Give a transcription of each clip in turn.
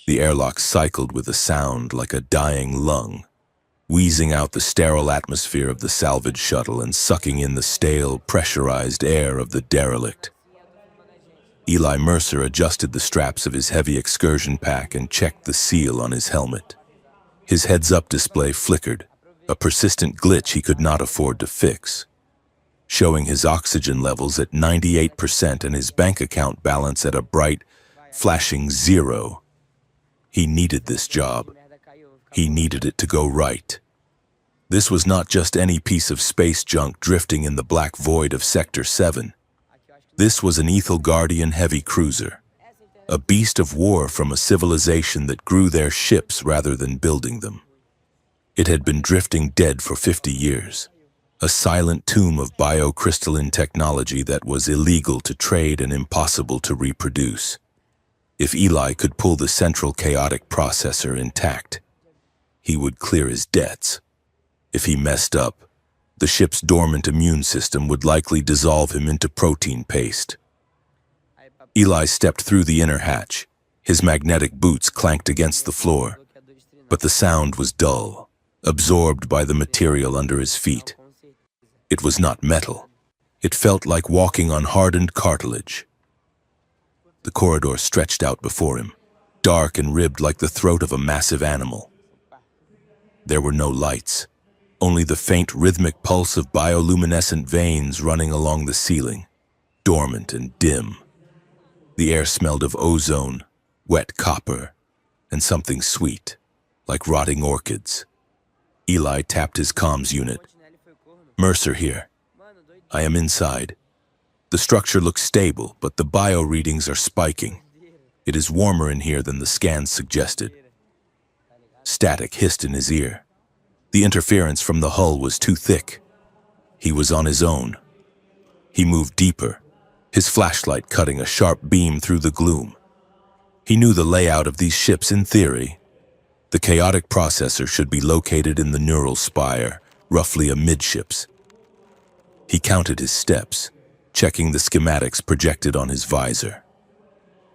The airlock cycled with a sound like a dying lung, wheezing out the sterile atmosphere of the salvage shuttle and sucking in the stale, pressurized air of the derelict. Eli Mercer adjusted the straps of his heavy excursion pack and checked the seal on his helmet. His heads-up display flickered, a persistent glitch he could not afford to fix, showing his oxygen levels at 98% and his bank account balance at a bright, flashing 0. He needed this job. He needed it to go right. This was not just any piece of space junk drifting in the black void of Sector 7. This was an Ethel Guardian heavy cruiser, a beast of war from a civilization that grew their ships rather than building them. It had been drifting dead for 50 years, a silent tomb of biocrystalline technology that was illegal to trade and impossible to reproduce. If Eli could pull the central chaotic processor intact, he would clear his debts. If he messed up, the ship's dormant immune system would likely dissolve him into protein paste. Eli stepped through the inner hatch. His magnetic boots clanked against the floor, but the sound was dull, absorbed by the material under his feet. It was not metal. It felt like walking on hardened cartilage. The corridor stretched out before him, dark and ribbed like the throat of a massive animal. There were no lights, only the faint rhythmic pulse of bioluminescent veins running along the ceiling, dormant and dim. The air smelled of ozone, wet copper, and something sweet, like rotting orchids. Eli tapped his comms unit. "Mercer here. I am inside. The structure looks stable, but the bio readings are spiking. It is warmer in here than the scans suggested." Static hissed in his ear. The interference from the hull was too thick. He was on his own. He moved deeper, his flashlight cutting a sharp beam through the gloom. He knew the layout of these ships in theory. The chaotic processor should be located in the neural spire, roughly amidships. He counted his steps, checking the schematics projected on his visor.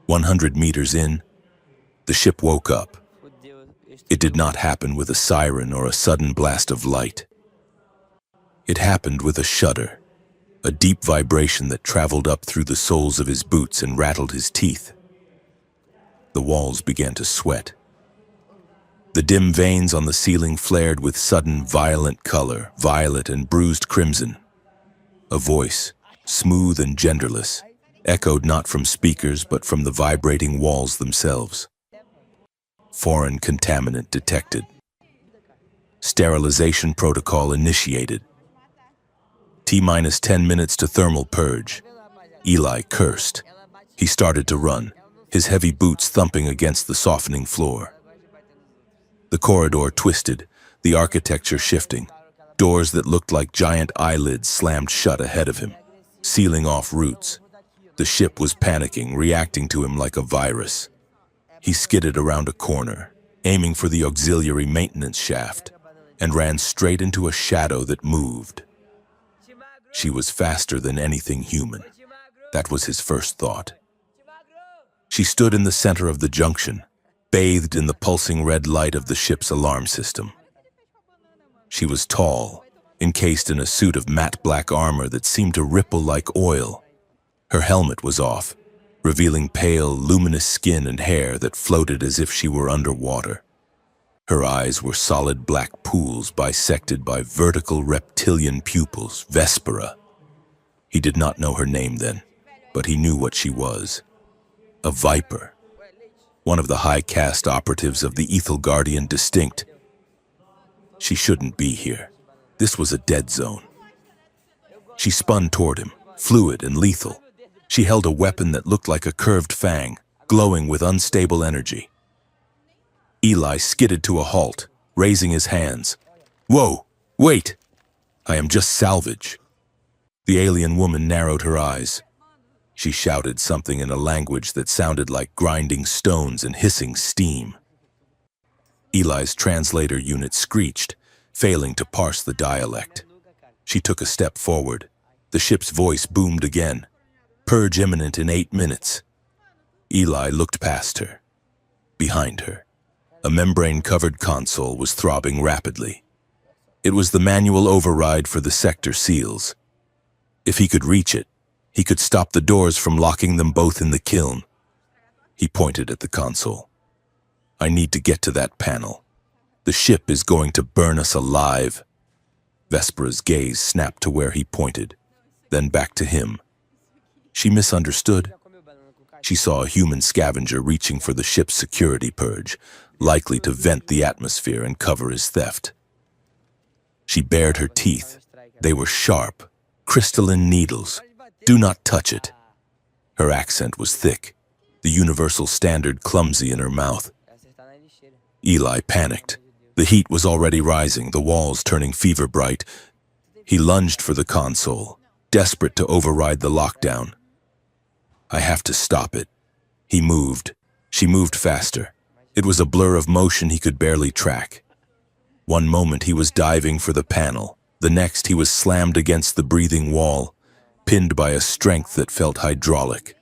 100 meters in, the ship woke up. It did not happen with a siren or a sudden blast of light. It happened with a shudder, a deep vibration that traveled up through the soles of his boots and rattled his teeth. The walls began to sweat. The dim veins on the ceiling flared with sudden violent color, violet and bruised crimson. A voice, smooth and genderless, echoed not from speakers but from the vibrating walls themselves. "Foreign contaminant detected. Sterilization protocol initiated. T-minus 10 minutes to thermal purge." Eli cursed. He started to run, his heavy boots thumping against the softening floor. The corridor twisted, the architecture shifting. Doors that looked like giant eyelids slammed shut ahead of him, sealing off routes. The ship was panicking, reacting to him like a virus. He skidded around a corner, aiming for the auxiliary maintenance shaft, and ran straight into a shadow that moved. She was faster than anything human. That was his first thought. She stood in the center of the junction, bathed in the pulsing red light of the ship's alarm system. She was tall, encased in a suit of matte black armor that seemed to ripple like oil. Her helmet was off, revealing pale, luminous skin and hair that floated as if she were underwater. Her eyes were solid black pools bisected by vertical reptilian pupils, Vespera. He did not know her name then, but he knew what she was. A viper. One of the high-caste operatives of the Ethel Guardian distinct. She shouldn't be here. This was a dead zone. She spun toward him, fluid and lethal. She held a weapon that looked like a curved fang, glowing with unstable energy. Eli skidded to a halt, raising his hands. "Whoa, wait! I am just salvage." The alien woman narrowed her eyes. She shouted something in a language that sounded like grinding stones and hissing steam. Eli's translator unit screeched, failing to parse the dialect. She took a step forward. The ship's voice boomed again. "Purge imminent in 8 minutes." Eli looked past her. Behind her, a membrane-covered console was throbbing rapidly. It was the manual override for the sector seals. If he could reach it, he could stop the doors from locking them both in the kiln. He pointed at the console. I need to get to that panel. The ship is going to burn us alive. Vespera's gaze snapped to where he pointed, then back to him. She misunderstood. She saw a human scavenger reaching for the ship's security purge, likely to vent the atmosphere and cover his theft. She bared her teeth. They were sharp, crystalline needles. Do not touch it. Her accent was thick, the universal standard clumsy in her mouth. Eli panicked. The heat was already rising, the walls turning fever-bright. He lunged for the console, desperate to override the lockdown. I have to stop it. He moved. She moved faster. It was a blur of motion he could barely track. One moment he was diving for the panel. The next he was slammed against the breathing wall, pinned by a strength that felt hydraulic.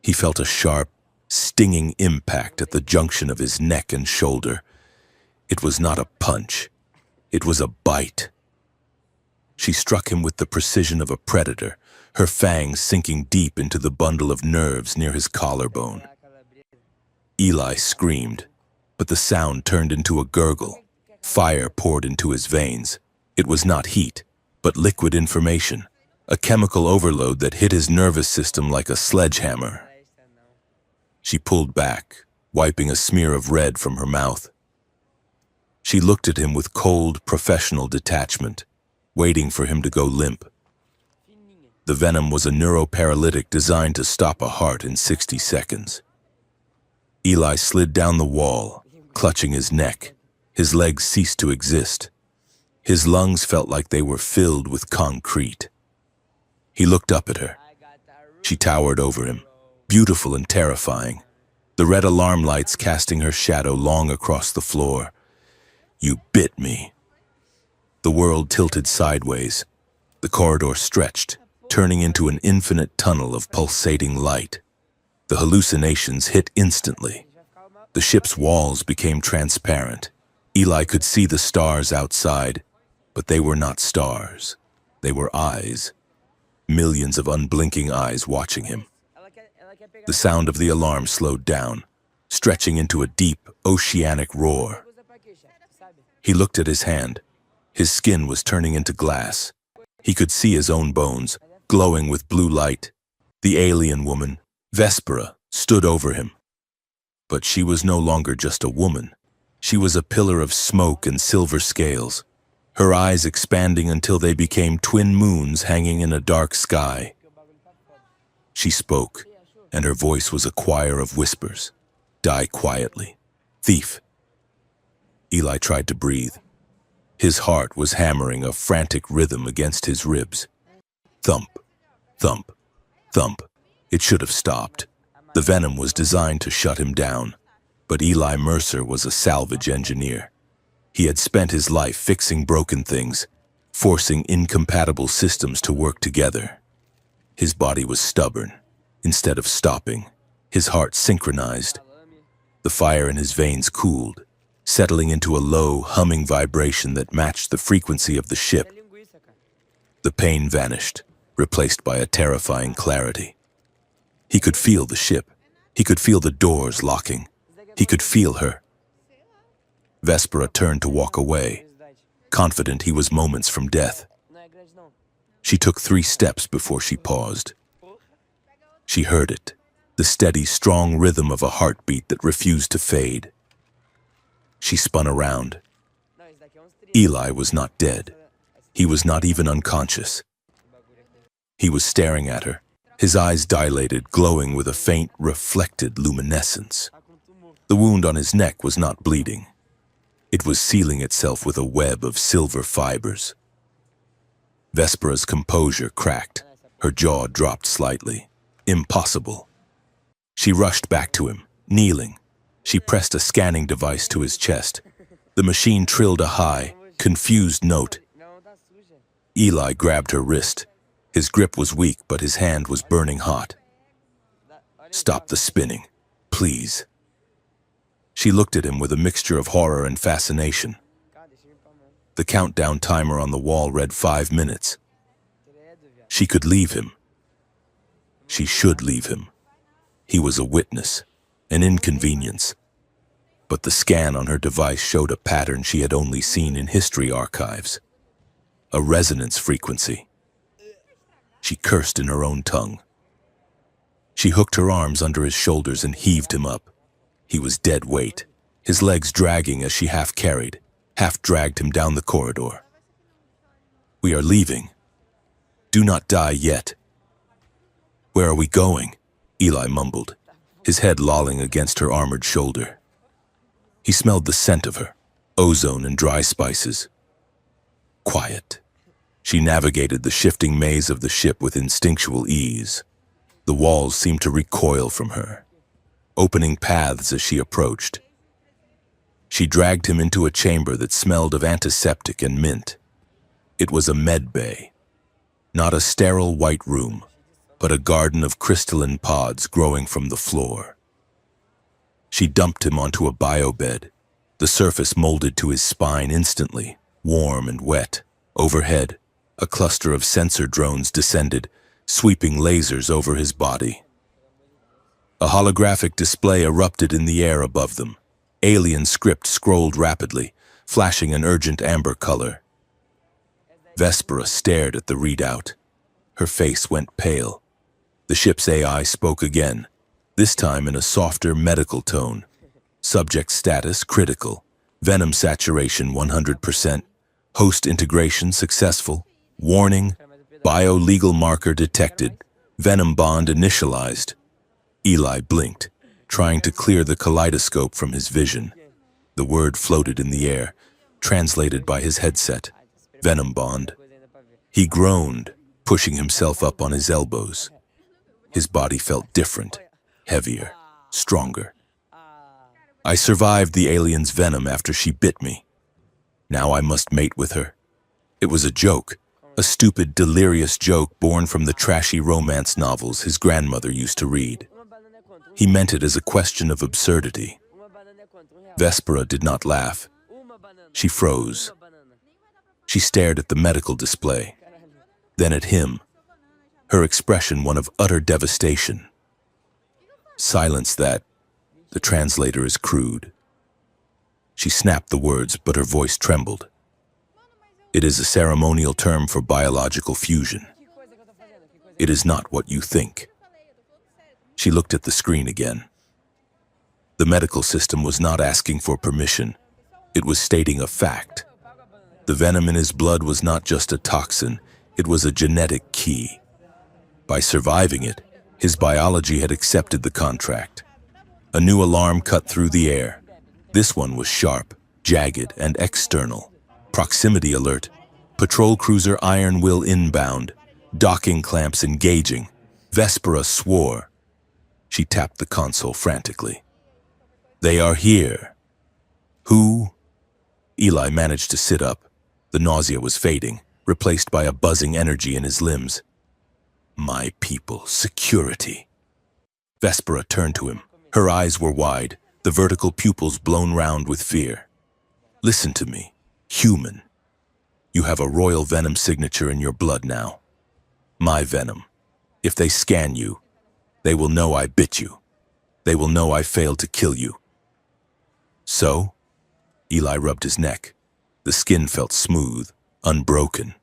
He felt a sharp, stinging impact at the junction of his neck and shoulder. It was not a punch. It was a bite. She struck him with the precision of a predator, her fangs sinking deep into the bundle of nerves near his collarbone. Eli screamed, but the sound turned into a gurgle. Fire poured into his veins. It was not heat, but liquid information, a chemical overload that hit his nervous system like a sledgehammer. She pulled back, wiping a smear of red from her mouth. She looked at him with cold, professional detachment, waiting for him to go limp. The venom was a neuroparalytic designed to stop a heart in 60 seconds. Eli slid down the wall, clutching his neck. His legs ceased to exist. His lungs felt like they were filled with concrete. He looked up at her. She towered over him, beautiful and terrifying, the red alarm lights casting her shadow long across the floor. You bit me. The world tilted sideways. The corridor stretched, turning into an infinite tunnel of pulsating light. The hallucinations hit instantly. The ship's walls became transparent. Eli could see the stars outside, but they were not stars. They were eyes. Millions of unblinking eyes watching him. The sound of the alarm slowed down, stretching into a deep, oceanic roar. He looked at his hand. His skin was turning into glass. He could see his own bones, glowing with blue light. The alien woman, Vespera, stood over him. But she was no longer just a woman. She was a pillar of smoke and silver scales, her eyes expanding until they became twin moons hanging in a dark sky. She spoke, and her voice was a choir of whispers. Die quietly. Thief. Eli tried to breathe. His heart was hammering a frantic rhythm against his ribs. Thump, thump, thump. It should have stopped. The venom was designed to shut him down. But Eli Mercer was a salvage engineer. He had spent his life fixing broken things, forcing incompatible systems to work together. His body was stubborn. Instead of stopping, his heart synchronized. The fire in his veins cooled, settling into a low, humming vibration that matched the frequency of the ship. The pain vanished, replaced by a terrifying clarity. He could feel the ship. He could feel the doors locking. He could feel her. Vespera turned to walk away, confident he was moments from death. She took 3 steps before she paused. She heard it, the steady, strong rhythm of a heartbeat that refused to fade. She spun around. Eli was not dead. He was not even unconscious. He was staring at her, his eyes dilated, glowing with a faint, reflected luminescence. The wound on his neck was not bleeding. It was sealing itself with a web of silver fibers. Vespera's composure cracked. Her jaw dropped slightly. Impossible. She rushed back to him, kneeling. She pressed a scanning device to his chest. The machine trilled a high, confused note. Eli grabbed her wrist. His grip was weak, but his hand was burning hot. Stop the spinning, please. She looked at him with a mixture of horror and fascination. The countdown timer on the wall read 5 minutes. She could leave him. She should leave him. He was a witness, an inconvenience. But the scan on her device showed a pattern she had only seen in history archives. A resonance frequency. She cursed in her own tongue. She hooked her arms under his shoulders and heaved him up. He was dead weight, his legs dragging as she half carried, half dragged him down the corridor. "We are leaving. Do not die yet." "Where are we going?" Eli mumbled, his head lolling against her armored shoulder. He smelled the scent of her, ozone and dry spices. Quiet. She navigated the shifting maze of the ship with instinctual ease. The walls seemed to recoil from her, opening paths as she approached. She dragged him into a chamber that smelled of antiseptic and mint. It was a med bay. Not a sterile white room, but a garden of crystalline pods growing from the floor. She dumped him onto a biobed, the surface molded to his spine instantly, warm and wet. Overhead, a cluster of sensor drones descended, sweeping lasers over his body. A holographic display erupted in the air above them. Alien script scrolled rapidly, flashing an urgent amber color. Vespera stared at the readout. Her face went pale. The ship's AI spoke again, this time in a softer medical tone. Subject status critical. Venom saturation 100%. Host integration successful. Warning, bio-legal marker detected. Venom bond initialized. Eli blinked, trying to clear the kaleidoscope from his vision. The word floated in the air, translated by his headset. Venom bond. He groaned, pushing himself up on his elbows. His body felt different, heavier, stronger. "I survived the alien's venom after she bit me. Now I must mate with her." It was a joke, a stupid, delirious joke born from the trashy romance novels his grandmother used to read. He meant it as a question of absurdity. Vespera did not laugh. She froze. She stared at the medical display, then at him, her expression one of utter devastation. "Silence that. The translator is crude." She snapped the words, but her voice trembled. "It is a ceremonial term for biological fusion. It is not what you think." She looked at the screen again. The medical system was not asking for permission. It was stating a fact. The venom in his blood was not just a toxin, it was a genetic key. By surviving it, his biology had accepted the contract. A new alarm cut through the air. This one was sharp, jagged, and external. Proximity alert. Patrol cruiser Iron Will inbound. Docking clamps engaging. Vespera swore. She tapped the console frantically. "They are here." "Who?" Eli managed to sit up. The nausea was fading, replaced by a buzzing energy in his limbs. "My people, security." Vespera turned to him. Her eyes were wide, the vertical pupils blown round with fear. "Listen to me, human. You have a royal venom signature in your blood now. My venom. If they scan you, they will know I bit you. They will know I failed to kill you." "So?" Eli rubbed his neck. The skin felt smooth, unbroken.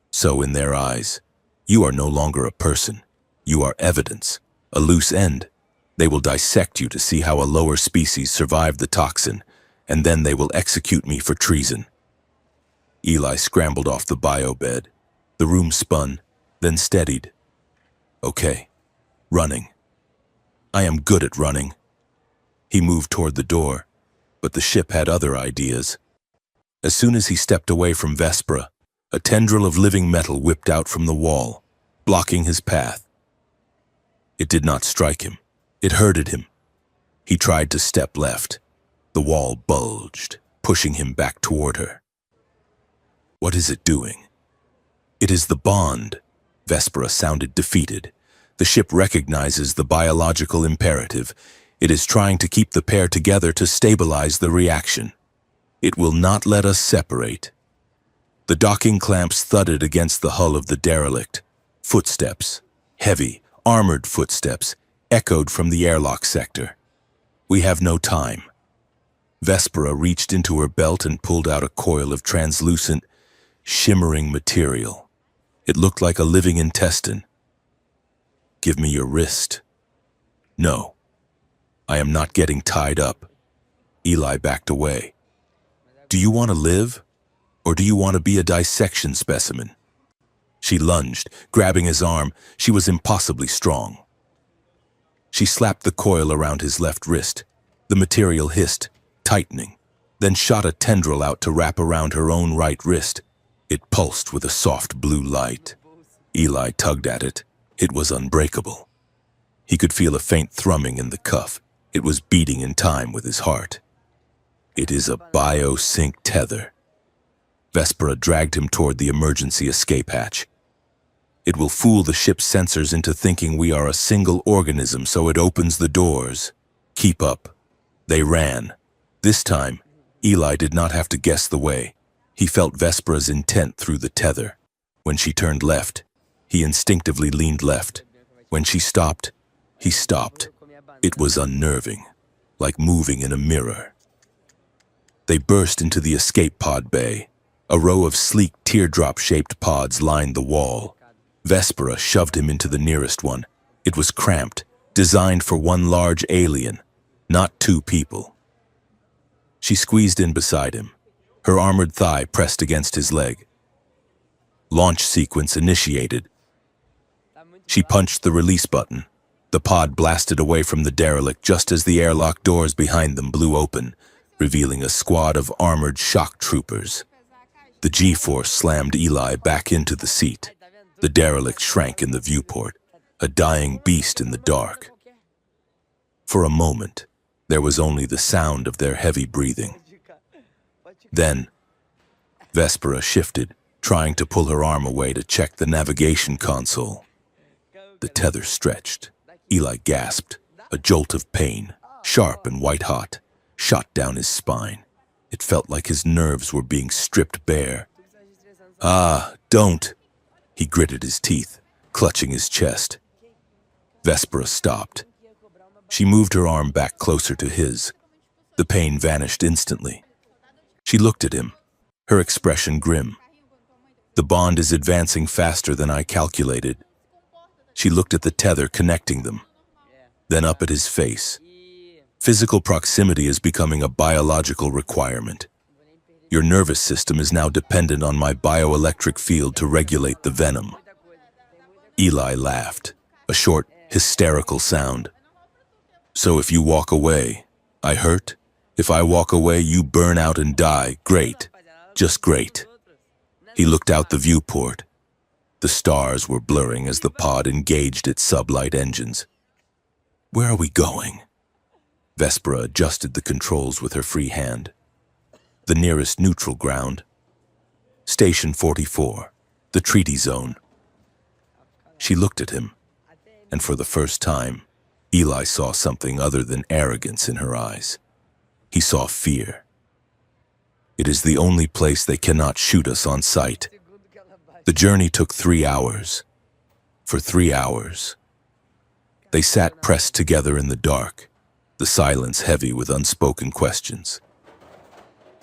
"So in their eyes, you are no longer a person. You are evidence, a loose end. They will dissect you to see how a lower species survived the toxin, and then they will execute me for treason." Eli scrambled off the biobed. The room spun, then steadied. "Okay, running. I am good at running." He moved toward the door, but the ship had other ideas. As soon as he stepped away from Vespera, a tendril of living metal whipped out from the wall, blocking his path. It did not strike him. It hurted him. He tried to step left. The wall bulged, pushing him back toward her. What is it doing? It is the bond. Vespera sounded defeated. The ship recognizes the biological imperative. It is trying to keep the pair together to stabilize the reaction. It will not let us separate. The docking clamps thudded against the hull of the derelict. Footsteps, heavy, armored footsteps, echoed from the airlock sector. We have no time. Vespera reached into her belt and pulled out a coil of translucent, shimmering material. It looked like a living intestine. Give me your wrist. No. I am not getting tied up. Eli backed away. Do you want to live? Or do you want to be a dissection specimen? She lunged, grabbing his arm. She was impossibly strong. She slapped the coil around his left wrist. The material hissed, tightening, then shot a tendril out to wrap around her own right wrist. It pulsed with a soft blue light. Eli tugged at it. It was unbreakable. He could feel a faint thrumming in the cuff. It was beating in time with his heart. It is a biosync tether. Vespera dragged him toward the emergency escape hatch. It will fool the ship's sensors into thinking we are a single organism, so it opens the doors. Keep up. They ran. This time, Eli did not have to guess the way. He felt Vespera's intent through the tether. When she turned left, he instinctively leaned left. When she stopped, he stopped. It was unnerving, like moving in a mirror. They burst into the escape pod bay. A row of sleek teardrop-shaped pods lined the wall. Vespera shoved him into the nearest one. It was cramped, designed for one large alien, not two people. She squeezed in beside him, her armored thigh pressed against his leg. Launch sequence initiated. She punched the release button. The pod blasted away from the derelict just as the airlock doors behind them blew open, revealing a squad of armored shock troopers. The G-force slammed Eli back into the seat. The derelict shrank in the viewport, a dying beast in the dark. For a moment, there was only the sound of their heavy breathing. Then, Vespera shifted, trying to pull her arm away to check the navigation console. The tether stretched. Eli gasped. A jolt of pain, sharp and white-hot, shot down his spine. It felt like his nerves were being stripped bare. Ah, don't! He gritted his teeth, clutching his chest. Vespera stopped. She moved her arm back closer to his. The pain vanished instantly. She looked at him, her expression grim. The bond is advancing faster than I calculated. She looked at the tether connecting them, then up at his face. Physical proximity is becoming a biological requirement. Your nervous system is now dependent on my bioelectric field to regulate the venom. Eli laughed, a short, hysterical sound. So if you walk away, I hurt? If I walk away, you burn out and die. Great. Just great. He looked out the viewport. The stars were blurring as the pod engaged its sublight engines. Where are we going? Vespera adjusted the controls with her free hand. The nearest neutral ground. Station 44, the treaty zone. She looked at him, and for the first time, Eli saw something other than arrogance in her eyes. He saw fear. It is the only place they cannot shoot us on sight. The journey took 3 hours. For 3 hours. They sat pressed together in the dark, the silence heavy with unspoken questions.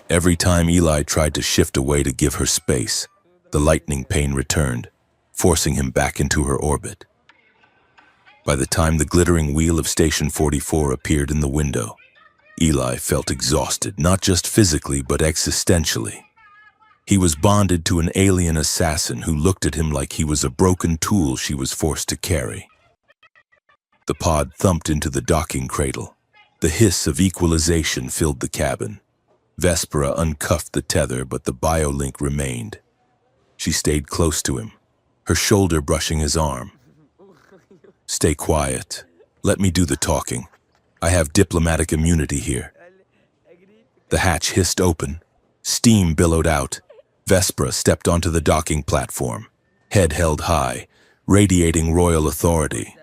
Every time Eli tried to shift away to give her space, the lightning pain returned, forcing him back into her orbit. By the time the glittering wheel of Station 44 appeared in the window, Eli felt exhausted, not just physically but existentially. He was bonded to an alien assassin who looked at him like he was a broken tool she was forced to carry. The pod thumped into the docking cradle. The hiss of equalization filled the cabin. Vespera uncuffed the tether, but the biolink remained. She stayed close to him, her shoulder brushing his arm. Stay quiet. Let me do the talking. I have diplomatic immunity here. The hatch hissed open. Steam billowed out. Vespera stepped onto the docking platform, head held high, radiating royal authority.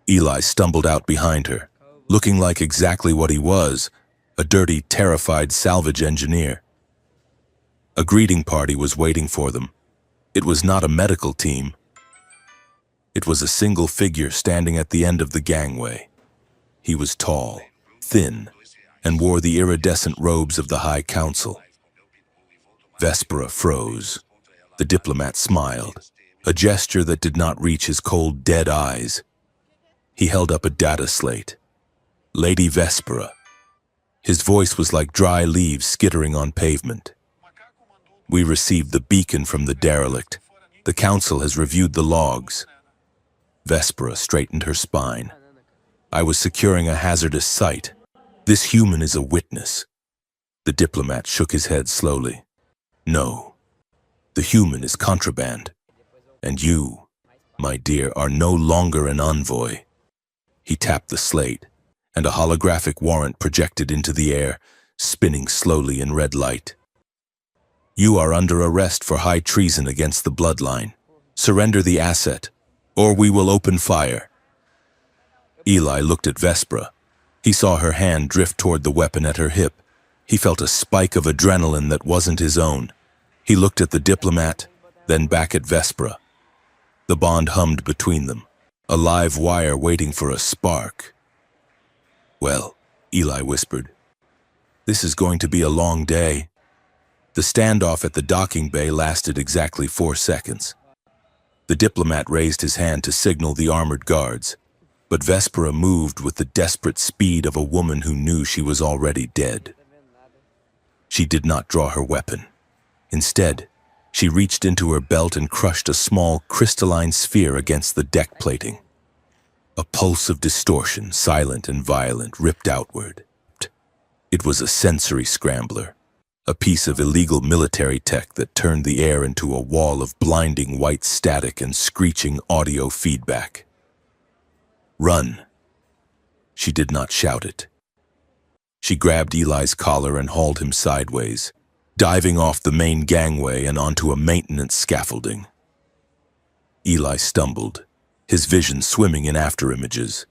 Eli stumbled out behind her. looking like exactly what he was, a dirty, terrified salvage engineer. A greeting party was waiting for them. It was not a medical team. It was a single figure standing at the end of the gangway. He was tall, thin, and wore the iridescent robes of the High Council. Vespera froze. The diplomat smiled, a gesture that did not reach his cold, dead eyes. He held up a data slate. Lady Vespera. His voice was like dry leaves skittering on pavement. We received the beacon from the derelict. The council has reviewed the logs. Vespera straightened her spine. I was securing a hazardous site. This human is a witness. The diplomat shook his head slowly. No, the human is contraband. And you, my dear, are no longer an envoy. He tapped the slate, and a holographic warrant projected into the air, spinning slowly in red light. You are under arrest for high treason against the bloodline. Surrender the asset, or we will open fire. Eli looked at Vespera. He saw her hand drift toward the weapon at her hip. He felt a spike of adrenaline that wasn't his own. He looked at the diplomat, then back at Vespera. The bond hummed between them, a live wire waiting for a spark. Well, Eli whispered, this is going to be a long day. The standoff at the docking bay lasted exactly 4 seconds. The diplomat raised his hand to signal the armored guards, but Vespera moved with the desperate speed of a woman who knew she was already dead. She did not draw her weapon. Instead, she reached into her belt and crushed a small crystalline sphere against the deck plating. A pulse of distortion, silent and violent, ripped outward. It was a sensory scrambler, a piece of illegal military tech that turned the air into a wall of blinding white static and screeching audio feedback. Run. She did not shout it. She grabbed Eli's collar and hauled him sideways, diving off the main gangway and onto a maintenance scaffolding. Eli stumbled, his vision swimming in afterimages.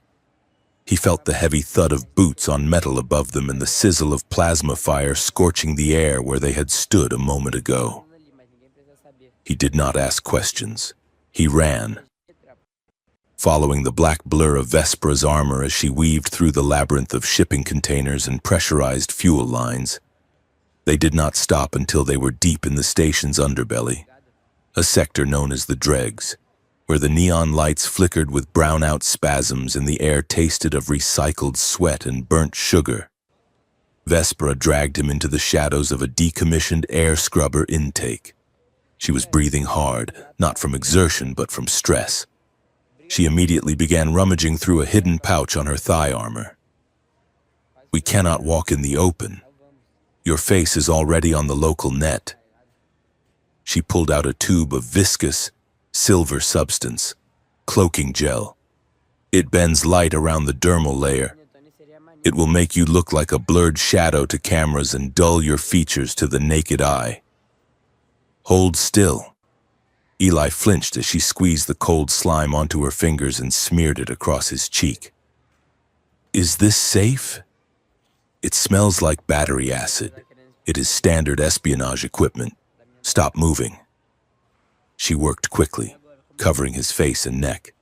He felt the heavy thud of boots on metal above them and the sizzle of plasma fire scorching the air where they had stood a moment ago. He did not ask questions. He ran, following the black blur of Vespera's armor as she weaved through the labyrinth of shipping containers and pressurized fuel lines. They did not stop until they were deep in the station's underbelly, a sector known as the dregs, where the neon lights flickered with brown-out spasms and the air tasted of recycled sweat and burnt sugar. Vespera dragged him into the shadows of a decommissioned air scrubber intake. She was breathing hard, not from exertion but from stress. She immediately began rummaging through a hidden pouch on her thigh armor. We cannot walk in the open. Your face is already on the local net. She pulled out a tube of viscous, silver substance, cloaking gel. It bends light around the dermal layer. It will make you look like a blurred shadow to cameras and dull your features to the naked eye. Hold still. Eli flinched as she squeezed the cold slime onto her fingers and smeared it across his cheek. Is this safe? It smells like battery acid. It is standard espionage equipment. Stop moving. She worked quickly, covering his face and neck.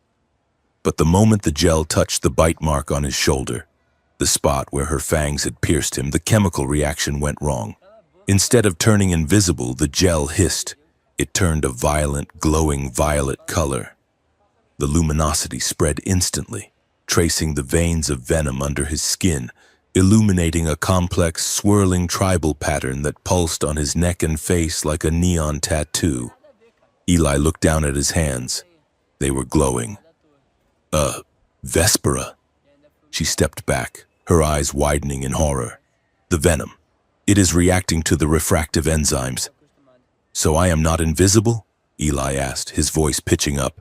But the moment the gel touched the bite mark on his shoulder, the spot where her fangs had pierced him, the chemical reaction went wrong. Instead of turning invisible, the gel hissed. It turned a violent, glowing violet color. The luminosity spread instantly, tracing the veins of venom under his skin, illuminating a complex, swirling tribal pattern that pulsed on his neck and face like a neon tattoo. Eli looked down at his hands. They were glowing. Vespera. She stepped back, her eyes widening in horror. The venom. It is reacting to the refractive enzymes. So I am not invisible? Eli asked, his voice pitching up.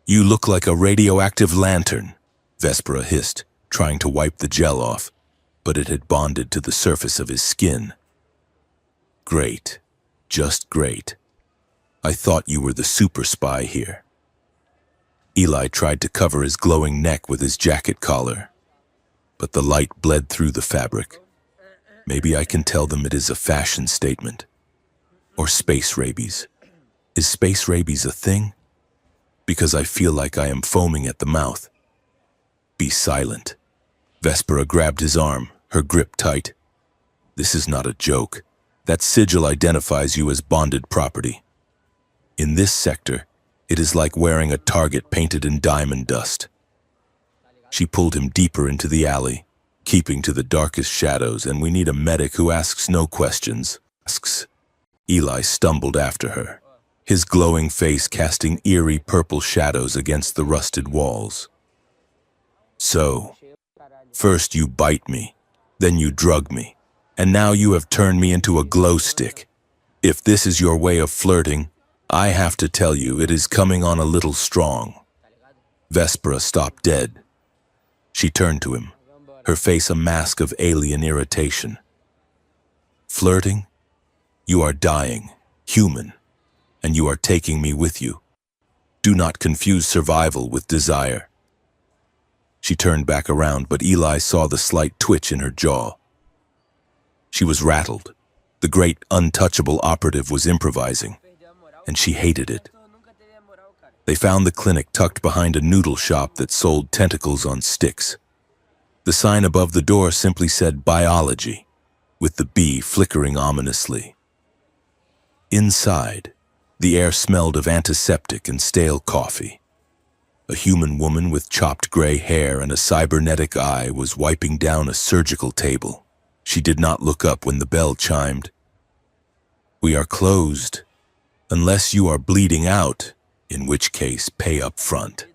You look like a radioactive lantern, Vespera hissed, trying to wipe the gel off, but it had bonded to the surface of his skin. Great. Just great. I thought you were the super spy here. Eli tried to cover his glowing neck with his jacket collar. but the light bled through the fabric. Maybe I can tell them it is a fashion statement. Or space rabies. Is space rabies a thing? Because I feel like I am foaming at the mouth. Be silent. Vespera grabbed his arm, her grip tight. This is not a joke. That sigil identifies you as bonded property. In this sector, it is like wearing a target painted in diamond dust. She pulled him deeper into the alley, keeping to the darkest shadows, and we need a medic who asks no questions. Eli stumbled after her, his glowing face casting eerie purple shadows against the rusted walls. So, first you bite me, then you drug me, and now you have turned me into a glow stick. If this is your way of flirting, I have to tell you it is coming on a little strong. Vespera stopped dead. She turned to him, her face a mask of alien irritation. Flirting? You are dying, human, and you are taking me with you. Do not confuse survival with desire. She turned back around, but Eli saw the slight twitch in her jaw. She was rattled. The great untouchable operative was improvising, and she hated it. They found the clinic tucked behind a noodle shop that sold tentacles on sticks. The sign above the door simply said biology, with the B flickering ominously. Inside, the air smelled of antiseptic and stale coffee. A human woman with chopped gray hair and a cybernetic eye was wiping down a surgical table. She did not look up when the bell chimed. We are closed, unless you are bleeding out, in which case pay up front.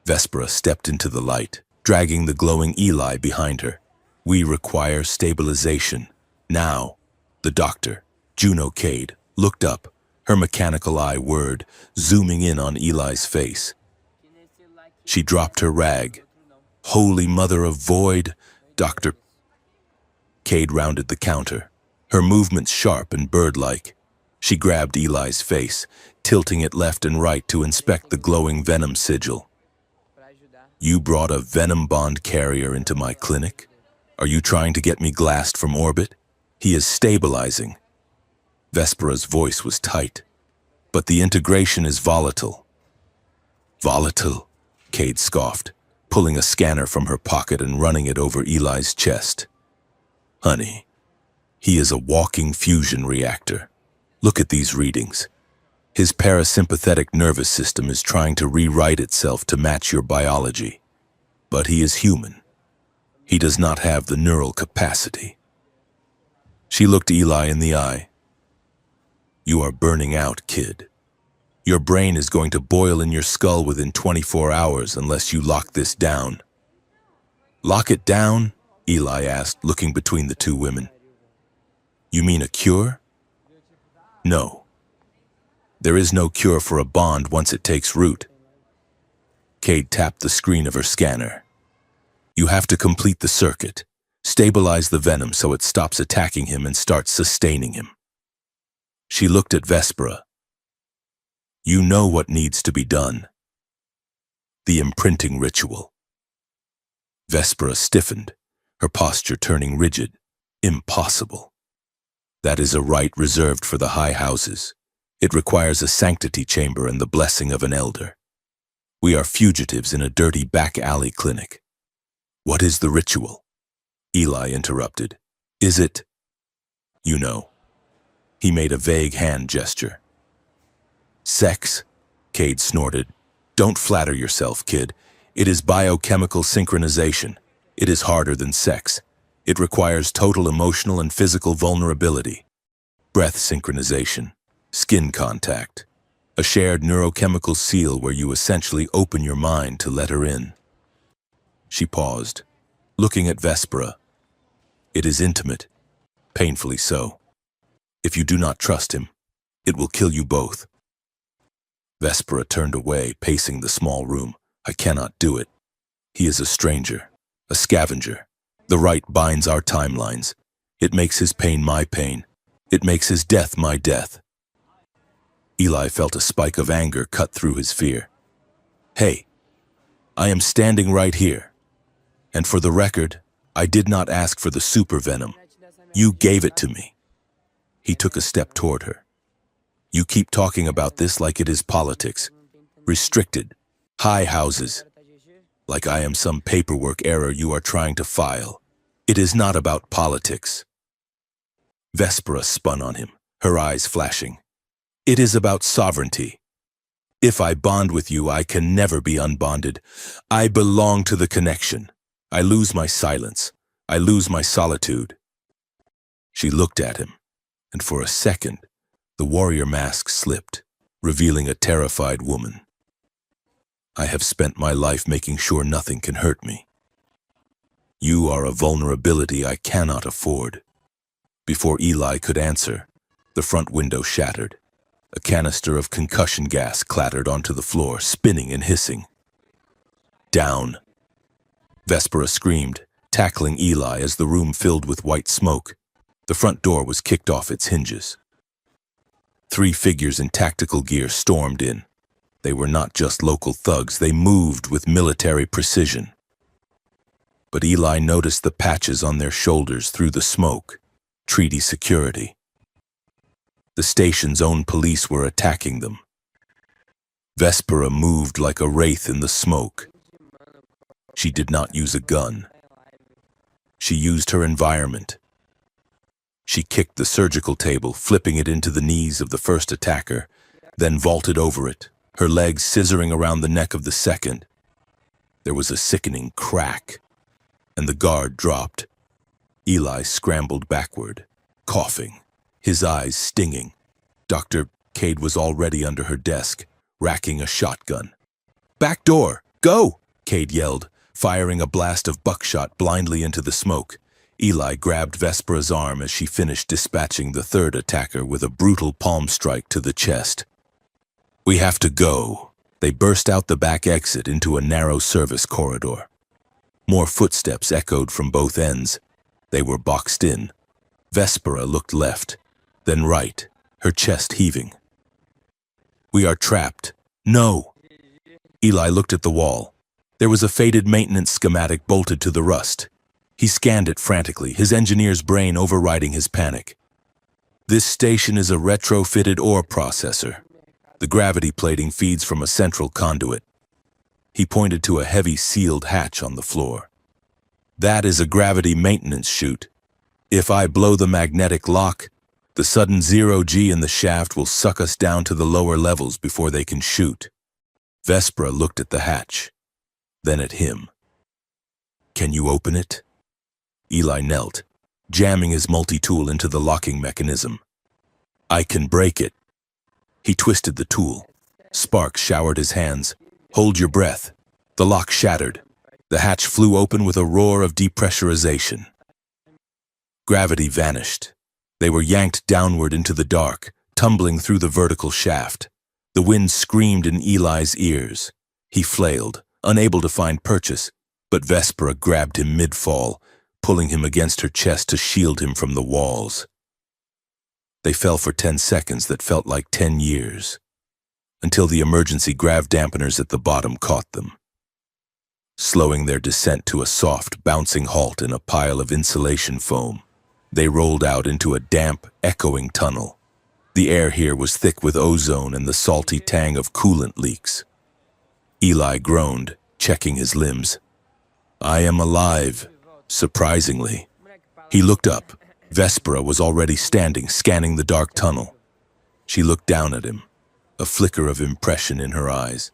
Vespera stepped into the light, dragging the glowing Eli behind her. We require stabilization. Now, the doctor, Juno Cade, looked up, her mechanical eye whirred, zooming in on Eli's face. She dropped her rag. Holy Mother of Void, Dr. Cade rounded the counter, her movements sharp and bird-like. She grabbed Eli's face, tilting it left and right to inspect the glowing Venom sigil. You brought a Venom bond carrier into my clinic? Are you trying to get me glassed from orbit? He is stabilizing. Vespera's voice was tight. But the integration is volatile. Volatile? Cade scoffed, pulling a scanner from her pocket and running it over Eli's chest. Honey, he is a walking fusion reactor. Look at these readings. His parasympathetic nervous system is trying to rewrite itself to match your biology. But he is human. He does not have the neural capacity. She looked Eli in the eye. You are burning out, kid. Your brain is going to boil in your skull within 24 hours unless you lock this down. Lock it down? Eli asked, looking between the two women. You mean a cure? No. There is no cure for a bond once it takes root. Cade tapped the screen of her scanner. You have to complete the circuit, stabilize the Venom so it stops attacking him and starts sustaining him. She looked at Vespera. You know what needs to be done. The imprinting ritual. Vespera stiffened, her posture turning rigid. Impossible. That is a rite reserved for the high houses. It requires a sanctity chamber and the blessing of an elder. We are fugitives in a dirty back alley clinic. What is the ritual? Eli interrupted. Is it? You know. He made a vague hand gesture. Sex? Cade snorted. Don't flatter yourself, kid. It is biochemical synchronization. It is harder than sex. It requires total emotional and physical vulnerability. Breath synchronization. Skin contact. A shared neurochemical seal where you essentially open your mind to let her in. She paused, looking at Vespera. It is intimate, painfully so. If you do not trust him, it will kill you both. Vespera turned away, pacing the small room. I cannot do it. He is a stranger, a scavenger. The rite binds our timelines. It makes his pain my pain. It makes his death my death. Eli felt a spike of anger cut through his fear. Hey, I am standing right here, And for the record, I did not ask for the super venom. You gave it to me. He took a step toward her. You keep talking about this like it is politics. Restricted. High houses. Like I am some paperwork error you are trying to file. It is not about politics. Vespera spun on him, her eyes flashing. It is about sovereignty. If I bond with you, I can never be unbonded. I belong to the connection. I lose my silence. I lose my solitude. She looked at him, and for a second, the warrior mask slipped, revealing a terrified woman. I have spent my life making sure nothing can hurt me. You are a vulnerability I cannot afford. Before Eli could answer, the front window shattered. A canister of concussion gas clattered onto the floor, spinning and hissing. Down. Vespera screamed, tackling Eli as the room filled with white smoke. The front door was kicked off its hinges. 3 figures in tactical gear stormed in. They were not just local thugs, they moved with military precision. But Eli noticed the patches on their shoulders through the smoke. Treaty security. The station's own police were attacking them. Vespera moved like a wraith in the smoke. She did not use a gun. She used her environment. She kicked the surgical table, flipping it into the knees of the first attacker, then vaulted over it, her legs scissoring around the neck of the second. There was a sickening crack, and the guard dropped. Eli scrambled backward, coughing, his eyes stinging. Dr. Cade was already under her desk, racking a shotgun. "Back door! Go!" Cade yelled, firing a blast of buckshot blindly into the smoke. Eli grabbed Vespera's arm as she finished dispatching the third attacker with a brutal palm strike to the chest. "We have to go." They burst out the back exit into a narrow service corridor. More footsteps echoed from both ends. They were boxed in. Vespera looked left, then right, her chest heaving. "We are trapped." "No." Eli looked at the wall. There was a faded maintenance schematic bolted to the rust. He scanned it frantically, his engineer's brain overriding his panic. "This station is a retrofitted ore processor. The gravity plating feeds from a central conduit." He pointed to a heavy sealed hatch on the floor. "That is a gravity maintenance chute. If I blow the magnetic lock, the sudden 0G in the shaft will suck us down to the lower levels before they can shoot." Vespera looked at the hatch, then at him. "Can you open it?" Eli knelt, jamming his multi-tool into the locking mechanism. "I can break it." He twisted the tool. Sparks showered his hands. "Hold your breath." The lock shattered. The hatch flew open with a roar of depressurization. Gravity vanished. They were yanked downward into the dark, tumbling through the vertical shaft. The wind screamed in Eli's ears. He flailed, unable to find purchase, but Vespera grabbed him mid-fall, pulling him against her chest to shield him from the walls. They fell for 10 seconds that felt like 10 years, until the emergency grav dampeners at the bottom caught them, slowing their descent to a soft, bouncing halt in a pile of insulation foam. They rolled out into a damp, echoing tunnel. The air here was thick with ozone and the salty tang of coolant leaks. Eli groaned, checking his limbs. "I am alive." Surprisingly. He looked up. Vespera was already standing, scanning the dark tunnel. She looked down at him, a flicker of impression in her eyes.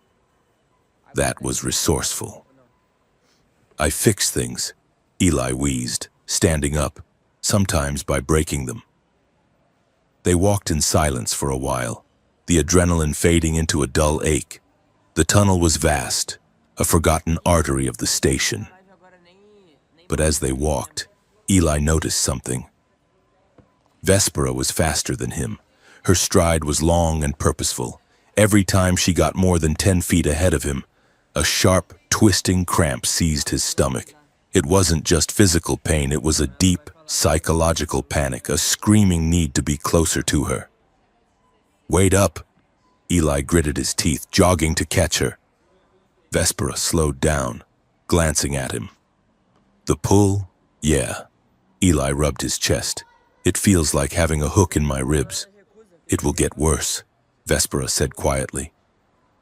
That was resourceful. "I fix things," Eli wheezed, standing up, sometimes by breaking them. They walked in silence for a while, the adrenaline fading into a dull ache. The tunnel was vast, a forgotten artery of the station. But as they walked, Eli noticed something. Vespera was faster than him. Her stride was long and purposeful. Every time she got more than 10 feet ahead of him, a sharp, twisting cramp seized his stomach. It wasn't just physical pain, it was a deep, psychological panic, a screaming need to be closer to her. "Wait up!" Eli gritted his teeth, jogging to catch her. Vespera slowed down, glancing at him. The pull? Yeah. Eli rubbed his chest. It feels like having a hook in my ribs. It will get worse, Vespera said quietly.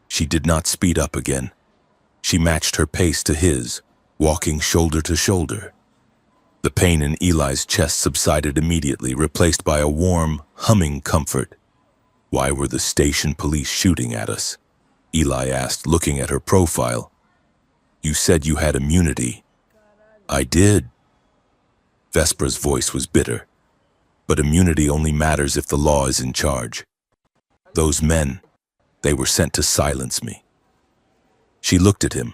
She did not speed up again. She matched her pace to his, walking shoulder to shoulder. The pain in Eli's chest subsided immediately, replaced by a warm, humming comfort. Why were the station police shooting at us? Eli asked, looking at her profile. You said you had immunity. I did. Vespera's voice was bitter. But immunity only matters if the law is in charge. Those men, they were sent to silence me. She looked at him.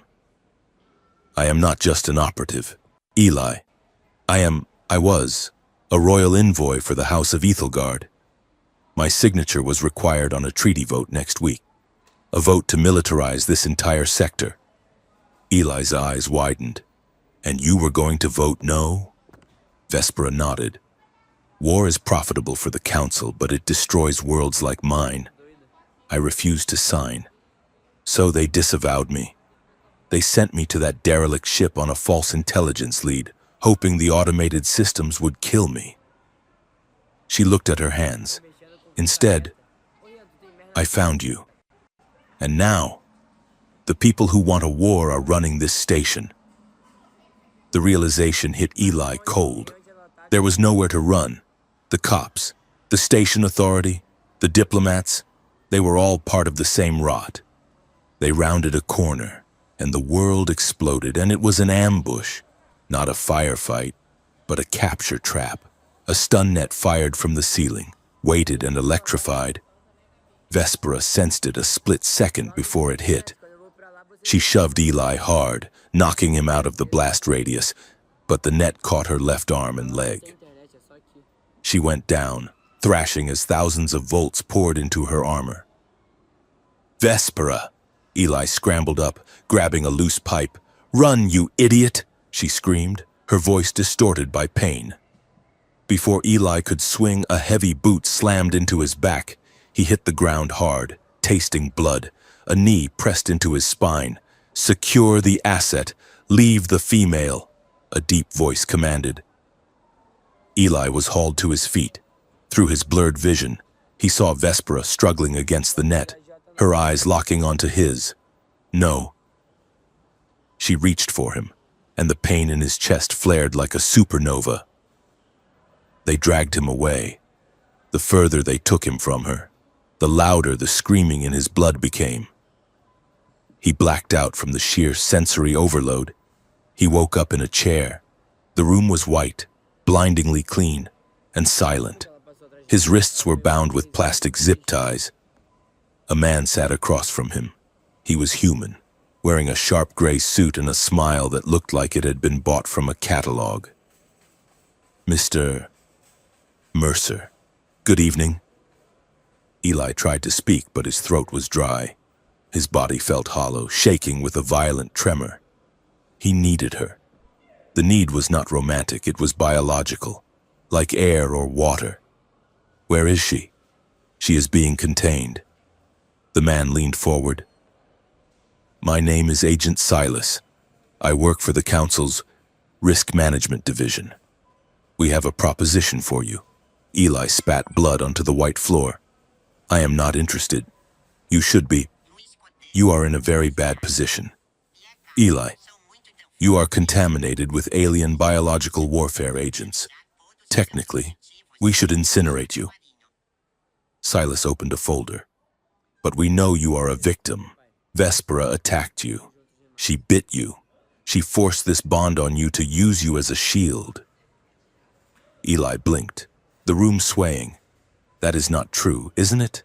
I am not just an operative. Eli, I was, a royal envoy for the House of Ethelgard. My signature was required on a treaty vote next week. A vote to militarize this entire sector. Eli's eyes widened. And you were going to vote no? Vespera nodded. War is profitable for the Council, but it destroys worlds like mine. I refused to sign. So they disavowed me. They sent me to that derelict ship on a false intelligence lead, hoping the automated systems would kill me. She looked at her hands. Instead, I found you. And now, the people who want a war are running this station. The realization hit Eli cold. There was nowhere to run. The cops, the station authority, the diplomats, they were all part of the same rot. They rounded a corner, and the world exploded, and it was an ambush. Not a firefight, but a capture trap. A stun net fired from the ceiling, weighted and electrified. Vespera sensed it a split second before it hit. She shoved Eli hard, knocking him out of the blast radius, but the net caught her left arm and leg. She went down, thrashing as thousands of volts poured into her armor. Vespera! Eli scrambled up, grabbing a loose pipe. Run, you idiot! She screamed, her voice distorted by pain. Before Eli could swing, a heavy boot slammed into his back. He hit the ground hard, tasting blood. A knee pressed into his spine. Secure the asset. Leave the female, a deep voice commanded. Eli was hauled to his feet. Through his blurred vision, he saw Vespera struggling against the net, her eyes locking onto his. No. She reached for him, and the pain in his chest flared like a supernova. They dragged him away. The further they took him from her, the louder the screaming in his blood became. He blacked out from the sheer sensory overload. He woke up in a chair. The room was white, blindingly clean, and silent. His wrists were bound with plastic zip ties. A man sat across from him. He was human, wearing a sharp gray suit and a smile that looked like it had been bought from a catalog. Mr. Mercer. Good evening. Eli tried to speak, but his throat was dry. His body felt hollow, shaking with a violent tremor. He needed her. The need was not romantic, it was biological, like air or water. Where is she? She is being contained. The man leaned forward. My name is Agent Silas. I work for the Council's Risk Management Division. We have a proposition for you. Eli spat blood onto the white floor. I am not interested. You should be. You are in a very bad position. Eli, you are contaminated with alien biological warfare agents. Technically, we should incinerate you. Silas opened a folder. But we know you are a victim. Vespera attacked you. She bit you. She forced this bond on you to use you as a shield. Eli blinked, the room swaying. That is not true, isn't it?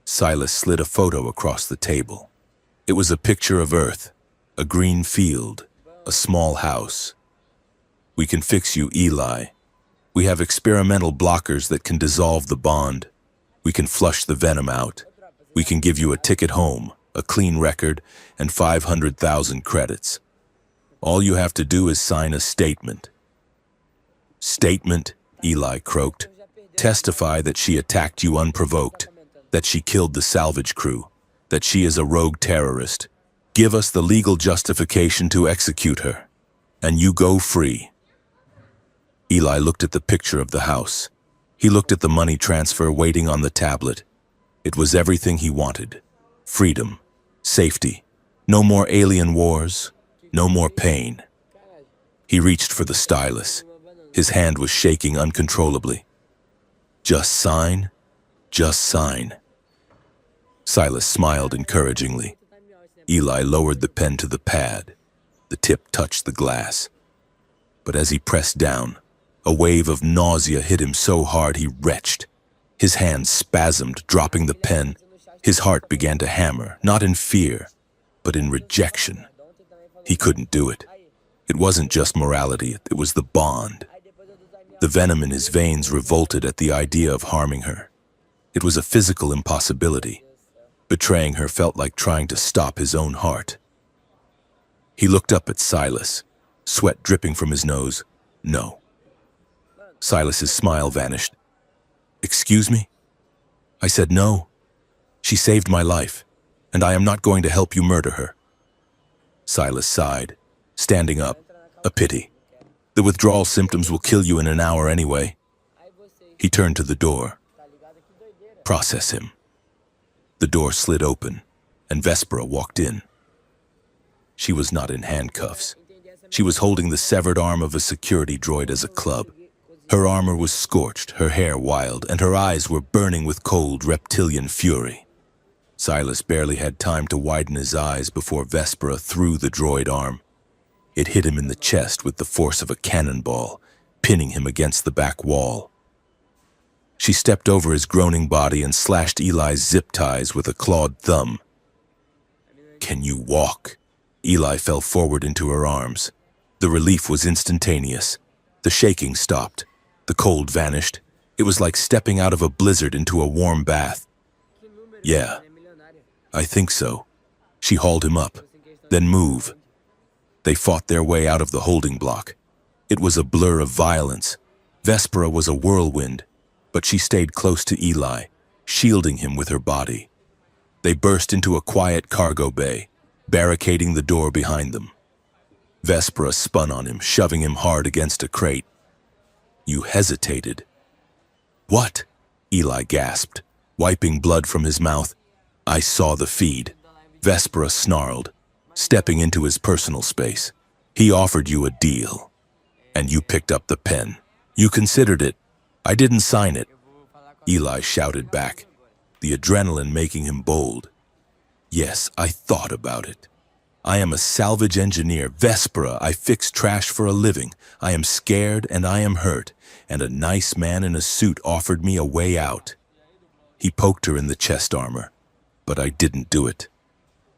Silas slid a photo across the table. It was a picture of Earth, a green field, a small house. We can fix you, Eli. We have experimental blockers that can dissolve the bond. We can flush the venom out. We can give you a ticket home, a clean record, and 500,000 credits. All you have to do is sign a statement. Statement, Eli croaked. Testify that she attacked you unprovoked, that she killed the salvage crew, that she is a rogue terrorist. Give us the legal justification to execute her. and you go free. Eli looked at the picture of the house. He looked at the money transfer waiting on the tablet. It was everything he wanted. Freedom, safety, no more alien wars, no more pain. He reached for the stylus. His hand was shaking uncontrollably. Just sign, just sign. Silas smiled encouragingly. Eli lowered the pen to the pad. The tip touched the glass. But as he pressed down, a wave of nausea hit him so hard he retched. His hands spasmed, dropping the pen. His heart began to hammer, not in fear, but in rejection. He couldn't do it. It wasn't just morality, it was the bond. The venom in his veins revolted at the idea of harming her. It was a physical impossibility. Betraying her felt like trying to stop his own heart. He looked up at Silas, sweat dripping from his nose. No. Silas's smile vanished. Excuse me? I said no. She saved my life, and I am not going to help you murder her. Silas sighed, standing up. A pity. The withdrawal symptoms will kill you in an hour anyway. He turned to the door. Process him. The door slid open, and Vespera walked in. She was not in handcuffs. She was holding the severed arm of a security droid as a club. Her armor was scorched, her hair wild, and her eyes were burning with cold reptilian fury. Silas barely had time to widen his eyes before Vespera threw the droid arm. It hit him in the chest with the force of a cannonball, pinning him against the back wall. She stepped over his groaning body and slashed Eli's zip ties with a clawed thumb. Can you walk? Eli fell forward into her arms. The relief was instantaneous. The shaking stopped. The cold vanished. It was like stepping out of a blizzard into a warm bath. Yeah, I think so. She hauled him up. Then move. They fought their way out of the holding block. It was a blur of violence. Vespera was a whirlwind, but she stayed close to Eli, shielding him with her body. They burst into a quiet cargo bay, barricading the door behind them. Vespera spun on him, shoving him hard against a crate. You hesitated. What? Eli gasped, wiping blood from his mouth. I saw the feed. Vespera snarled, stepping into his personal space. He offered you a deal, and you picked up the pen. You considered it. I didn't sign it. Eli shouted back, the adrenaline making him bold. Yes, I thought about it. I am a salvage engineer. Vespera, I fix trash for a living. I am scared and I am hurt, and a nice man in a suit offered me a way out. He poked her in the chest armor, but I didn't do it.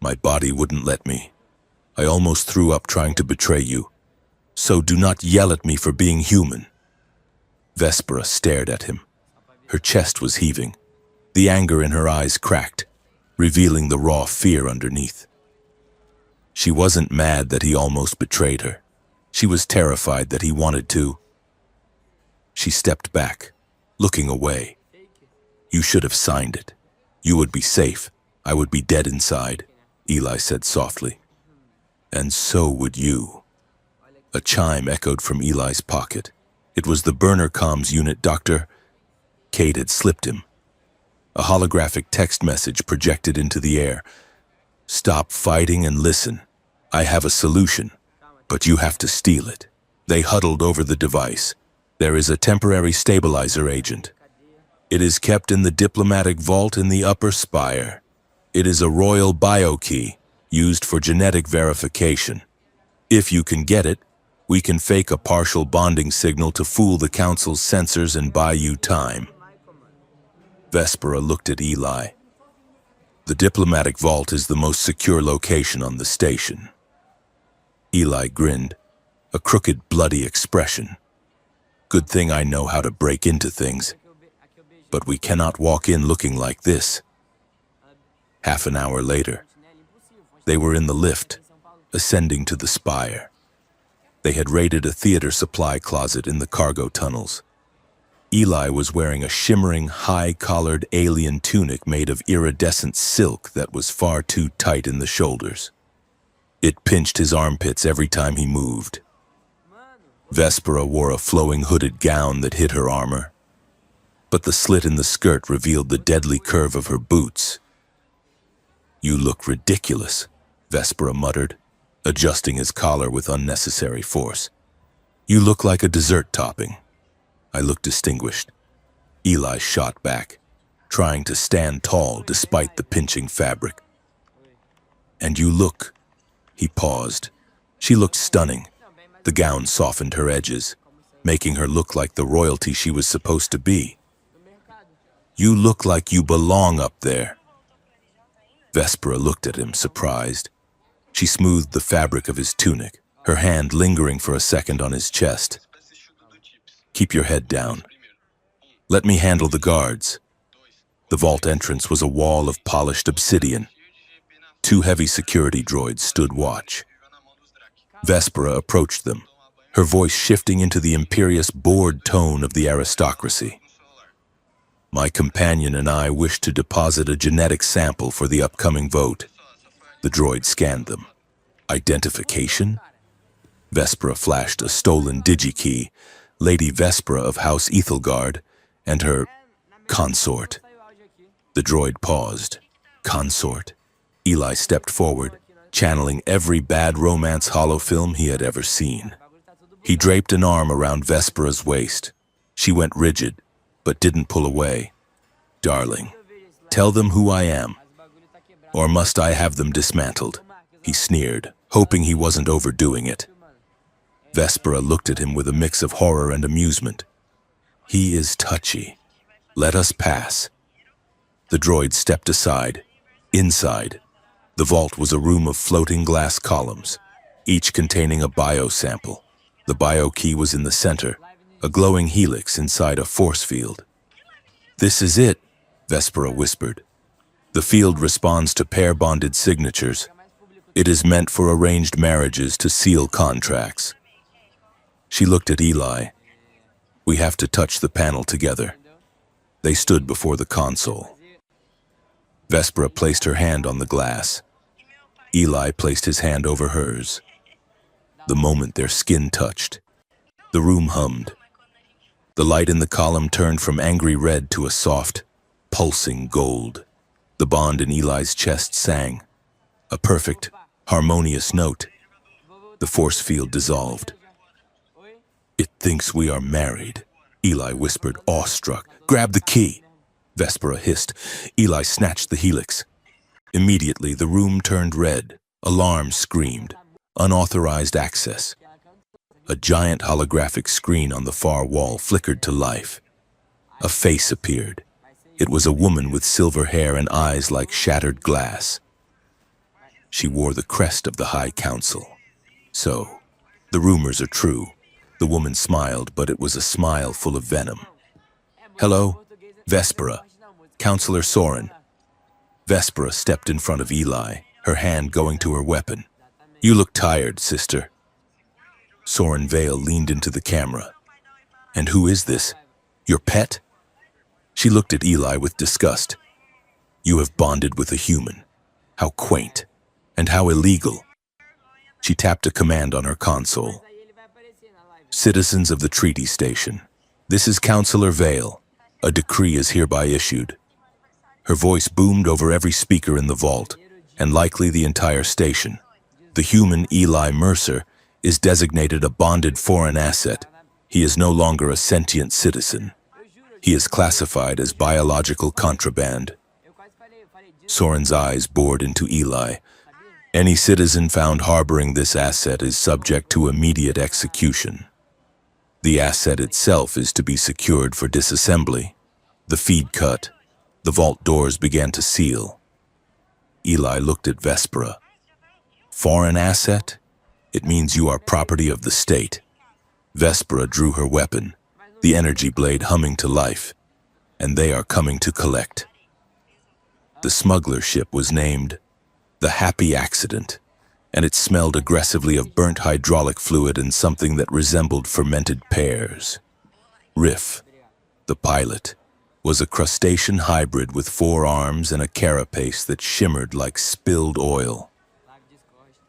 My body wouldn't let me. I almost threw up trying to betray you. So do not yell at me for being human. Vespera stared at him. Her chest was heaving. The anger in her eyes cracked, revealing the raw fear underneath. She wasn't mad that he almost betrayed her. She was terrified that he wanted to. She stepped back, looking away. You should have signed it. You would be safe. I would be dead inside, Eli said softly. And so would you. A chime echoed from Eli's pocket. It was the burner comms unit, Doctor. Kate had slipped him. A holographic text message projected into the air. Stop fighting and listen. I have a solution, but you have to steal it. They huddled over the device. There is a temporary stabilizer agent. It is kept in the diplomatic vault in the upper spire. It is a royal biokey used for genetic verification. If you can get it, we can fake a partial bonding signal to fool the council's sensors and buy you time. Vespera looked at Eli. The diplomatic vault is the most secure location on the station. Eli grinned, a crooked, bloody expression. Good thing I know how to break into things. But we cannot walk in looking like this. Half an hour later, they were in the lift, ascending to the spire. They had raided a theater supply closet in the cargo tunnels. Eli was wearing a shimmering, high-collared alien tunic made of iridescent silk that was far too tight in the shoulders. It pinched his armpits every time he moved. Vespera wore a flowing hooded gown that hid her armor, but the slit in the skirt revealed the deadly curve of her boots. "You look ridiculous," Vespera muttered, adjusting his collar with unnecessary force. "You look like a dessert topping." "I look distinguished," Eli shot back, trying to stand tall despite the pinching fabric. "And you look..." He paused. She looked stunning. The gown softened her edges, making her look like the royalty she was supposed to be. "You look like you belong up there." Vespera looked at him, surprised. She smoothed the fabric of his tunic, her hand lingering for a second on his chest. "Keep your head down. Let me handle the guards." The vault entrance was a wall of polished obsidian. 2 heavy security droids stood watch. Vespera approached them, her voice shifting into the imperious, bored tone of the aristocracy. "My companion and I wish to deposit a genetic sample for the upcoming vote." The droid scanned them. "Identification?" Vespera flashed a stolen digikey, Lady Vespera of House Ethelgard, and her consort. The droid paused. "Consort?" Eli stepped forward, channeling every bad romance holofilm he had ever seen. He draped an arm around Vespera's waist. She went rigid, but didn't pull away. "Darling, tell them who I am. Or must I have them dismantled?" He sneered, hoping he wasn't overdoing it. Vespera looked at him with a mix of horror and amusement. "He is touchy. Let us pass." The droid stepped aside. Inside, the vault was a room of floating glass columns, each containing a biosample. The bio-key was in the center, a glowing helix inside a force field. "This is it," Vespera whispered. "The field responds to pair-bonded signatures. It is meant for arranged marriages to seal contracts." She looked at Eli. "We have to touch the panel together." They stood before the console. Vespera placed her hand on the glass. Eli placed his hand over hers. The moment their skin touched, the room hummed. The light in the column turned from angry red to a soft, pulsing gold. The bond in Eli's chest sang, a perfect, harmonious note. The force field dissolved. "It thinks we are married," Eli whispered, awestruck. "Grab the key," Vespera hissed. Eli snatched the helix. Immediately, the room turned red. Alarm screamed. Unauthorized access. A giant holographic screen on the far wall flickered to life. A face appeared. It was a woman with silver hair and eyes like shattered glass. She wore the crest of the High Council. "So, the rumors are true." The woman smiled, but it was a smile full of venom. "Hello, Vespera, Counselor Soren." Vespera stepped in front of Eli, her hand going to her weapon. "You look tired, sister." Soren Vale leaned into the camera. "And who is this? Your pet?" She looked at Eli with disgust. "You have bonded with a human. How quaint. And how illegal." She tapped a command on her console. "Citizens of the treaty station, this is Counselor Vale. A decree is hereby issued." Her voice boomed over every speaker in the vault, and likely the entire station. The human Eli Mercer is designated a bonded foreign asset. He is no longer a sentient citizen. He is classified as biological contraband. Soren's eyes bored into Eli. "Any citizen found harboring this asset is subject to immediate execution. The asset itself is to be secured for disassembly." The feed cut. The vault doors began to seal. Eli looked at Vespera. "Foreign asset? It means you are property of the state." Vespera drew her weapon, the energy blade humming to life. "And they are coming to collect." The smuggler ship was named the Happy Accident, and it smelled aggressively of burnt hydraulic fluid and something that resembled fermented pears. Riff, the pilot, was a crustacean hybrid with 4 arms and a carapace that shimmered like spilled oil.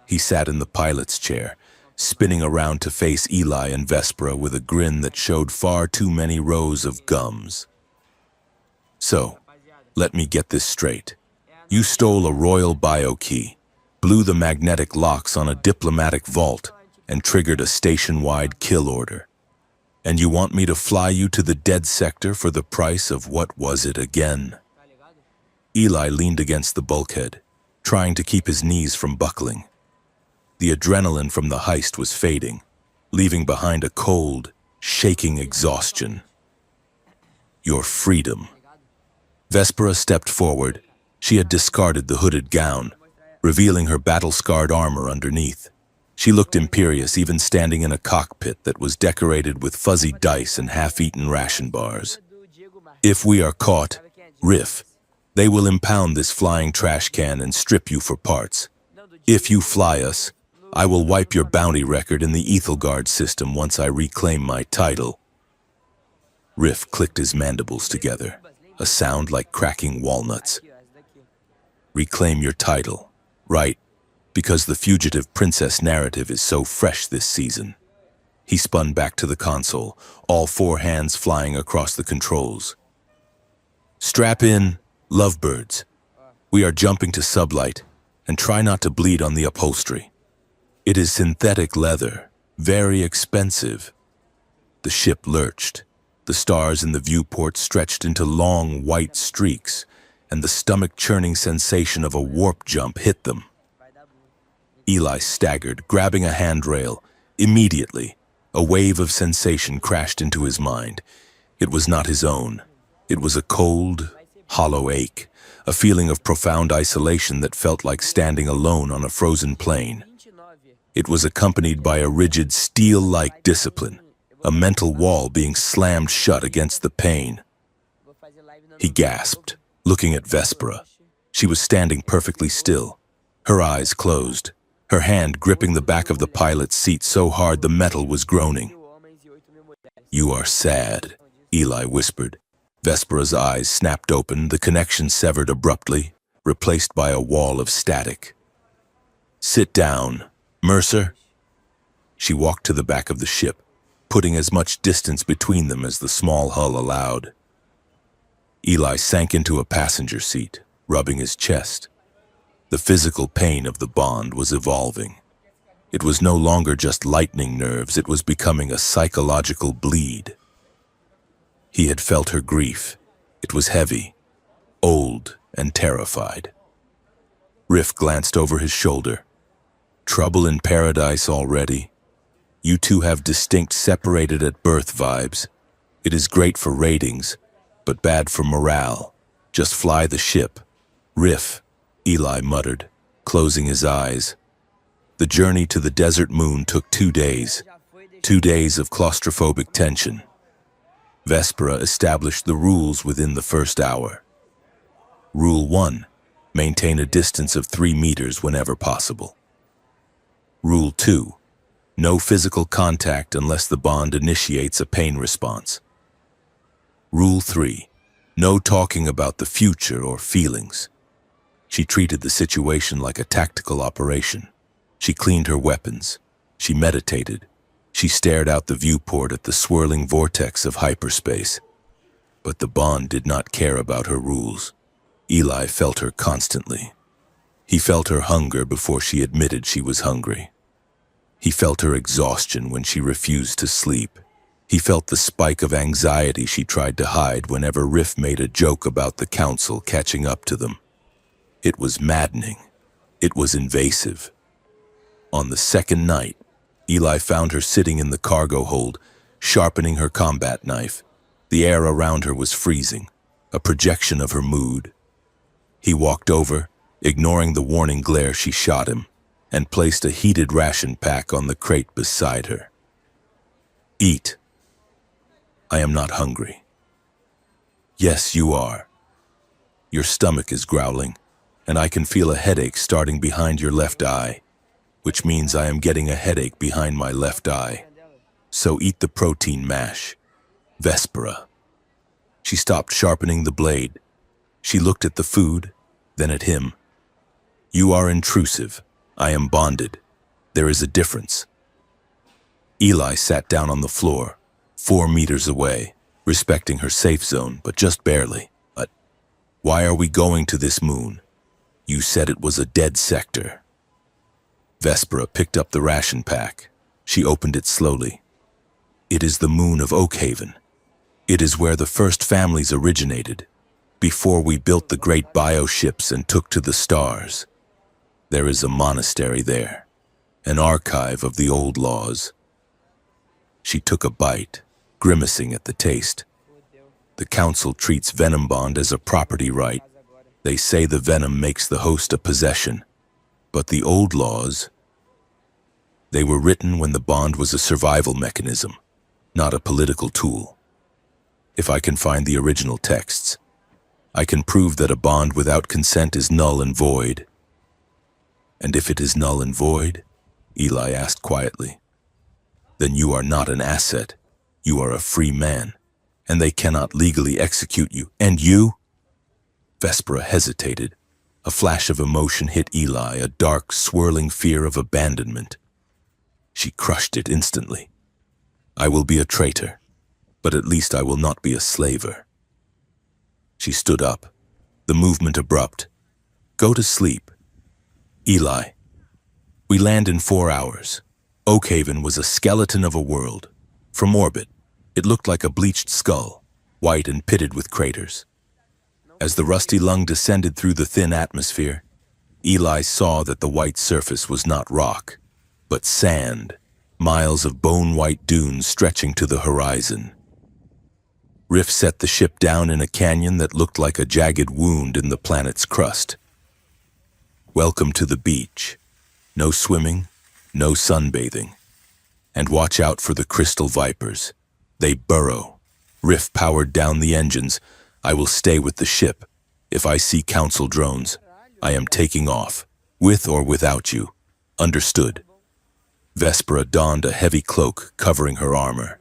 He sat in the pilot's chair, spinning around to face Eli and Vespera with a grin that showed far too many rows of gums. So, let me get this straight. You stole a royal bio-key, blew the magnetic locks on a diplomatic vault, and triggered a station-wide kill order. And you want me to fly you to the dead sector for the price of what was it again? Eli leaned against the bulkhead, trying to keep his knees from buckling. The adrenaline from the heist was fading, leaving behind a cold, shaking exhaustion. Your freedom. Vespera stepped forward. She had discarded the hooded gown, revealing her battle-scarred armor underneath. She looked imperious, even standing in a cockpit that was decorated with fuzzy dice and half-eaten ration bars. If we are caught, Riff, they will impound this flying trash can and strip you for parts. If you fly us, I will wipe your bounty record in the Ethelgard system once I reclaim my title. Riff clicked his mandibles together, a sound like cracking walnuts. Reclaim your title, right? Because the fugitive princess narrative is so fresh this season. He spun back to the console, all four hands flying across the controls. Strap in, lovebirds. We are jumping to sublight, and try not to bleed on the upholstery. It is synthetic leather, very expensive. The ship lurched. The stars in the viewport stretched into long white streaks, and the stomach-churning sensation of a warp jump hit them. Eli staggered, grabbing a handrail. Immediately, a wave of sensation crashed into his mind. It was not his own. It was a cold, hollow ache, a feeling of profound isolation that felt like standing alone on a frozen plain. It was accompanied by a rigid, steel-like discipline, a mental wall being slammed shut against the pain. He gasped, looking at Vespera. She was standing perfectly still, her eyes closed, her hand gripping the back of the pilot's seat so hard the metal was groaning. You are sad, Eli whispered. Vespera's eyes snapped open, the connection severed abruptly, replaced by a wall of static. Sit down, Mercer. She walked to the back of the ship, putting as much distance between them as the small hull allowed. Eli sank into a passenger seat, rubbing his chest. The physical pain of the bond was evolving. It was no longer just lightening nerves, it was becoming a psychological bleed. He had felt her grief. It was heavy, old, and terrified. Riff glanced over his shoulder. Trouble in paradise already? You two have distinct separated at birth vibes. It is great for ratings, but bad for morale. Just fly the ship. Riff, Eli muttered, closing his eyes. The journey to the desert moon took 2 days. 2 days of claustrophobic tension. Vespera established the rules within the first hour. Rule 1. Maintain a distance of 3 meters whenever possible. Rule 2. No physical contact unless the bond initiates a pain response. Rule 3. No talking about the future or feelings. She treated the situation like a tactical operation. She cleaned her weapons. She meditated. She stared out the viewport at the swirling vortex of hyperspace. But the bond did not care about her rules. Eli felt her constantly. He felt her hunger before she admitted she was hungry. He felt her exhaustion when she refused to sleep. He felt the spike of anxiety she tried to hide whenever Riff made a joke about the council catching up to them. It was maddening. It was invasive. On the second night, Eli found her sitting in the cargo hold, sharpening her combat knife. The air around her was freezing, a projection of her mood. He walked over, ignoring the warning glare she shot him, and placed a heated ration pack on the crate beside her. Eat. I am not hungry. Yes, you are. Your stomach is growling, and I can feel a headache starting behind your left eye, which means I am getting a headache behind my left eye. So eat the protein mash. Vespera. She stopped sharpening the blade. She looked at the food, then at him. You are intrusive. I am bonded. There is a difference. Eli sat down on the floor, 4 meters away, respecting her safe zone, but just barely. But why are we going to this moon? You said it was a dead sector. Vespera picked up the ration pack. She opened it slowly. It is the moon of Oakhaven. It is where the first families originated, before we built the great bioships and took to the stars. There is a monastery there, an archive of the old laws. She took a bite, grimacing at the taste. The council treats Venom bond as a property right. They say the venom makes the host a possession. But the old laws, they were written when the bond was a survival mechanism, not a political tool. If I can find the original texts, I can prove that a bond without consent is null and void. And if it is null and void, Eli asked quietly, then you are not an asset. You are a free man, and they cannot legally execute you. And you? Vespera hesitated. A flash of emotion hit Eli, a dark, swirling fear of abandonment. She crushed it instantly. I will be a traitor, but at least I will not be a slaver. She stood up, the movement abrupt. Go to sleep. Eli, we land in 4 hours. Oakhaven was a skeleton of a world. From orbit, it looked like a bleached skull, white and pitted with craters. As the rusty lung descended through the thin atmosphere, Eli saw that the white surface was not rock, but sand, miles of bone-white dunes stretching to the horizon. Riff set the ship down in a canyon that looked like a jagged wound in the planet's crust. Welcome to the beach. No swimming, no sunbathing. And watch out for the crystal vipers. They burrow. Riff powered down the engines. I will stay with the ship. If I see council drones, I am taking off, with or without you. Understood. Vespera donned a heavy cloak covering her armor.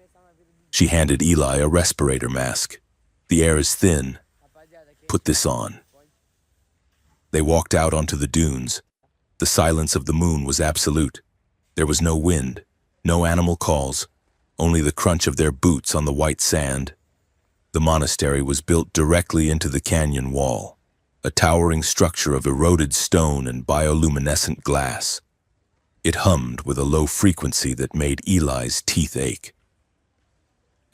She handed Eli a respirator mask. The air is thin. Put this on. They walked out onto the dunes. The silence of the moon was absolute. There was no wind, no animal calls, only the crunch of their boots on the white sand. The monastery was built directly into the canyon wall, a towering structure of eroded stone and bioluminescent glass. It hummed with a low frequency that made Eli's teeth ache.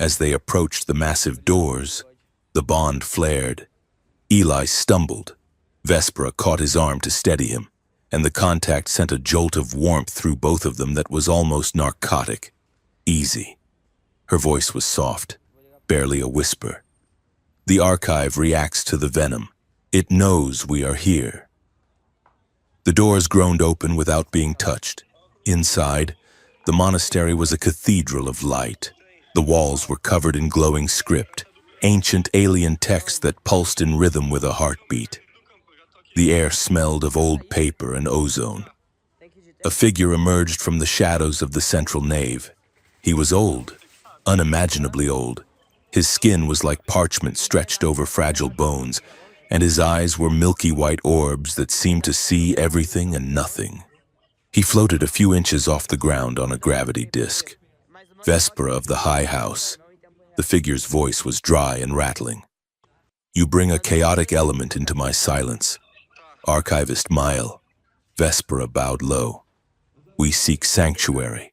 As they approached the massive doors, the bond flared. Eli stumbled. Vespera caught his arm to steady him, and the contact sent a jolt of warmth through both of them that was almost narcotic. Easy. Her voice was soft, barely a whisper. The archive reacts to the venom. It knows we are here. The doors groaned open without being touched. Inside, the monastery was a cathedral of light. The walls were covered in glowing script, ancient alien text that pulsed in rhythm with a heartbeat. The air smelled of old paper and ozone. A figure emerged from the shadows of the central nave. He was old, unimaginably old. His skin was like parchment stretched over fragile bones, and his eyes were milky white orbs that seemed to see everything and nothing. He floated a few inches off the ground on a gravity disk. Vespera of the High House. The figure's voice was dry and rattling. You bring a chaotic element into my silence. Archivist Mile. Vespera bowed low. We seek sanctuary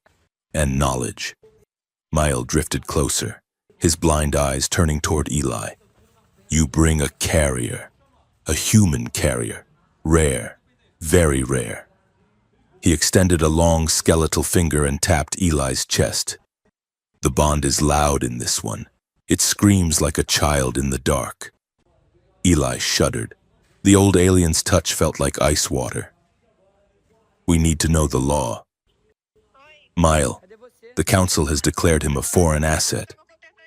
and knowledge. Mile drifted closer, his blind eyes turning toward Eli. You bring a carrier, a human carrier, rare, very rare. He extended a long skeletal finger and tapped Eli's chest. The bond is loud in this one. It screams like a child in the dark. Eli shuddered. The old alien's touch felt like ice water. We need to know the law. Mile, the council has declared him a foreign asset.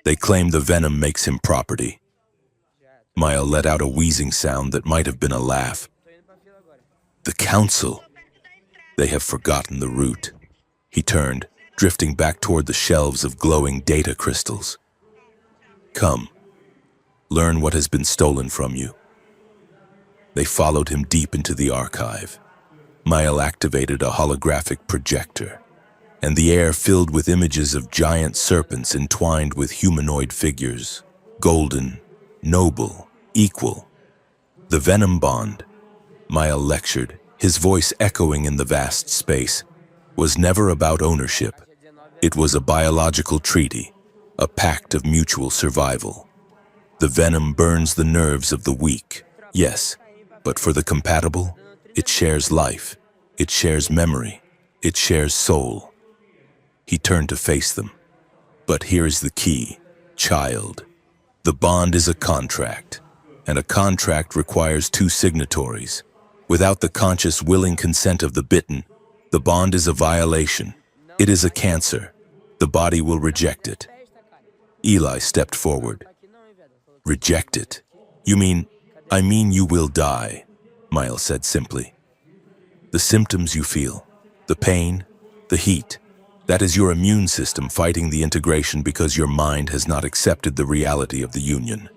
They claim the venom makes him property. Mile let out a wheezing sound that might have been a laugh. The council. They have forgotten the root. He turned, drifting back toward the shelves of glowing data crystals. Come, learn what has been stolen from you. They followed him deep into the archive. Mile activated a holographic projector, and the air filled with images of giant serpents entwined with humanoid figures, golden, noble, equal. The Venom bond, Mile lectured, his voice echoing in the vast space, was never about ownership. It was a biological treaty, a pact of mutual survival. The venom burns the nerves of the weak, yes, but for the compatible, it shares life, it shares memory, it shares soul. He turned to face them. But here's the key, child. The bond is a contract, and a contract requires two signatories. Without the conscious, willing consent of the bitten, the bond is a violation. It is a cancer. The body will reject it. Eli stepped forward. Reject it? You mean, I mean you will die, Miles said simply. The symptoms you feel, the pain, the heat, that is your immune system fighting the integration because your mind has not accepted the reality of the union.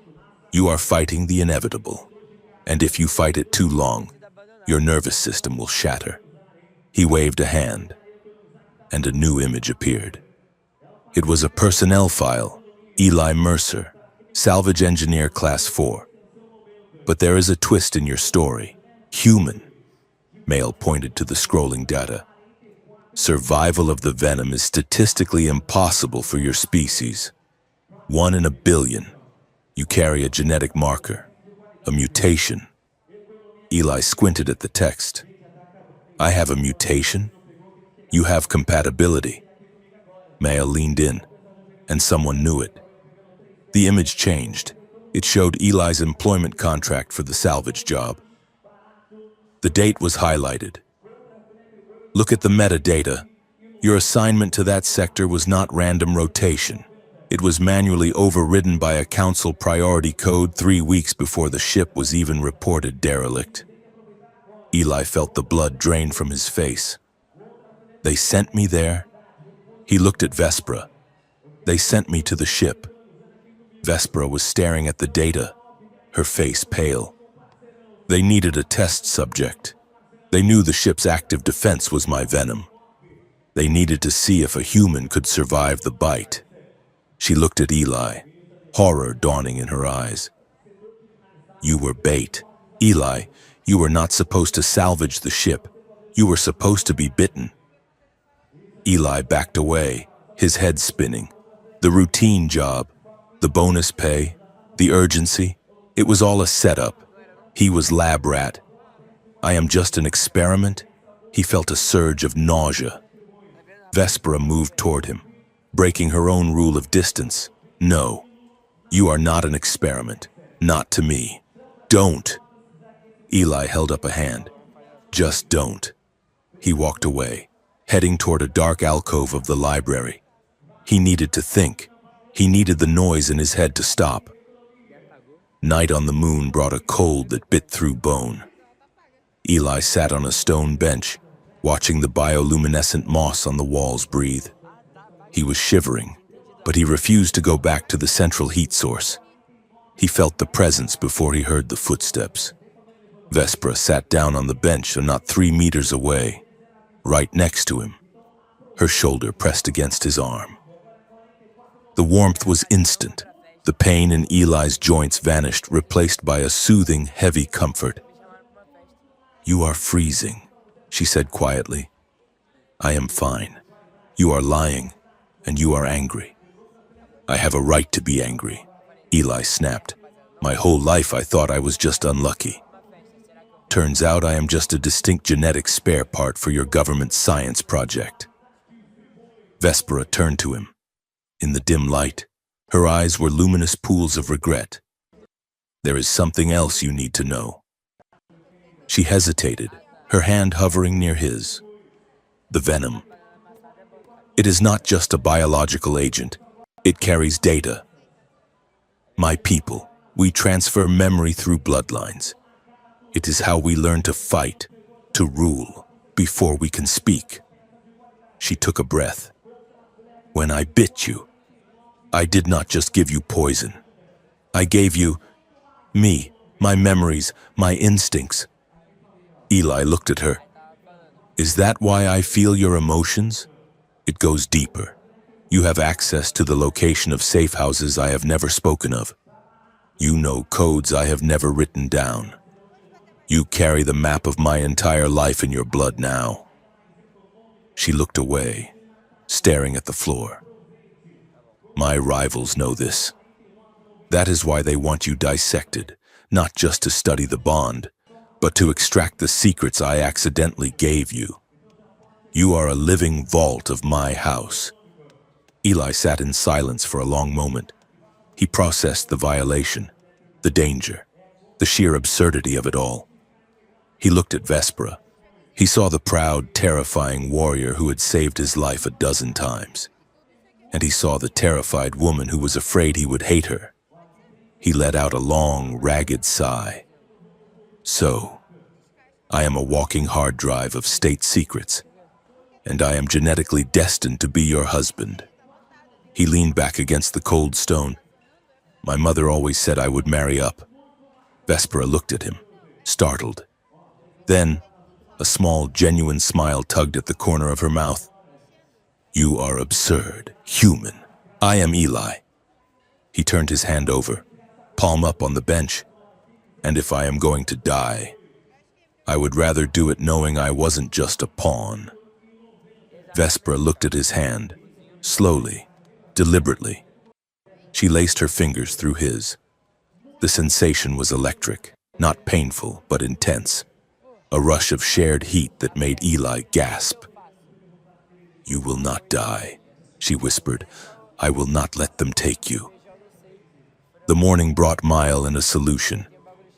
You are fighting the inevitable, and if you fight it too long, your nervous system will shatter. He waved a hand, and a new image appeared. It was a personnel file, Eli Mercer, salvage engineer class 4. But there is a twist in your story. Human. Mail pointed to the scrolling data. Survival of the venom is statistically impossible for your species. 1 in a billion. You carry a genetic marker, a mutation. Eli squinted at the text. I have a mutation? You have compatibility. Maya leaned in, and someone knew it. The image changed. It showed Eli's employment contract for the salvage job. The date was highlighted. Look at the metadata. Your assignment to that sector was not random rotation. It was manually overridden by a council priority code 3 weeks before the ship was even reported derelict. Eli felt the blood drain from his face. They sent me there? He looked at Vespra. They sent me to the ship. Vespra was staring at the data, her face pale. They needed a test subject. They knew the ship's active defense was my venom. They needed to see if a human could survive the bite. She looked at Eli, horror dawning in her eyes. You were bait. Eli, you were not supposed to salvage the ship. You were supposed to be bitten. Eli backed away, his head spinning. The routine job, the bonus pay, the urgency, it was all a setup. He was lab rat. I am just an experiment. He felt a surge of nausea. Vespera moved toward him, breaking her own rule of distance. No, you are not an experiment. Not to me. Don't. Eli held up a hand. Just don't. He walked away, heading toward a dark alcove of the library. He needed to think. He needed the noise in his head to stop. Night on the moon brought a cold that bit through bone. Eli sat on a stone bench, watching the bioluminescent moss on the walls breathe. He was shivering, but he refused to go back to the central heat source. He felt the presence before he heard the footsteps. Vespera sat down on the bench not 3 meters away, right next to him, her shoulder pressed against his arm. The warmth was instant. The pain in Eli's joints vanished, replaced by a soothing, heavy comfort. You are freezing, she said quietly. I am fine. You are lying, and you are angry. I have a right to be angry, Eli snapped. My whole life I thought I was just unlucky. Turns out I am just a distinct genetic spare part for your government science project. Vespera turned to him. In the dim light, her eyes were luminous pools of regret. There is something else you need to know. She hesitated, her hand hovering near his. The venom. It is not just a biological agent. It carries data. My people, we transfer memory through bloodlines. It is how we learn to fight, to rule, before we can speak. She took a breath. When I bit you, I did not just give you poison. I gave you me, my memories, my instincts. Eli looked at her. Is that why I feel your emotions? It goes deeper. You have access to the location of safe houses I have never spoken of. You know codes I have never written down. You carry the map of my entire life in your blood now. She looked away, staring at the floor. My rivals know this. That is why they want you dissected, not just to study the bond, but to extract the secrets I accidentally gave you. You are a living vault of my house. Eli sat in silence for a long moment. He processed the violation, the danger, the sheer absurdity of it all. He looked at Vespera. He saw the proud, terrifying warrior who had saved his life a dozen times. And he saw the terrified woman who was afraid he would hate her. He let out a long, ragged sigh. So, I am a walking hard drive of state secrets, and I am genetically destined to be your husband. He leaned back against the cold stone. My mother always said I would marry up. Vespera looked at him, startled. Then, a small, genuine smile tugged at the corner of her mouth. You are absurd, human. I am Eli. He turned his hand over, palm up on the bench. And if I am going to die, I would rather do it knowing I wasn't just a pawn. Vespera looked at his hand, slowly, deliberately. She laced her fingers through his. The sensation was electric, not painful, but intense. A rush of shared heat that made Eli gasp. You will not die, she whispered. I will not let them take you. The morning brought Mile and a solution.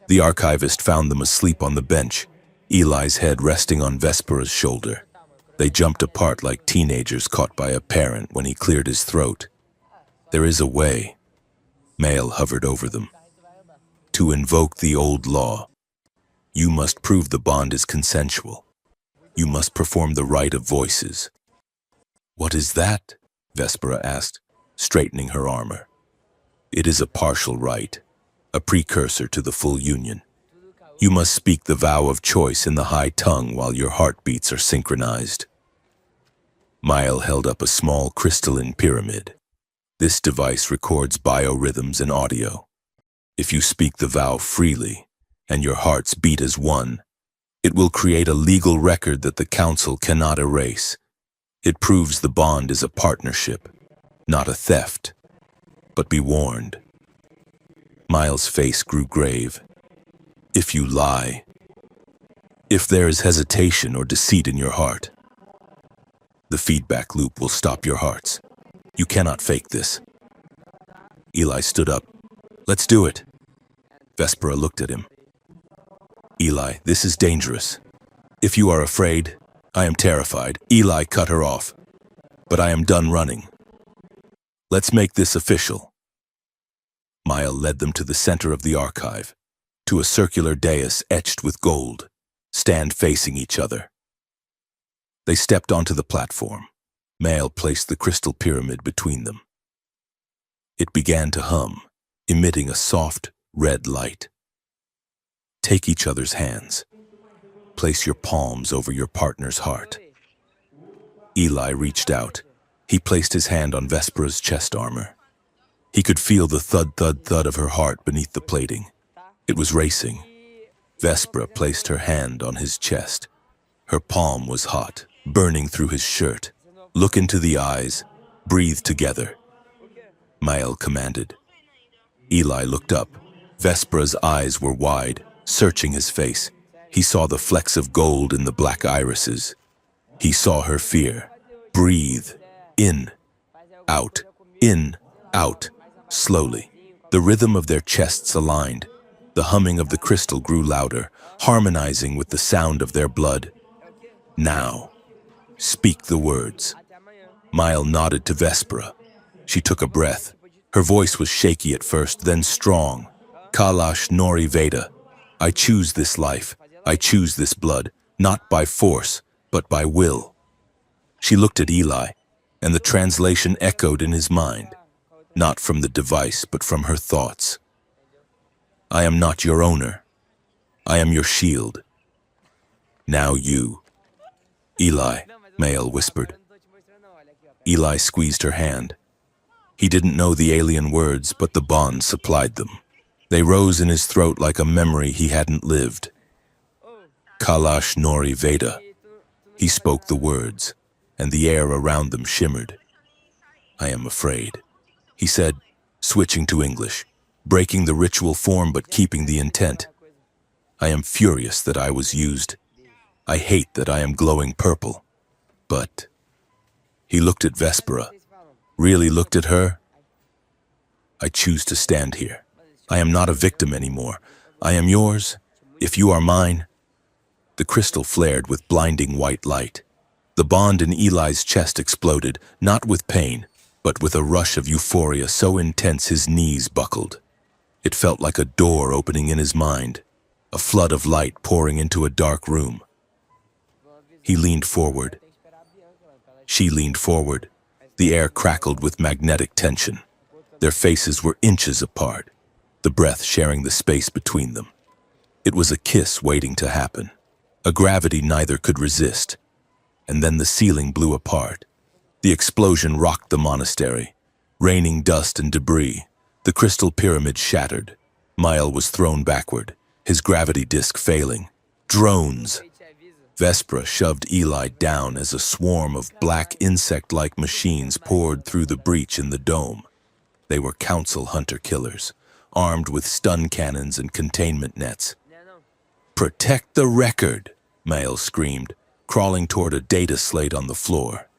The archivist found them asleep on the bench, Eli's head resting on Vespera's shoulder. They jumped apart like teenagers caught by a parent when he cleared his throat. There is a way. Male hovered over them. To invoke the old law, you must prove the bond is consensual. You must perform the rite of voices. What is that? Vespera asked, straightening her armor. It is a partial rite, a precursor to the full union. You must speak the vow of choice in the high tongue while your heartbeats are synchronized. Mile held up a small crystalline pyramid. This device records biorhythms and audio. If you speak the vow freely, and your hearts beat as one, it will create a legal record that the council cannot erase. It proves the bond is a partnership, not a theft. But be warned. Miles' face grew grave. If you lie, if there is hesitation or deceit in your heart, the feedback loop will stop your hearts. You cannot fake this. Eli stood up. Let's do it. Vespera looked at him. Eli, this is dangerous. If you are afraid, I am terrified. Eli cut her off. But I am done running. Let's make this official. Mile led them to the center of the archive, to a circular dais etched with gold, stand facing each other. They stepped onto the platform. Male placed the crystal pyramid between them. It began to hum, emitting a soft, red light. Take each other's hands. Place your palms over your partner's heart. Eli reached out. He placed his hand on Vespera's chest armor. He could feel the thud-thud-thud of her heart beneath the plating. It was racing. Vespera placed her hand on his chest. Her palm was hot, burning through his shirt. Look into the eyes. Breathe together. Mile commanded. Eli looked up. Vespera's eyes were wide, searching his face. He saw the flecks of gold in the black irises. He saw her fear. Breathe. In, out, slowly. The rhythm of their chests aligned. The humming of the crystal grew louder, harmonizing with the sound of their blood. Now, speak the words. Mile nodded to Vespera. She took a breath. Her voice was shaky at first, then strong. Kalash Nori Veda. I choose this life. I choose this blood, not by force, but by will. She looked at Eli, and the translation echoed in his mind, not from the device, but from her thoughts. I am not your owner. I am your shield. Now you. Eli, Male whispered. Eli squeezed her hand. He didn't know the alien words, but the bond supplied them. They rose in his throat like a memory he hadn't lived. Kalash Nori Veda. He spoke the words, and the air around them shimmered. I am afraid, he said, switching to English, breaking the ritual form but keeping the intent. I am furious that I was used. I hate that I am glowing purple. But he looked at Vespera, really looked at her. I choose to stand here. I am not a victim anymore. I am yours, if you are mine. The crystal flared with blinding white light. The bond in Eli's chest exploded, not with pain, but with a rush of euphoria so intense his knees buckled. It felt like a door opening in his mind, a flood of light pouring into a dark room. He leaned forward. She leaned forward. The air crackled with magnetic tension. Their faces were inches apart, the breath sharing the space between them. It was a kiss waiting to happen, a gravity neither could resist. And then the ceiling blew apart. The explosion rocked the monastery, raining dust and debris. The crystal pyramid shattered. Mile was thrown backward, his gravity disk failing. Drones! Vespera shoved Eli down as a swarm of black insect-like machines poured through the breach in the dome. They were council hunter-killers, armed with stun cannons and containment nets. Protect the record, Mile screamed, crawling toward a data slate on the floor.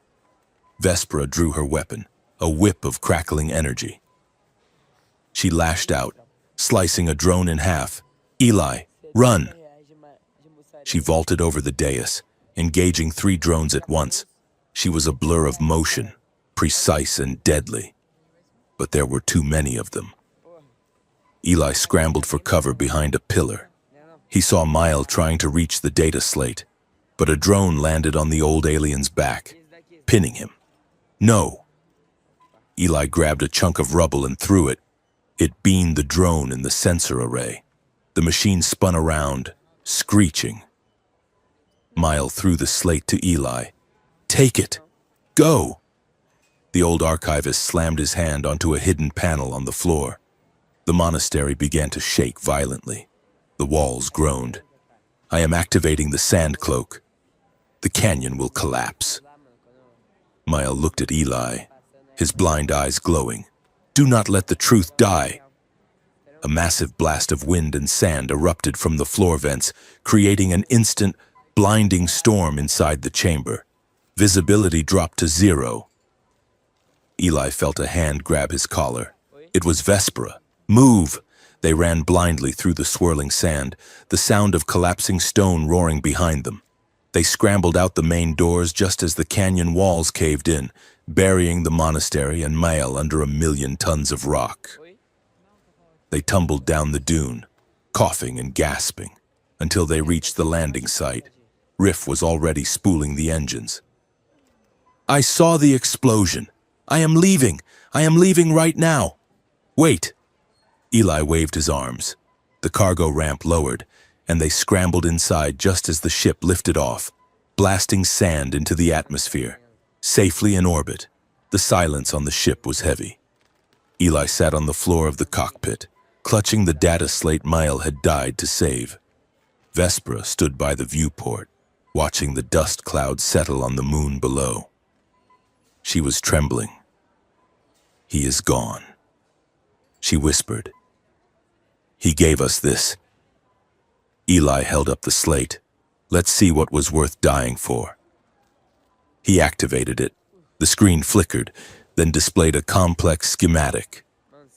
Vespera drew her weapon, a whip of crackling energy. She lashed out, slicing a drone in half. Eli, run! She vaulted over the dais, engaging 3 drones at once. She was a blur of motion, precise and deadly. But there were too many of them. Eli scrambled for cover behind a pillar. He saw Mile trying to reach the data slate, but a drone landed on the old alien's back, pinning him. No! Eli grabbed a chunk of rubble and threw it. It beamed the drone in the sensor array. The machine spun around, screeching. Mile threw the slate to Eli. Take it! Go! The old archivist slammed his hand onto a hidden panel on the floor. The monastery began to shake violently. The walls groaned. I am activating the sand cloak. The canyon will collapse. Mile looked at Eli, his blind eyes glowing. Do not let the truth die. A massive blast of wind and sand erupted from the floor vents, creating an instant, blinding storm inside the chamber. Visibility dropped to 0. Eli felt a hand grab his collar. It was Vespera. Move! They ran blindly through the swirling sand, the sound of collapsing stone roaring behind them. They scrambled out the main doors just as the canyon walls caved in, burying the monastery and Mile under 1,000,000 tons of rock. They tumbled down the dune, coughing and gasping, until they reached the landing site. Riff was already spooling the engines. I saw the explosion. I am leaving. I am leaving right now. Wait. Eli waved his arms. The cargo ramp lowered, and they scrambled inside just as the ship lifted off, blasting sand into the atmosphere. Safely in orbit, the silence on the ship was heavy. Eli sat on the floor of the cockpit, clutching the data slate Mile had died to save. Vespera stood by the viewport, watching the dust clouds settle on the moon below. She was trembling. He is gone, she whispered. He gave us this. Eli held up the slate. Let's see what was worth dying for. He activated it. The screen flickered, then displayed a complex schematic.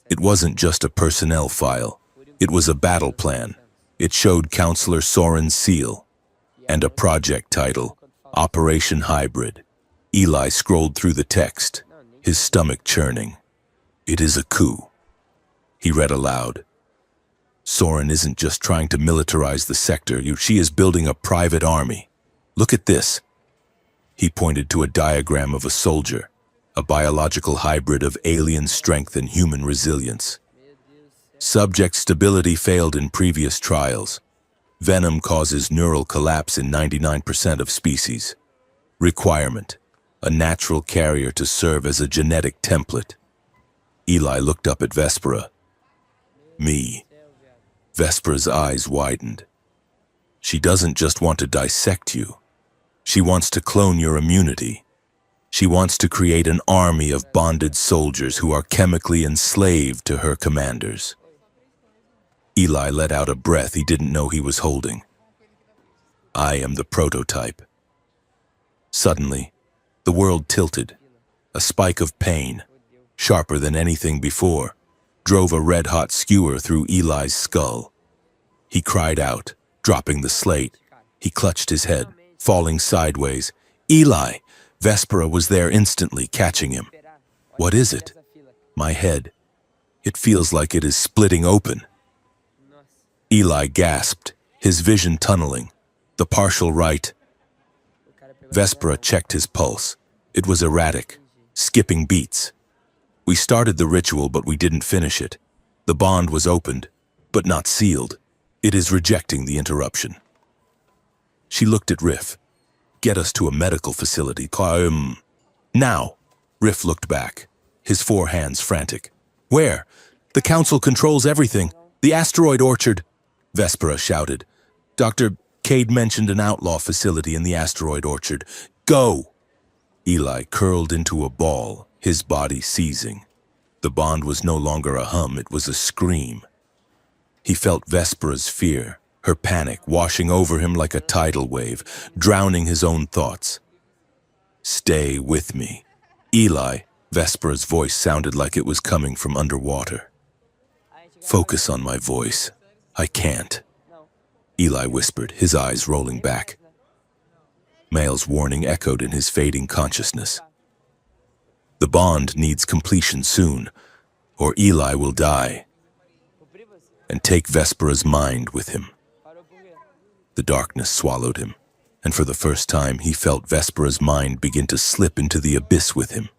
It wasn't just a personnel file. It was a battle plan. It showed Counselor Soren's seal and a project title, Operation Hybrid. Eli scrolled through the text, his stomach churning. It is a coup. He read aloud. Soren isn't just trying to militarize the sector. She is building a private army. Look at this. He pointed to a diagram of a soldier, a biological hybrid of alien strength and human resilience. Subject stability failed in previous trials. Venom causes neural collapse in 99% of species. Requirement: a natural carrier to serve as a genetic template. Eli looked up at Vespera. Me. Vespera's eyes widened. She doesn't just want to dissect you. She wants to clone your immunity. She wants to create an army of bonded soldiers who are chemically enslaved to her commanders. Eli let out a breath he didn't know he was holding. I am the prototype. Suddenly, the world tilted. A spike of pain, sharper than anything before, drove a red-hot skewer through Eli's skull. He cried out, dropping the slate. He clutched his head, falling sideways. Eli! Vespera was there instantly, catching him. What is it? My head. It feels like it is splitting open. Eli gasped, his vision tunneling. The partial right. Vespera checked his pulse. It was erratic, skipping beats. We started the ritual, but we didn't finish it. The bond was opened, but not sealed. It is rejecting the interruption. She looked at Riff. Get us to a medical facility. Now. Riff looked back, his four hands frantic. Where? The council controls everything. The asteroid orchard. Vespera shouted. Dr. Cade mentioned an outlaw facility in the asteroid orchard. Go! Eli curled into a ball, his body seizing. The bond was no longer a hum, it was a scream. He felt Vespera's fear, her panic washing over him like a tidal wave, drowning his own thoughts. Stay with me. Eli, Vespera's voice sounded like it was coming from underwater. Focus on my voice. I can't. Eli whispered, his eyes rolling back. Mael's warning echoed in his fading consciousness. The bond needs completion soon, or Eli will die. And take Vespera's mind with him. The darkness swallowed him, and for the first time he felt Vespera's mind begin to slip into the abyss with him.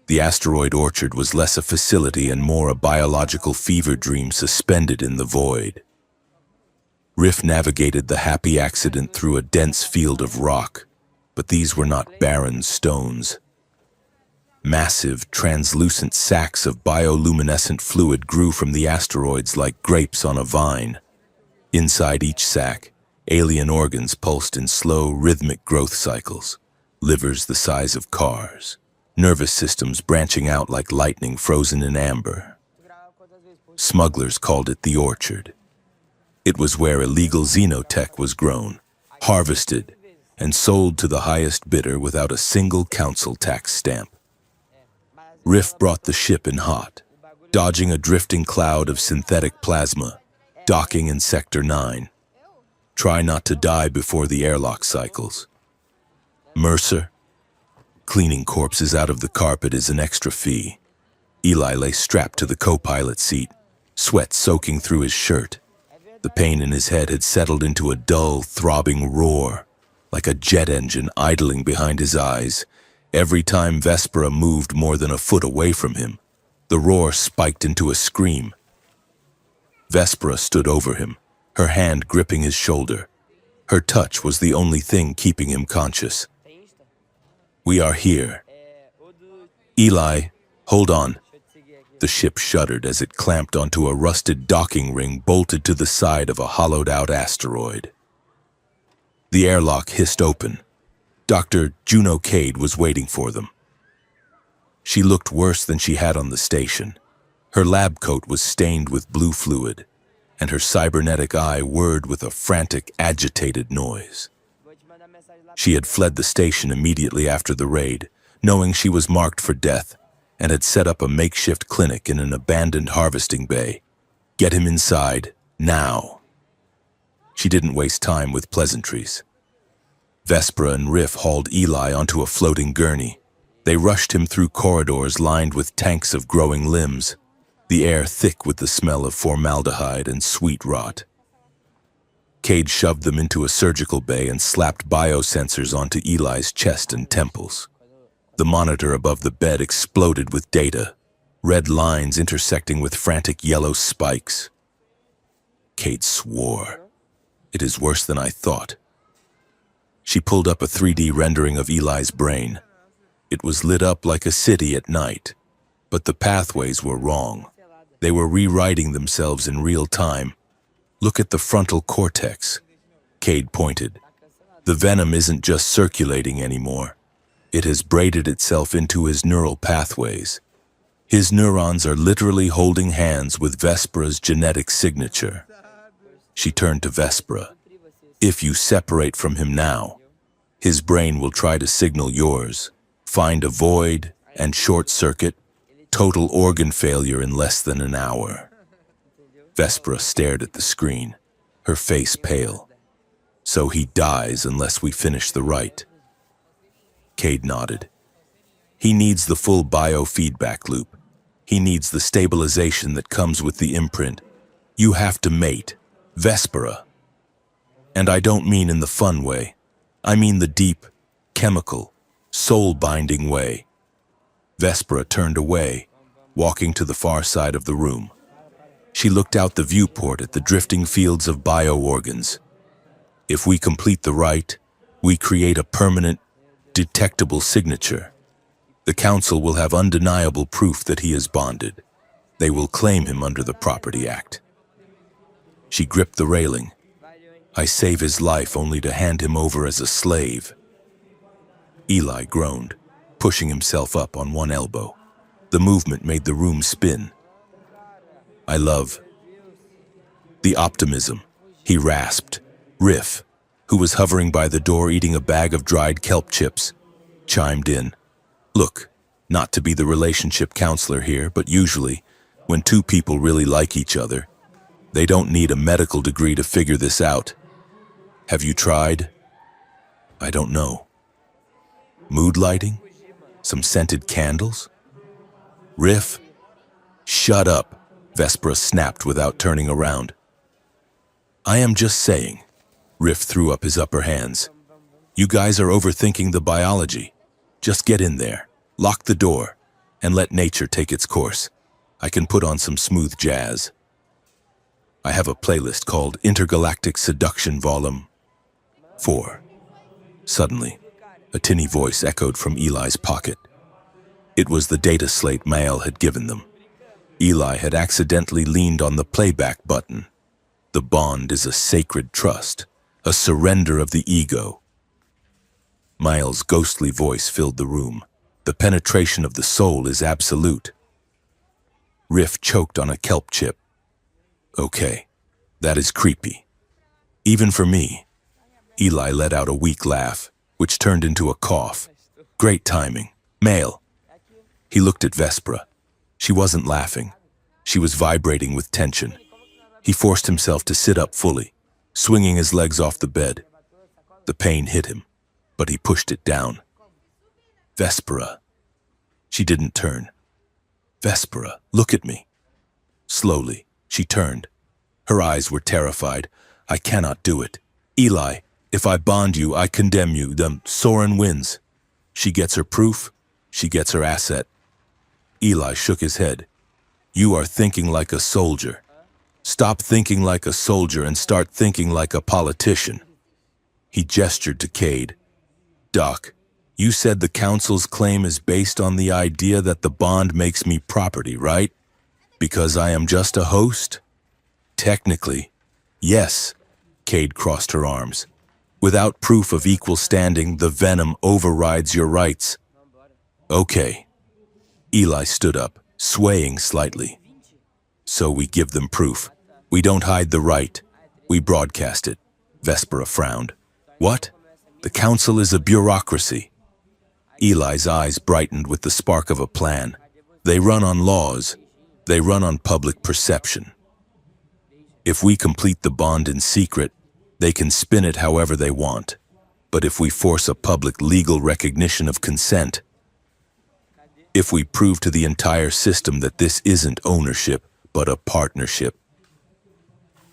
The asteroid orchard was less a facility and more a biological fever dream suspended in the void. Riff navigated the happy accident through a dense field of rock, but these were not barren stones. Massive, translucent sacs of bioluminescent fluid grew from the asteroids like grapes on a vine. Inside each sac, alien organs pulsed in slow, rhythmic growth cycles, livers the size of cars, nervous systems branching out like lightning frozen in amber. Smugglers called it the orchard. It was where illegal xenotech was grown, harvested, and sold to the highest bidder without a single council tax stamp. Riff brought the ship in hot, dodging a drifting cloud of synthetic plasma, docking in Sector 9. Try not to die before the airlock cycles. Mercer? Cleaning corpses out of the carpet is an extra fee. Eli lay strapped to the co-pilot seat, sweat soaking through his shirt. The pain in his head had settled into a dull, throbbing roar, like a jet engine idling behind his eyes. Every time Vespera moved more than a foot away from him, the roar spiked into a scream. Vespera stood over him, her hand gripping his shoulder. Her touch was the only thing keeping him conscious. We are here. Eli, hold on. The ship shuddered as it clamped onto a rusted docking ring bolted to the side of a hollowed-out asteroid. The airlock hissed open. Dr. Juno Cade was waiting for them. She looked worse than she had on the station. Her lab coat was stained with blue fluid, and her cybernetic eye whirred with a frantic, agitated noise. She had fled the station immediately after the raid, knowing she was marked for death, and had set up a makeshift clinic in an abandoned harvesting bay. Get him inside, now. She didn't waste time with pleasantries. Vespera and Riff hauled Eli onto a floating gurney. They rushed him through corridors lined with tanks of growing limbs, the air thick with the smell of formaldehyde and sweet rot. Cade shoved them into a surgical bay and slapped biosensors onto Eli's chest and temples. The monitor above the bed exploded with data, red lines intersecting with frantic yellow spikes. Cade swore. It is worse than I thought. She pulled up a 3D rendering of Eli's brain. It was lit up like a city at night, but the pathways were wrong. They were rewriting themselves in real time. Look at the frontal cortex. Cade pointed. The venom isn't just circulating anymore. It has braided itself into his neural pathways. His neurons are literally holding hands with Vespera's genetic signature. She turned to Vespera. If you separate from him now, his brain will try to signal yours, find a void and short circuit, total organ failure in less than an hour. Vespera stared at the screen, her face pale. So he dies unless we finish the rite. Cade nodded. He needs the full biofeedback loop. He needs the stabilization that comes with the imprint. You have to mate, Vespera. And I don't mean in the fun way. I mean the deep, chemical, soul-binding way. Vespera turned away, walking to the far side of the room. She looked out the viewport at the drifting fields of bioorgans. If we complete the rite, we create a permanent, detectable signature. The council will have undeniable proof that he is bonded. They will claim him under the Property Act. She gripped the railing. I save his life only to hand him over as a slave. Eli groaned, pushing himself up on one elbow. The movement made the room spin. I love the optimism, he rasped. Riff, who was hovering by the door eating a bag of dried kelp chips, chimed in. Look, not to be the relationship counselor here, but usually, when two people really like each other, they don't need a medical degree to figure this out. Have you tried? I don't know. Mood lighting? Some scented candles? Riff? Shut up, Vespera snapped without turning around. I am just saying. Riff threw up his upper hands. You guys are overthinking the biology. Just get in there, lock the door, and let nature take its course. I can put on some smooth jazz. I have a playlist called Intergalactic Seduction Volume 4. Suddenly, a tinny voice echoed from Eli's pocket. It was the data slate Mael had given them. Eli had accidentally leaned on the playback button. The bond is a sacred trust, a surrender of the ego. Mael's ghostly voice filled the room. The penetration of the soul is absolute. Riff choked on a kelp chip. Okay, that is creepy. Even for me. Eli let out a weak laugh, which turned into a cough. Great timing. Mael. He looked at Vespera. She wasn't laughing. She was vibrating with tension. He forced himself to sit up fully, swinging his legs off the bed. The pain hit him, but he pushed it down. Vespera. She didn't turn. Vespera, look at me. Slowly, she turned. Her eyes were terrified. I cannot do it. Eli, if I bond you, I condemn you. Soren wins. She gets her proof. She gets her asset. Eli shook his head. You are thinking like a soldier. Stop thinking like a soldier and start thinking like a politician. He gestured to Cade. Doc, you said the council's claim is based on the idea that the bond makes me property, right? Because I am just a host? Technically, yes. Cade crossed her arms. Without proof of equal standing, the venom overrides your rights. Okay. Eli stood up, swaying slightly. So we give them proof. We don't hide the right. We broadcast it. Vespera frowned. What? The council is a bureaucracy. Eli's eyes brightened with the spark of a plan. They run on laws. They run on public perception. If we complete the bond in secret, they can spin it however they want. But if we force a public legal recognition of consent, if we prove to the entire system that this isn't ownership, but a partnership.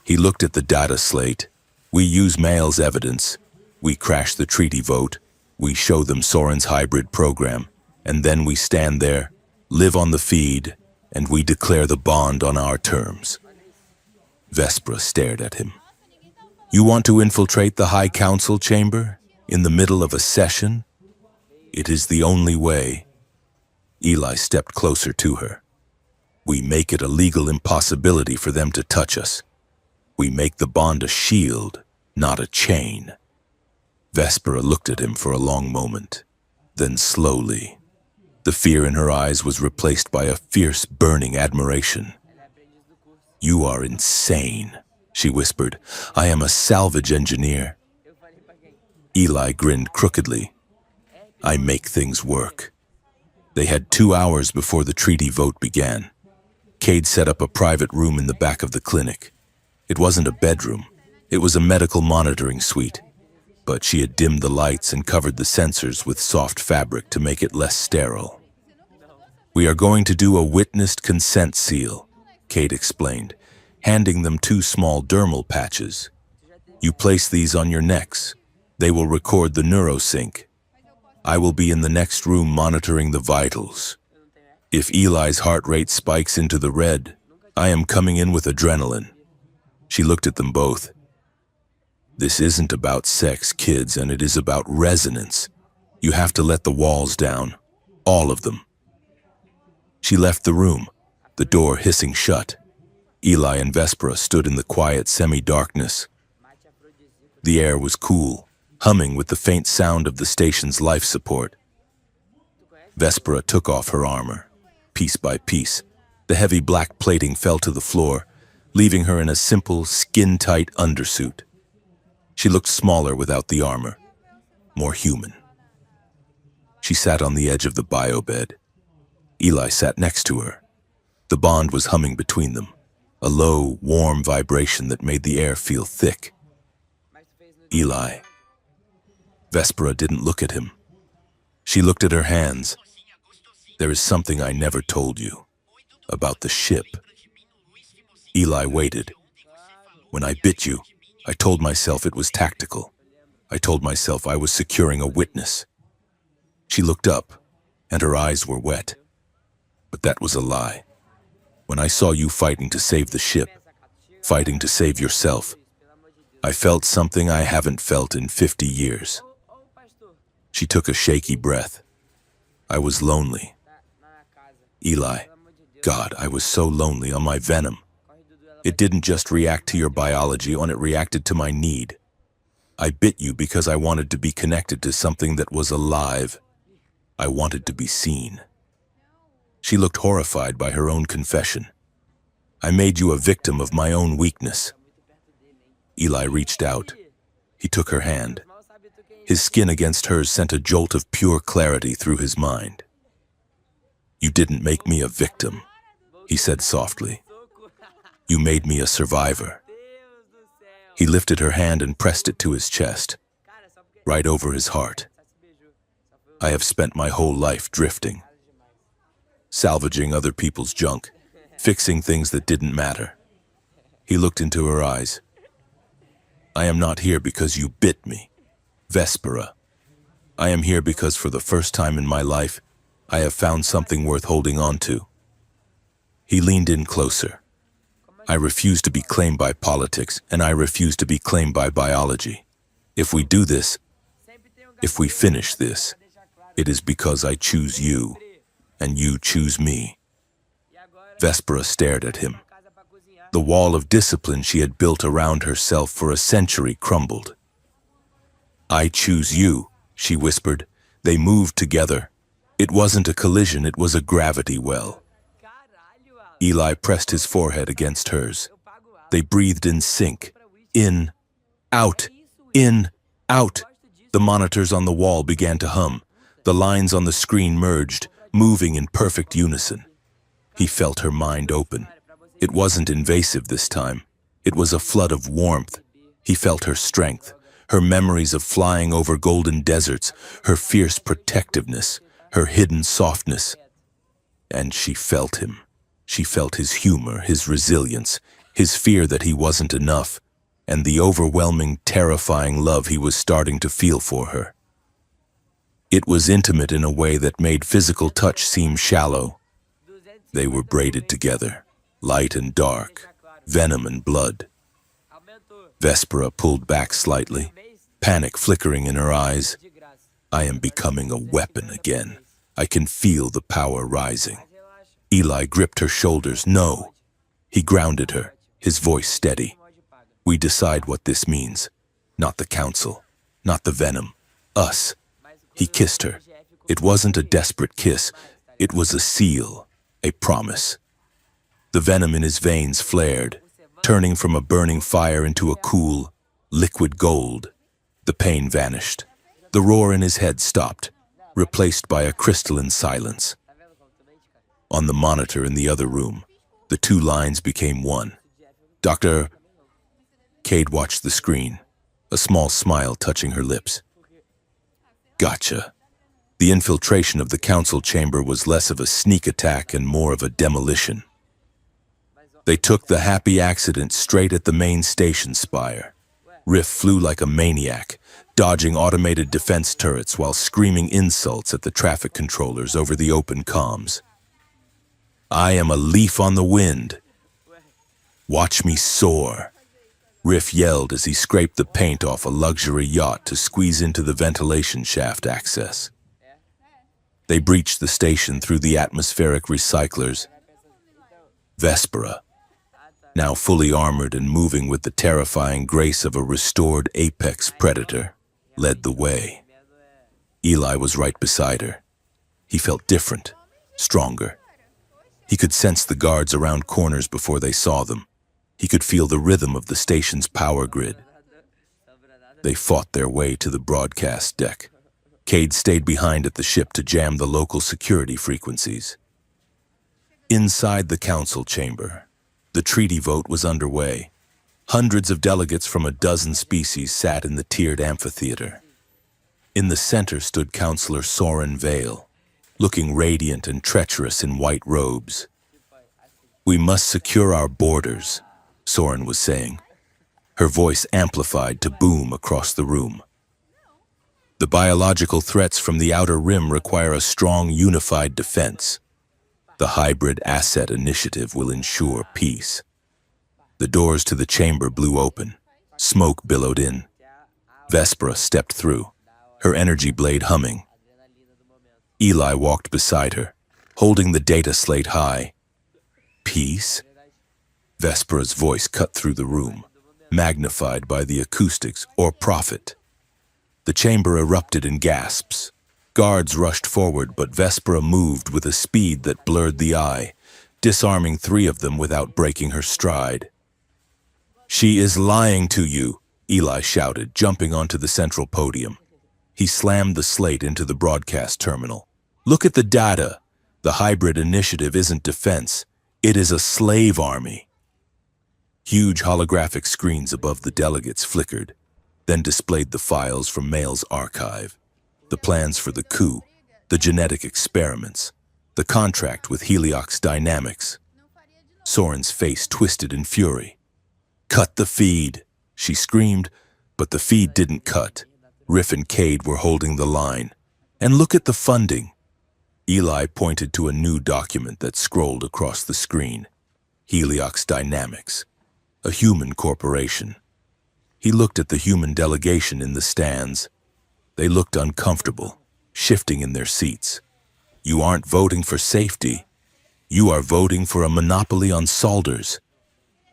He looked at the data slate. We use Mael's evidence. We crash the treaty vote. We show them Soren's hybrid program. And then we stand there, live on the feed, and we declare the bond on our terms. Vespera stared at him. You want to infiltrate the High Council chamber? In the middle of a session? It is the only way. Eli stepped closer to her. We make it a legal impossibility for them to touch us. We make the bond a shield, not a chain. Vespera looked at him for a long moment. Then slowly, the fear in her eyes was replaced by a fierce, burning admiration. You are insane, she whispered. I am a salvage engineer. Eli grinned crookedly. I make things work. They had 2 hours before the treaty vote began. Cade set up a private room in the back of the clinic. It wasn't a bedroom. It was a medical monitoring suite. But she had dimmed the lights and covered the sensors with soft fabric to make it less sterile. We are going to do a witnessed consent seal, Cade explained, handing them 2 small dermal patches. You place these on your necks. They will record the neurosync. I will be in the next room monitoring the vitals. If Eli's heart rate spikes into the red, I am coming in with adrenaline. She looked at them both. This isn't about sex, kids, and it is about resonance. You have to let the walls down. All of them. She left the room, the door hissing shut. Eli and Vespera stood in the quiet semi-darkness. The air was cool, humming with the faint sound of the station's life support. Vespera took off her armor. Piece by piece, the heavy black plating fell to the floor, leaving her in a simple, skin-tight undersuit. She looked smaller without the armor, more human. She sat on the edge of the biobed. Eli sat next to her. The bond was humming between them, a low, warm vibration that made the air feel thick. Eli. Vespera didn't look at him. She looked at her hands. There is something I never told you about the ship. Eli waited. When I bit you, I told myself it was tactical. I told myself I was securing a witness. She looked up, and her eyes were wet. But that was a lie. When I saw you fighting to save the ship, fighting to save yourself, I felt something I haven't felt in 50 years. She took a shaky breath. I was lonely. Eli, God, I was so lonely on my Venom. It didn't just react to your biology, it reacted to my need. I bit you because I wanted to be connected to something that was alive. I wanted to be seen. She looked horrified by her own confession. I made you a victim of my own weakness. Eli reached out. He took her hand. His skin against hers sent a jolt of pure clarity through his mind. You didn't make me a victim, he said softly. You made me a survivor. He lifted her hand and pressed it to his chest, right over his heart. I have spent my whole life drifting, salvaging other people's junk, fixing things that didn't matter. He looked into her eyes. I am not here because you bit me, Vespera. I am here because for the first time in my life, I have found something worth holding on to. He leaned in closer. I refuse to be claimed by politics, and I refuse to be claimed by biology. If we do this, if we finish this, it is because I choose you, and you choose me. Vespera stared at him. The wall of discipline she had built around herself for a century crumbled. I choose you, she whispered. They moved together. It wasn't a collision, it was a gravity well. Eli pressed his forehead against hers. They breathed in sync. In, out, in, out. The monitors on the wall began to hum. The lines on the screen merged, moving in perfect unison. He felt her mind open. It wasn't invasive this time. It was a flood of warmth. He felt her strength, her memories of flying over golden deserts, her fierce protectiveness, her hidden softness. And she felt him. She felt his humor, his resilience, his fear that he wasn't enough, and the overwhelming, terrifying love he was starting to feel for her. It was intimate in a way that made physical touch seem shallow. They were braided together, light and dark, venom and blood. Vespera pulled back slightly. panic flickering in her eyes. I am becoming a weapon again. I can feel the power rising. Eli gripped her shoulders. No. He grounded her, his voice steady. We decide what this means. Not the council, not the Venom. Us. He kissed her. It wasn't a desperate kiss. It was a seal, a promise. The venom in his veins flared, turning from a burning fire into a cool, liquid gold. The pain vanished. The roar in his head stopped, replaced by a crystalline silence. On the monitor in the other room, the two lines became one. Dr. Cade watched the screen, a small smile touching her lips. Gotcha. The infiltration of the council chamber was less of a sneak attack and more of a demolition. They took the happy accident straight at the main station spire. Riff flew like a maniac, dodging automated defense turrets while screaming insults at the traffic controllers over the open comms. I am a leaf on the wind. Watch me soar. Riff yelled as he scraped the paint off a luxury yacht to squeeze into the ventilation shaft access. They breached the station through the atmospheric recyclers. Vespera, now fully armored and moving with the terrifying grace of a restored apex predator, led the way. Eli was right beside her. He felt different, stronger. He could sense the guards around corners before they saw them. He could feel the rhythm of the station's power grid. They fought their way to the broadcast deck. Cade stayed behind at the ship to jam the local security frequencies. Inside the council chamber, the treaty vote was underway. Hundreds of delegates from a dozen species sat in the tiered amphitheater. In the center stood Counselor Soren Vale, looking radiant and treacherous in white robes. We must secure our borders, Soren was saying, her voice amplified to boom across the room. The biological threats from the outer rim require a strong, unified defense. The Hybrid Asset Initiative will ensure peace. The doors to the chamber blew open. Smoke billowed in. Vespera stepped through, her energy blade humming. Eli walked beside her, holding the data slate high. Peace? Vespera's voice cut through the room, magnified by the acoustics, or profit. The chamber erupted in gasps. Guards rushed forward, but Vespera moved with a speed that blurred the eye, disarming 3 of them without breaking her stride. She is lying to you, Eli shouted, jumping onto the central podium. He slammed the slate into the broadcast terminal. Look at the data. The Hybrid Initiative isn't defense. It is a slave army. Huge holographic screens above the delegates flickered, then displayed the files from Mail's archive, the plans for the coup, the genetic experiments, the contract with Heliox Dynamics. Soren's face twisted in fury. Cut the feed, she screamed, but the feed didn't cut. Riff and Cade were holding the line. And look at the funding. Eli pointed to a new document that scrolled across the screen. Heliox Dynamics, a human corporation. He looked at the human delegation in the stands. They looked uncomfortable, shifting in their seats. You aren't voting for safety. You are voting for a monopoly on Salders.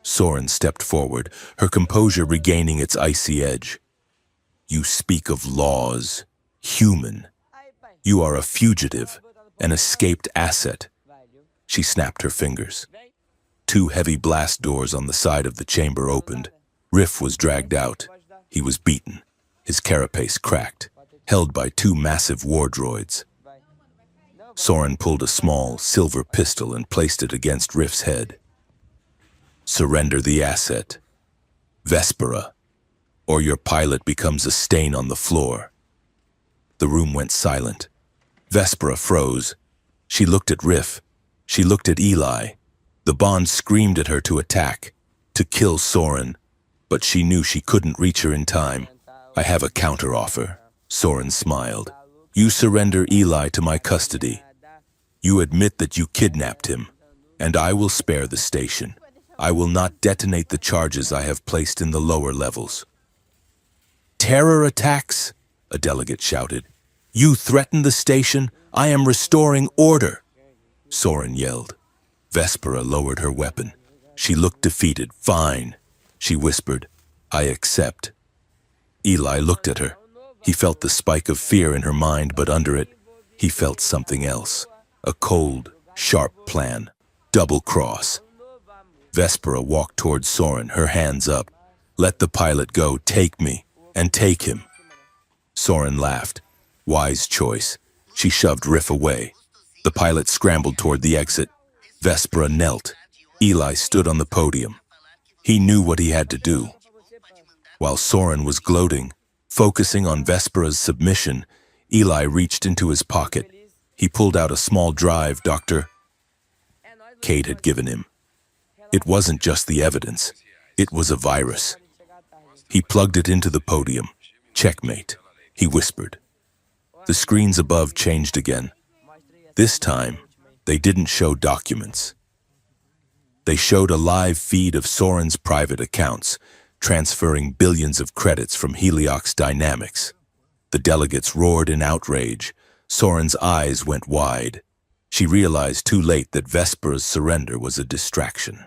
Soren stepped forward, her composure regaining its icy edge. You speak of laws, human. You are a fugitive, an escaped asset. She snapped her fingers. 2 heavy blast doors on the side of the chamber opened. Riff was dragged out. He was beaten, his carapace cracked, held by 2 massive war droids. Soren pulled a small, silver pistol and placed it against Riff's head. Surrender the asset, Vespera, or your pilot becomes a stain on the floor. The room went silent. Vespera froze. She looked at Riff. She looked at Eli. The Bond screamed at her to attack, to kill Soren, but she knew she couldn't reach her in time. I have a counteroffer, Soren smiled. You surrender Eli to my custody. You admit that you kidnapped him, and I will spare the station. I will not detonate the charges I have placed in the lower levels. terror attacks? A delegate shouted. You threaten the station? I am restoring order. Soren yelled. Vespera lowered her weapon. She looked defeated. Fine, she whispered. I accept. Eli looked at her. He felt the spike of fear in her mind, but under it, he felt something else. A cold, sharp plan. Double cross. Vespera walked toward Soren, her hands up. Let the pilot go. Take me. And take him. Soren laughed. Wise choice. She shoved Riff away. The pilot scrambled toward the exit. Vespera knelt. Eli stood on the podium. He knew what he had to do. While Soren was gloating, focusing on Vespera's submission, Eli reached into his pocket. He pulled out a small drive Dr. Kate had given him. It wasn't just the evidence. It was a virus. He plugged it into the podium. Checkmate, he whispered. The screens above changed again. This time, they didn't show documents. They showed a live feed of Soren's private accounts, transferring billions of credits from Heliox Dynamics. The delegates roared in outrage. Soren's eyes went wide. She realized too late that Vespera's surrender was a distraction.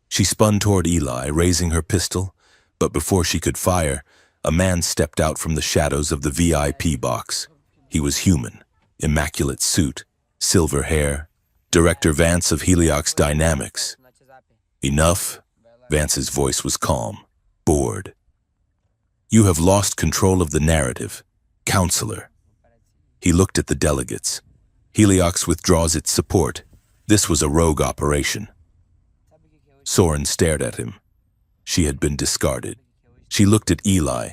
She spun toward Eli, raising her pistol, but before she could fire, a man stepped out from the shadows of the VIP box. He was human, immaculate suit, silver hair, Director Vance of Heliox Dynamics. Enough? Vance's voice was calm, bored. You have lost control of the narrative, Counselor. He looked at the delegates. Heliox withdraws its support. This was a rogue operation. Soren stared at him. She had been discarded. She looked at Eli,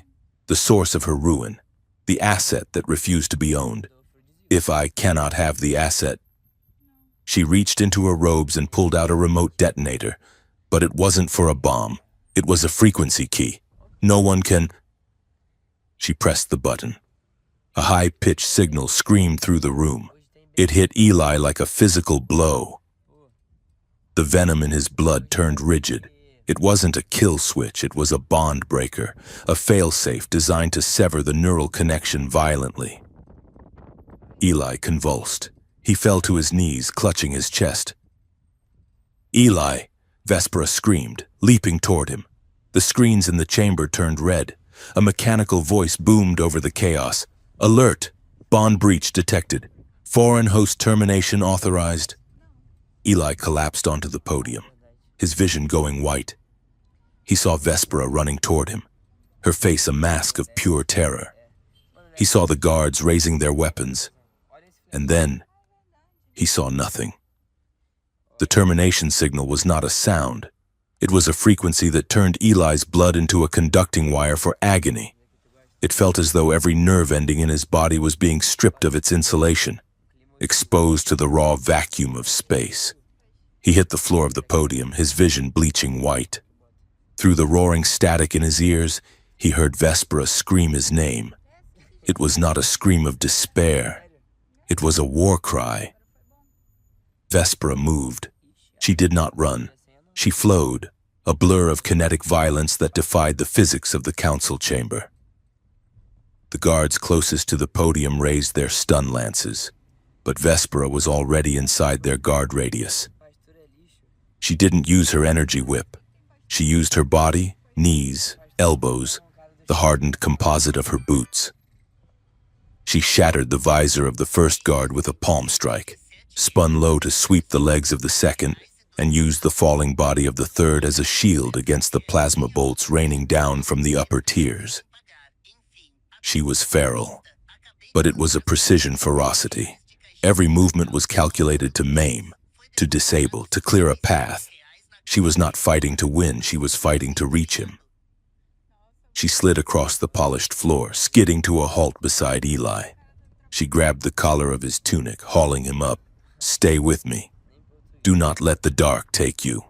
the source of her ruin, the asset that refused to be owned. If I cannot have the asset. She reached into her robes and pulled out a remote detonator, but it wasn't for a bomb. It was a frequency key. No one can... She pressed the button. A high-pitched signal screamed through the room. It hit Eli like a physical blow. The venom in his blood turned rigid. It wasn't a kill switch, it was a bond breaker, a failsafe designed to sever the neural connection violently. Eli convulsed. He fell to his knees, clutching his chest. Eli, Vespera screamed, leaping toward him. The screens in the chamber turned red. A mechanical voice boomed over the chaos. Alert! Bond breach detected. Foreign host termination authorized. Eli collapsed onto the podium, his vision going white. He saw Vespera running toward him, her face a mask of pure terror. He saw the guards raising their weapons, and then he saw nothing. The termination signal was not a sound. It was a frequency that turned Eli's blood into a conducting wire for agony. It felt as though every nerve ending in his body was being stripped of its insulation, exposed to the raw vacuum of space. He hit the floor of the podium, his vision bleaching white. Through the roaring static in his ears, he heard Vespera scream his name. It was not a scream of despair. It was a war cry. Vespera moved. She did not run. She flowed, a blur of kinetic violence that defied the physics of the council chamber. The guards closest to the podium raised their stun lances, but Vespera was already inside their guard radius. She didn't use her energy whip. She used her body, knees, elbows, the hardened composite of her boots. She shattered the visor of the first guard with a palm strike, spun low to sweep the legs of the second, and used the falling body of the third as a shield against the plasma bolts raining down from the upper tiers. She was feral, but it was a precision ferocity. Every movement was calculated to maim, to disable, to clear a path. She was not fighting to win, she was fighting to reach him. She slid across the polished floor, skidding to a halt beside Eli. She grabbed the collar of his tunic, hauling him up. Stay with me. Do not let the dark take you.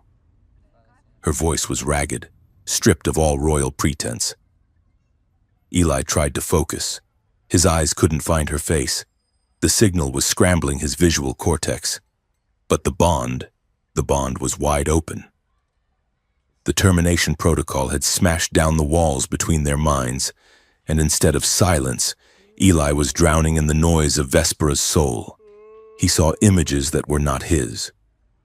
Her voice was ragged, stripped of all royal pretense. Eli tried to focus. His eyes couldn't find her face. The signal was scrambling his visual cortex. But the bond was wide open. The termination protocol had smashed down the walls between their minds, and instead of silence, Eli was drowning in the noise of Vespera's soul. He saw images that were not his.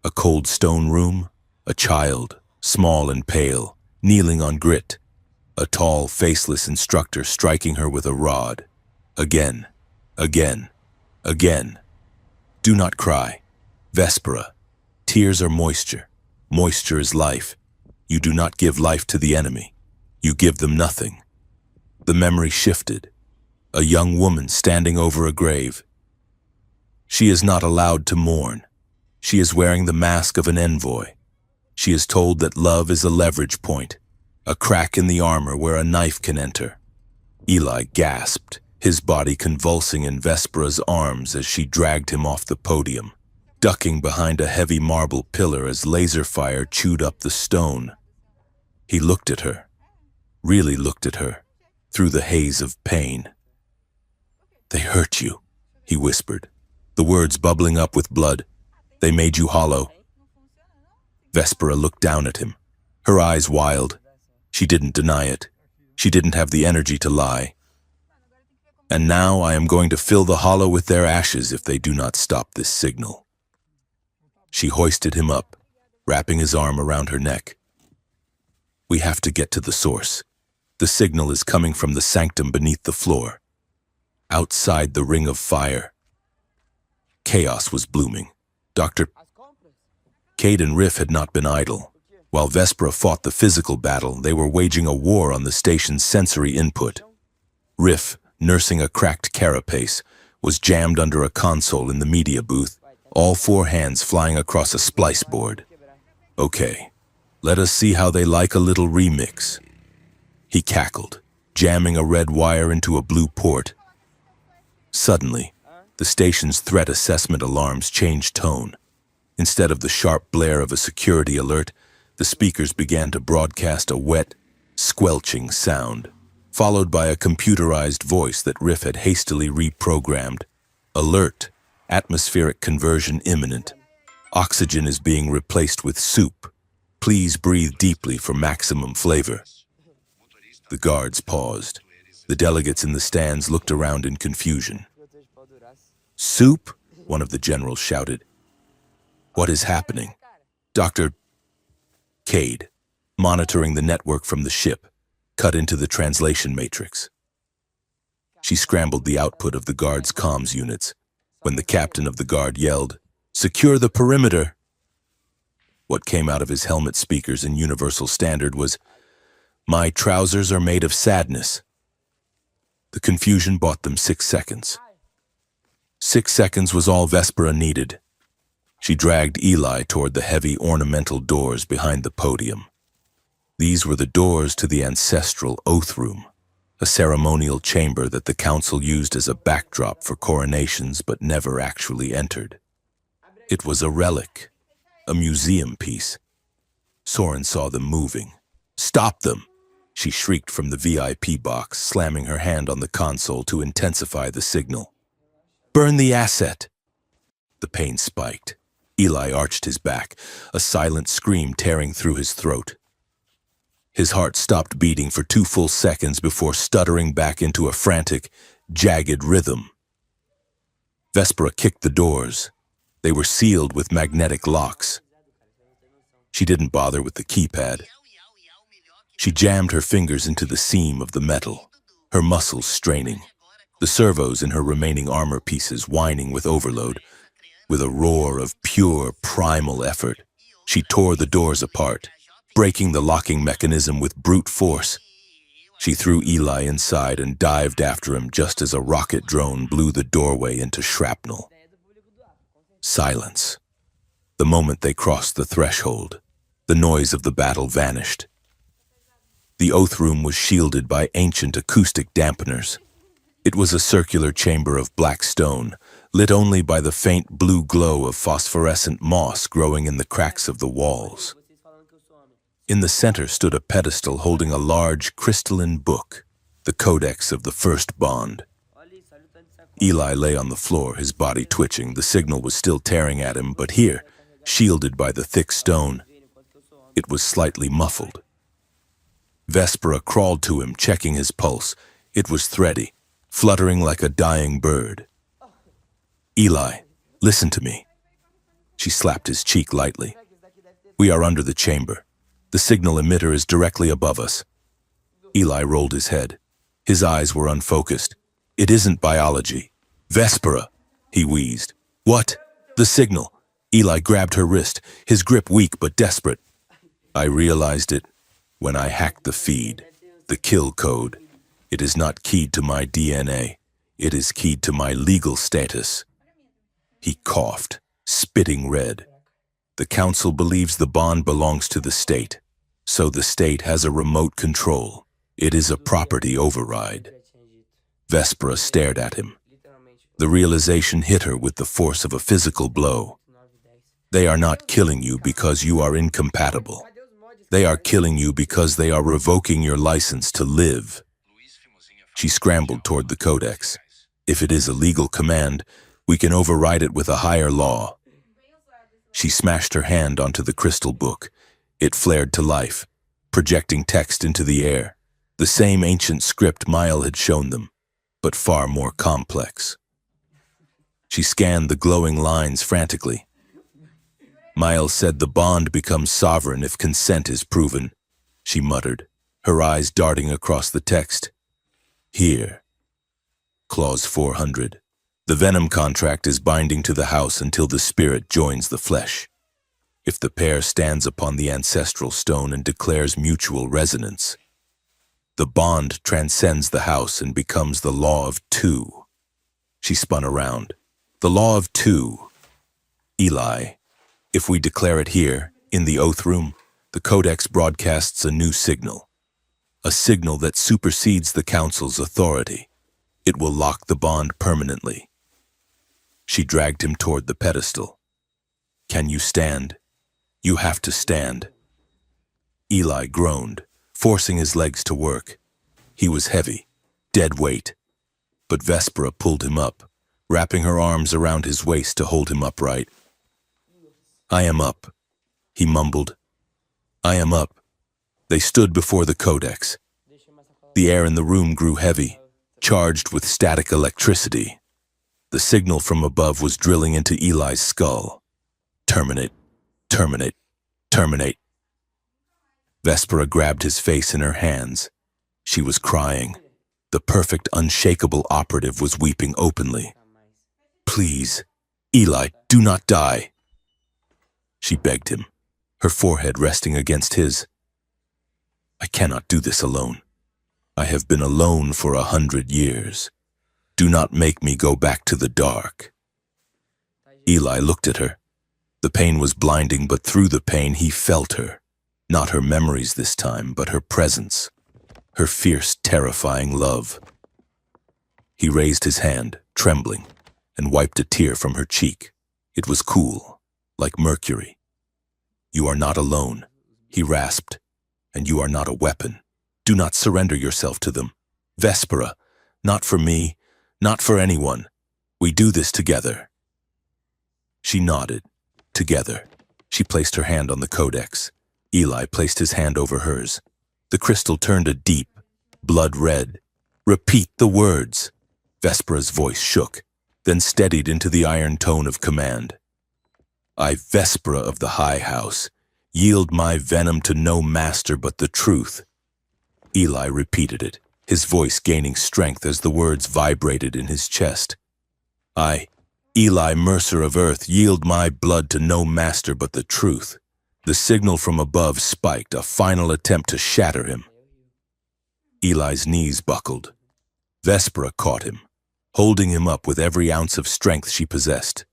A cold stone room, a child, small and pale, kneeling on grit, a tall, faceless instructor striking her with a rod. Again, again, again. Do not cry. Vespera. Tears are moisture. Moisture is life. You do not give life to the enemy. You give them nothing. The memory shifted. A young woman standing over a grave. She is not allowed to mourn. She is wearing the mask of an envoy. She is told that love is a leverage point, a crack in the armor where a knife can enter. Eli gasped, his body convulsing in Vespera's arms as she dragged him off the podium, ducking behind a heavy marble pillar as laser fire chewed up the stone. He looked at her, really looked at her, through the haze of pain. "They hurt you," he whispered, the words bubbling up with blood. "They made you hollow." Vespera looked down at him, her eyes wild. She didn't deny it. She didn't have the energy to lie. "And now I am going to fill the hollow with their ashes if they do not stop this signal." She hoisted him up, wrapping his arm around her neck. "We have to get to the source. The signal is coming from the sanctum beneath the floor. Outside the ring of fire." Chaos was blooming. Dr. Cade and Riff had not been idle. While Vespera fought the physical battle, they were waging a war on the station's sensory input. Riff, nursing a cracked carapace, was jammed under a console in the media booth, all four hands flying across a splice board. "Okay, let us see how they like a little remix." He cackled, jamming a red wire into a blue port. Suddenly, the station's threat assessment alarms changed tone. Instead of the sharp blare of a security alert, the speakers began to broadcast a wet, squelching sound, followed by a computerized voice that Riff had hastily reprogrammed. "Alert! Atmospheric conversion imminent. Oxygen is being replaced with soup. Please breathe deeply for maximum flavor." The guards paused. The delegates in the stands looked around in confusion. "Soup?" one of the generals shouted. "What is happening?" Dr. Cade, monitoring the network from the ship, cut into the translation matrix. She scrambled the output of the guard's comms units when the captain of the guard yelled, "Secure the perimeter!" What came out of his helmet speakers in Universal Standard was, "My trousers are made of sadness." The confusion bought them 6 seconds. 6 seconds was all Vespera needed. She dragged Eli toward the heavy ornamental doors behind the podium. These were the doors to the ancestral oath room, a ceremonial chamber that the council used as a backdrop for coronations but never actually entered. It was a relic, a museum piece. Soren saw them moving. "Stop them!" she shrieked from the VIP box, slamming her hand on the console to intensify the signal. "Burn the asset!" The pain spiked. Eli arched his back, a silent scream tearing through his throat. His heart stopped beating for 2 full seconds before stuttering back into a frantic, jagged rhythm. Vespera kicked the doors. They were sealed with magnetic locks. She didn't bother with the keypad. She jammed her fingers into the seam of the metal, her muscles straining, the servos in her remaining armor pieces whining with overload. With a roar of pure, primal effort, she tore the doors apart, breaking the locking mechanism with brute force. She threw Eli inside and dived after him just as a rocket drone blew the doorway into shrapnel. Silence. The moment they crossed the threshold, the noise of the battle vanished. The oath room was shielded by ancient acoustic dampeners. It was a circular chamber of black stone, lit only by the faint blue glow of phosphorescent moss growing in the cracks of the walls. In the center stood a pedestal holding a large crystalline book, the Codex of the First Bond. Eli lay on the floor, his body twitching. The signal was still tearing at him, but here, shielded by the thick stone, It was slightly muffled. Vespera crawled to him, checking his pulse. It was thready, fluttering like a dying bird. "Eli, listen to me." She slapped his cheek lightly. "We are under the chamber. The signal emitter is directly above us." Eli rolled his head. His eyes were unfocused. "It isn't biology." "Vespera," he wheezed. "What?" "The signal." Eli grabbed her wrist, his grip weak but desperate. "I realized it when I hacked the feed, the kill code. It is not keyed to my DNA. It is keyed to my legal status." He coughed, spitting red. "The council believes the bond belongs to the state, so the state has a remote control. It is a property override." Vespera stared at him. The realization hit her with the force of a physical blow. They are not killing you because you are incompatible. They are killing you because they are revoking your license to live. She scrambled toward the codex. If it is a legal command, we can override it with a higher law. She smashed her hand onto the crystal book. It flared to life, projecting text into the air. The same ancient script Mile had shown them, but far more complex. She scanned the glowing lines frantically. "Miles said the bond becomes sovereign if consent is proven," she muttered, her eyes darting across the text. "Here. Clause 400. The Venom contract is binding to the house until the spirit joins the flesh. If the pair stands upon the ancestral stone and declares mutual resonance, the bond transcends the house and becomes the law of two." She spun around. "The law of two. Eli, if we declare it here, in the oath room, the codex broadcasts a new signal. A signal that supersedes the council's authority. It will lock the bond permanently." She dragged him toward the pedestal. "Can you stand? You have to stand." Eli groaned, forcing his legs to work. He was heavy, dead weight. But Vespera pulled him up, wrapping her arms around his waist to hold him upright. "I am up," he mumbled. "I am up." They stood before the codex. The air in the room grew heavy, charged with static electricity. The signal from above was drilling into Eli's skull. "Terminate, terminate, terminate." Vespera grabbed his face in her hands. She was crying. The perfect, unshakable operative was weeping openly. "Please, Eli, do not die." She begged him, her forehead resting against his. "I cannot do this alone. I have been alone for 100 years. Do not make me go back to the dark." Eli looked at her. The pain was blinding, but through the pain he felt her. Not her memories this time, but her presence. Her fierce, terrifying love. He raised his hand, trembling, and wiped a tear from her cheek. It was cool, like mercury. "You are not alone," he rasped, "and you are not a weapon. Do not surrender yourself to them. Vespera, not for me, not for anyone. We do this together." She nodded. Together. She placed her hand on the codex. Eli placed his hand over hers. The crystal turned a deep, blood red. "Repeat the words." Vespera's voice shook, then steadied into the iron tone of command. "I, Vespera of the High House, yield my venom to no master but the truth." Eli repeated it, his voice gaining strength as the words vibrated in his chest. "I, Eli Mercer of Earth, yield my blood to no master but the truth." The signal from above spiked, a final attempt to shatter him. Eli's knees buckled. Vespera caught him, holding him up with every ounce of strength she possessed.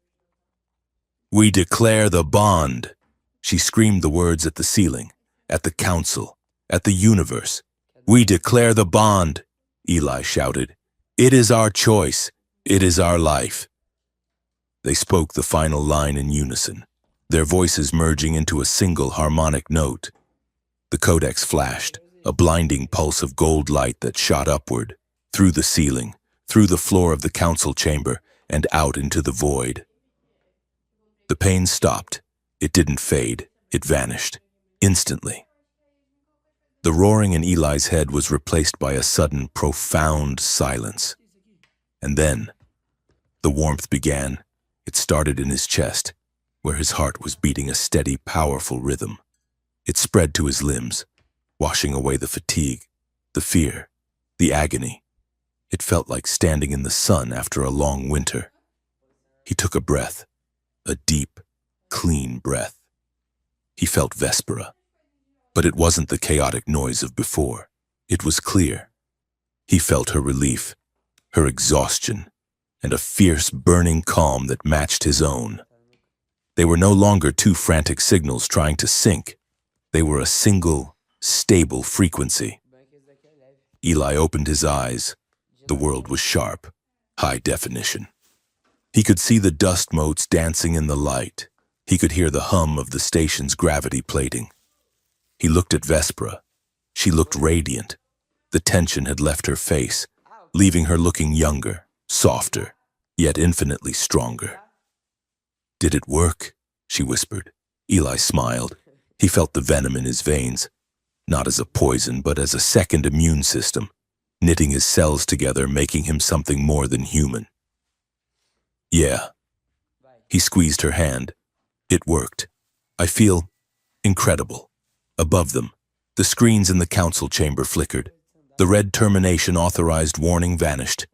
"We declare the bond." She screamed the words at the ceiling, at the council, at the universe. "We declare the bond," Eli shouted. "It is our choice. It is our life." They spoke the final line in unison, their voices merging into a single harmonic note. The codex flashed, a blinding pulse of gold light that shot upward, through the ceiling, through the floor of the council chamber, and out into the void. The pain stopped. It didn't fade. It vanished. Instantly, the roaring in Eli's head was replaced by a sudden, profound silence. And then, the warmth began. It started in his chest, where his heart was beating a steady, powerful rhythm. It spread to his limbs, washing away the fatigue, the fear, the agony. It felt like standing in the sun after a long winter. He took a breath, a deep, clean breath. He felt Vespera, but it wasn't the chaotic noise of before. It was clear. He felt her relief, her exhaustion, and a fierce, burning calm that matched his own. They were no longer two frantic signals trying to sync. They were a single, stable frequency. Eli opened his eyes. The world was sharp, high definition. He could see the dust motes dancing in the light. He could hear the hum of the station's gravity plating. He looked at Vespera. She looked radiant. The tension had left her face, leaving her looking younger, softer, yet infinitely stronger. "Did it work?" she whispered. Eli smiled. He felt the venom in his veins, not as a poison, but as a second immune system, knitting his cells together, making him something more than human. "Yeah." He squeezed her hand. "It worked. I feel incredible." Above them, the screens in the council chamber flickered. The red termination authorized warning vanished,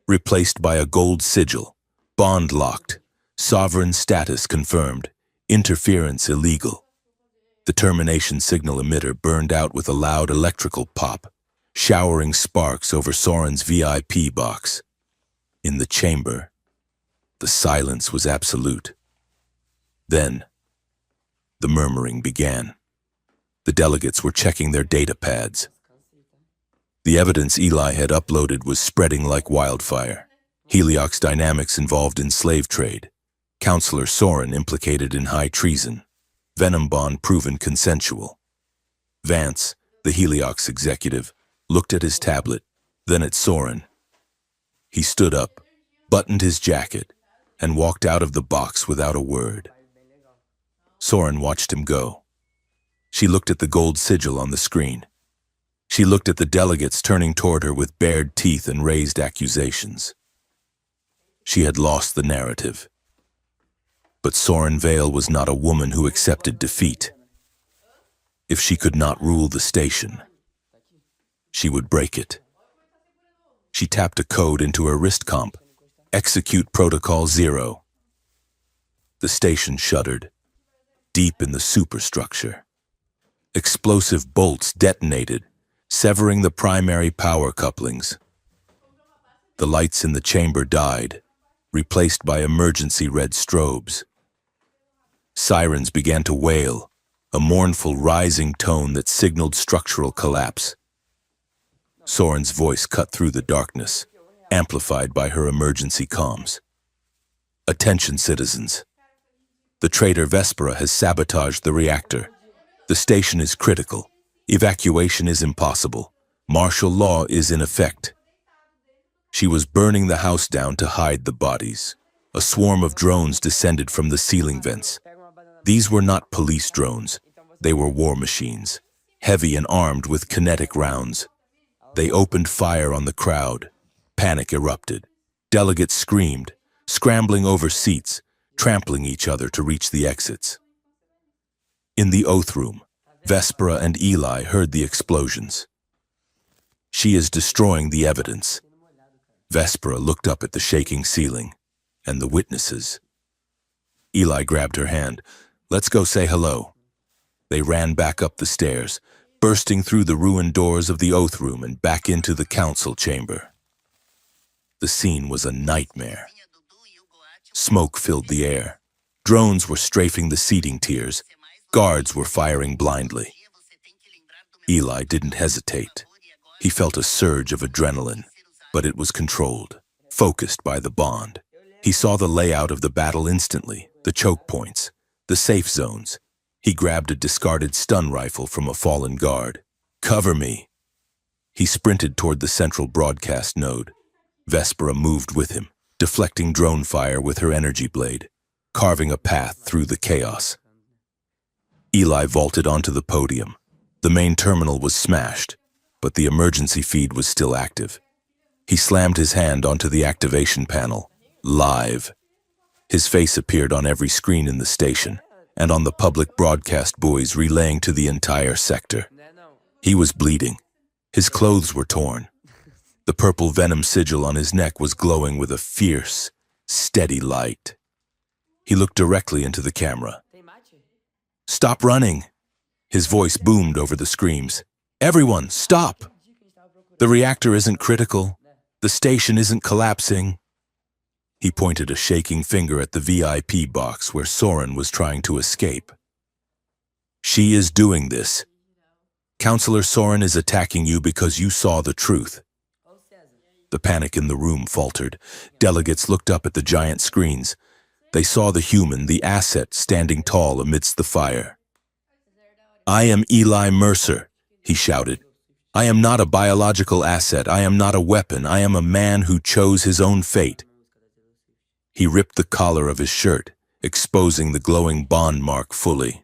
replaced by a gold sigil. Bond locked. Sovereign status confirmed. Interference illegal. The termination signal emitter burned out with a loud electrical pop, showering sparks over Soren's VIP box. In the chamber, the silence was absolute. Then, the murmuring began. The delegates were checking their data pads. The evidence Eli had uploaded was spreading like wildfire. Heliox dynamics involved in slave trade. Counselor Soren implicated in high treason. Venom bond proven consensual. Vance, the Heliox executive, looked at his tablet, then at Soren. He stood up, buttoned his jacket, and walked out of the box without a word. Soren watched him go. She looked at the gold sigil on the screen. She looked at the delegates turning toward her with bared teeth and raised accusations. She had lost the narrative. But Soren Vale was not a woman who accepted defeat. If she could not rule the station, she would break it. She tapped a code into her wrist comp. Execute Protocol 0. The station shuddered, deep in the superstructure. Explosive bolts detonated, severing the primary power couplings. The lights in the chamber died, replaced by emergency red strobes. Sirens began to wail, a mournful rising tone that signaled structural collapse. Soren's voice cut through the darkness, amplified by her emergency comms. "Attention, citizens. The traitor Vespera has sabotaged the reactor. The station is critical. Evacuation is impossible. Martial law is in effect." She was burning the house down to hide the bodies. A swarm of drones descended from the ceiling vents. These were not police drones. They were war machines, heavy and armed with kinetic rounds. They opened fire on the crowd. Panic erupted. Delegates screamed, scrambling over seats, trampling each other to reach the exits. In the oath room, Vespera and Eli heard the explosions. "She is destroying the evidence." Vespera looked up at the shaking ceiling, and the witnesses. Eli grabbed her hand. "Let's go say hello." They ran back up the stairs, bursting through the ruined doors of the oath room and back into the council chamber. The scene was a nightmare. Smoke filled the air. Drones were strafing the seating tiers. Guards were firing blindly. Eli didn't hesitate. He felt a surge of adrenaline, but it was controlled, focused by the bond. He saw the layout of the battle instantly, the choke points, the safe zones. He grabbed a discarded stun rifle from a fallen guard. "Cover me." He sprinted toward the central broadcast node. Vespera moved with him, deflecting drone fire with her energy blade, carving a path through the chaos. Eli vaulted onto the podium. The main terminal was smashed, but the emergency feed was still active. He slammed his hand onto the activation panel. Live. His face appeared on every screen in the station, and on the public broadcast buoys relaying to the entire sector. He was bleeding. His clothes were torn. The purple Venom sigil on his neck was glowing with a fierce, steady light. He looked directly into the camera. "Stop running!" His voice boomed over the screams. "Everyone, stop! The reactor isn't critical. The station isn't collapsing." He pointed a shaking finger at the VIP box where Soren was trying to escape. "She is doing this. Counselor Soren is attacking you because you saw the truth." The panic in the room faltered. Delegates looked up at the giant screens. They saw the human, the asset, standing tall amidst the fire. "I am Eli Mercer," he shouted. "I am not a biological asset. I am not a weapon. I am a man who chose his own fate." He ripped the collar of his shirt, exposing the glowing bond mark fully.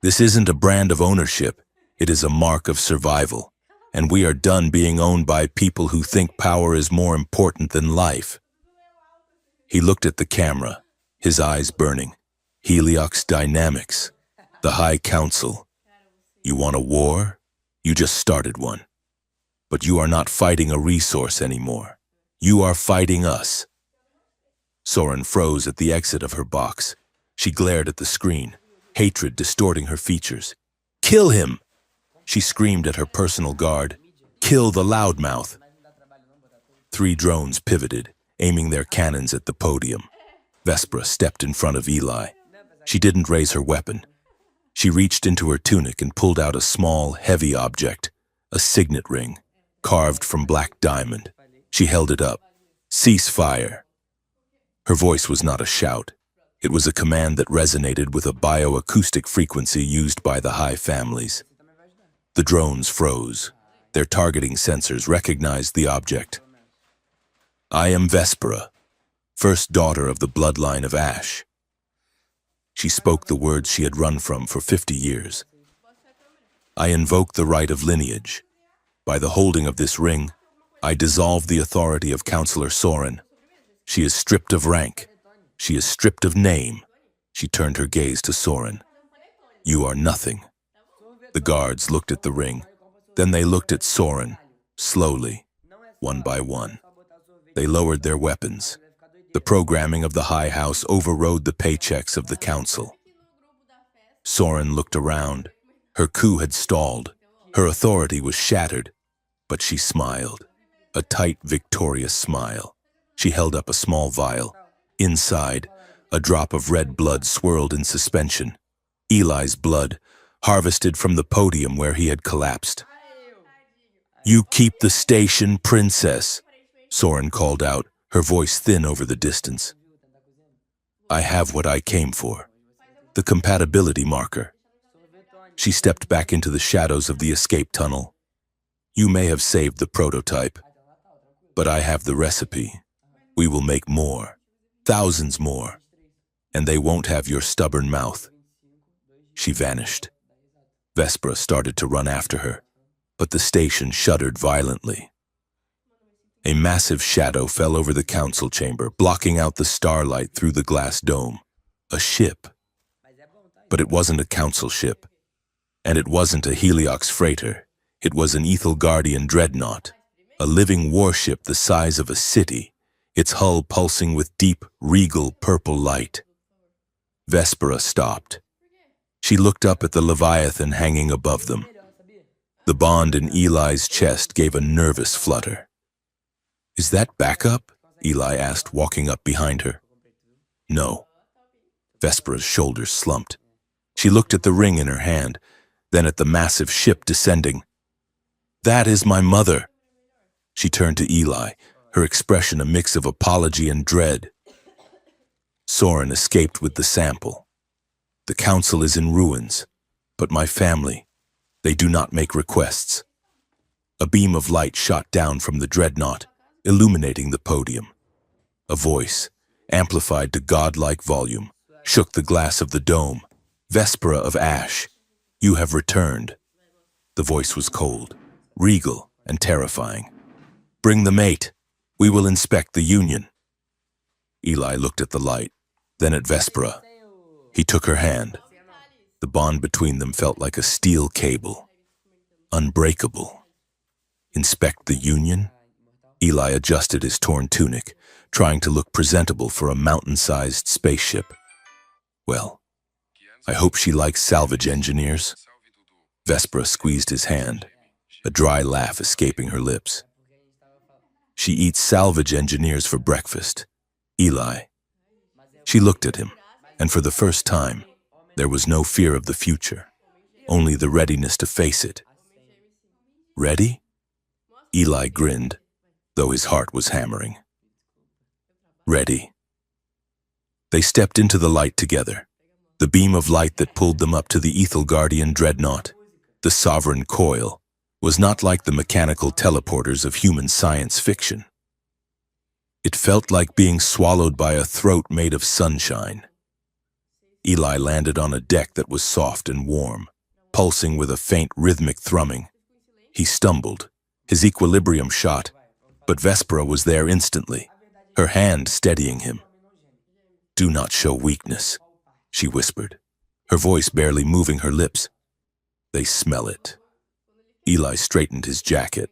"This isn't a brand of ownership. It is a mark of survival. And we are done being owned by people who think power is more important than life." He looked at the camera, his eyes burning. "Heliox Dynamics, the High Council. You want a war? You just started one. But you are not fighting a resource anymore. You are fighting us." Soren froze at the exit of her box. She glared at the screen, hatred distorting her features. "Kill him!" She screamed at her personal guard. "Kill the loudmouth!" 3 drones pivoted, aiming their cannons at the podium. Vespera stepped in front of Eli. She didn't raise her weapon. She reached into her tunic and pulled out a small, heavy object, a signet ring, carved from black diamond. She held it up. "Cease fire." Her voice was not a shout. It was a command that resonated with a bioacoustic frequency used by the High families. The drones froze. Their targeting sensors recognized the object. "I am Vespera, first daughter of the bloodline of Ash." She spoke the words she had run from for 50 years. "I invoke the right of lineage. By the holding of this ring, I dissolve the authority of Counselor Soren. She is stripped of rank. She is stripped of name." She turned her gaze to Soren. "You are nothing." The guards looked at the ring. Then they looked at Soren, slowly, one by one. They lowered their weapons. The programming of the High House overrode the paychecks of the Council. Soren looked around. Her coup had stalled. Her authority was shattered. But she smiled, a tight, victorious smile. She held up a small vial. Inside, a drop of red blood swirled in suspension. Eli's blood, harvested from the podium where he had collapsed. "You keep the station, princess," Soren called out, her voice thin over the distance. "I have what I came for, the compatibility marker." She stepped back into the shadows of the escape tunnel. "You may have saved the prototype, but I have the recipe. We will make more, thousands more, and they won't have your stubborn mouth." She vanished. Vespera started to run after her, but the station shuddered violently. A massive shadow fell over the council chamber, blocking out the starlight through the glass dome. A ship. But it wasn't a council ship, and it wasn't a Heliox freighter. It was an Ethel Guardian dreadnought, a living warship the size of a city, its hull pulsing with deep, regal purple light. Vespera stopped. She looked up at the Leviathan hanging above them. The bond in Eli's chest gave a nervous flutter. "Is that backup?" Eli asked, walking up behind her. "No." Vespera's shoulders slumped. She looked at the ring in her hand, then at the massive ship descending. "That is my mother." She turned to Eli, her expression a mix of apology and dread. "Soren escaped with the sample. The council is in ruins, but my family, they do not make requests." A beam of light shot down from the dreadnought, illuminating the podium. A voice, amplified to godlike volume, shook the glass of the dome. Vespera of Ash, you have returned. The voice was cold, regal, and terrifying. Bring the mate. We will inspect the union. Eli looked at the light, then at Vespera. He took her hand. The bond between them felt like a steel cable, unbreakable. Inspect the union? Eli adjusted his torn tunic, trying to look presentable for a mountain-sized spaceship. Well, I hope she likes salvage engineers. Vespera squeezed his hand, a dry laugh escaping her lips. She eats salvage engineers for breakfast. Eli. She looked at him, and for the first time, there was no fear of the future, only the readiness to face it. Ready? Eli grinned, though his heart was hammering. Ready. They stepped into the light together, the beam of light that pulled them up to the Ethel Guardian dreadnought. The sovereign coil was not like the mechanical teleporters of human science fiction. It felt like being swallowed by a throat made of sunshine. Eli landed on a deck that was soft and warm, pulsing with a faint rhythmic thrumming. He stumbled, his equilibrium shot, but Vespera was there instantly, her hand steadying him. Do not show weakness, she whispered, her voice barely moving her lips. They smell it. Eli straightened his jacket.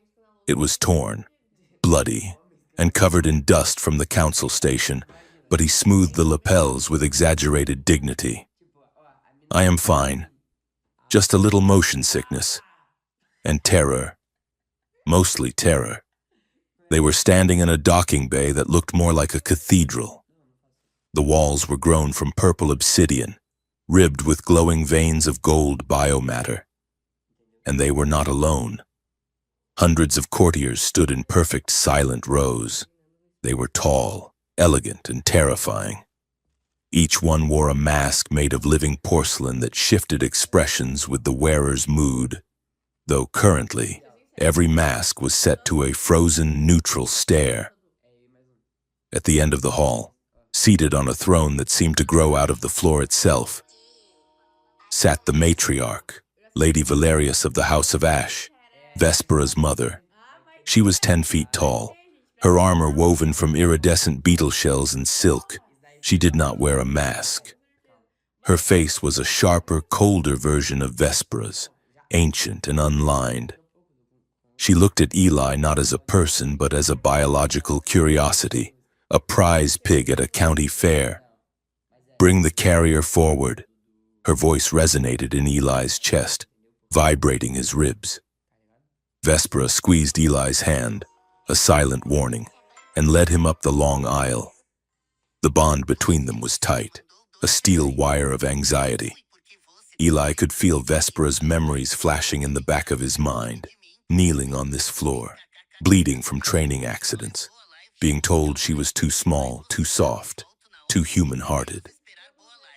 It was torn, bloody, and covered in dust from the council station, but he smoothed the lapels with exaggerated dignity. I am fine. Just a little motion sickness. And terror. Mostly terror. They were standing in a docking bay that looked more like a cathedral. The walls were grown from purple obsidian, ribbed with glowing veins of gold biomatter. And they were not alone. Hundreds of courtiers stood in perfect silent rows. They were tall, elegant, and terrifying. Each one wore a mask made of living porcelain that shifted expressions with the wearer's mood, though currently, every mask was set to a frozen, neutral stare. At the end of the hall, seated on a throne that seemed to grow out of the floor itself, sat the matriarch, Lady Valerius of the House of Ash, Vespera's mother. She was 10 feet tall, her armor woven from iridescent beetle shells and silk. She did not wear a mask. Her face was a sharper, colder version of Vespera's, ancient and unlined. She looked at Eli not as a person, but as a biological curiosity, a prize pig at a county fair. Bring the carrier forward. Her voice resonated in Eli's chest, vibrating his ribs. Vespera squeezed Eli's hand, a silent warning, and led him up the long aisle. The bond between them was tight, a steel wire of anxiety. Eli could feel Vespera's memories flashing in the back of his mind, kneeling on this floor, bleeding from training accidents, being told she was too small, too soft, too human-hearted.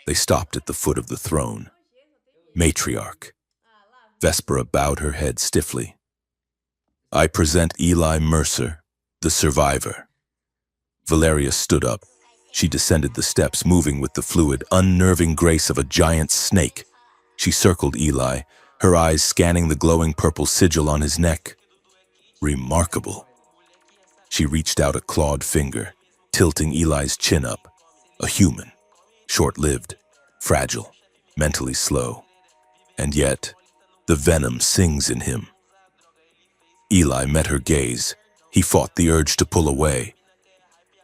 They stopped at the foot of the throne. Matriarch. Vespera bowed her head stiffly. I present Eli Mercer, the survivor. Valerius stood up. She descended the steps, moving with the fluid, unnerving grace of a giant snake. She circled Eli, her eyes scanning the glowing purple sigil on his neck. Remarkable. She reached out a clawed finger, tilting Eli's chin up. A human. Short-lived, fragile, mentally slow. And yet, the venom sings in him. Eli met her gaze. He fought the urge to pull away.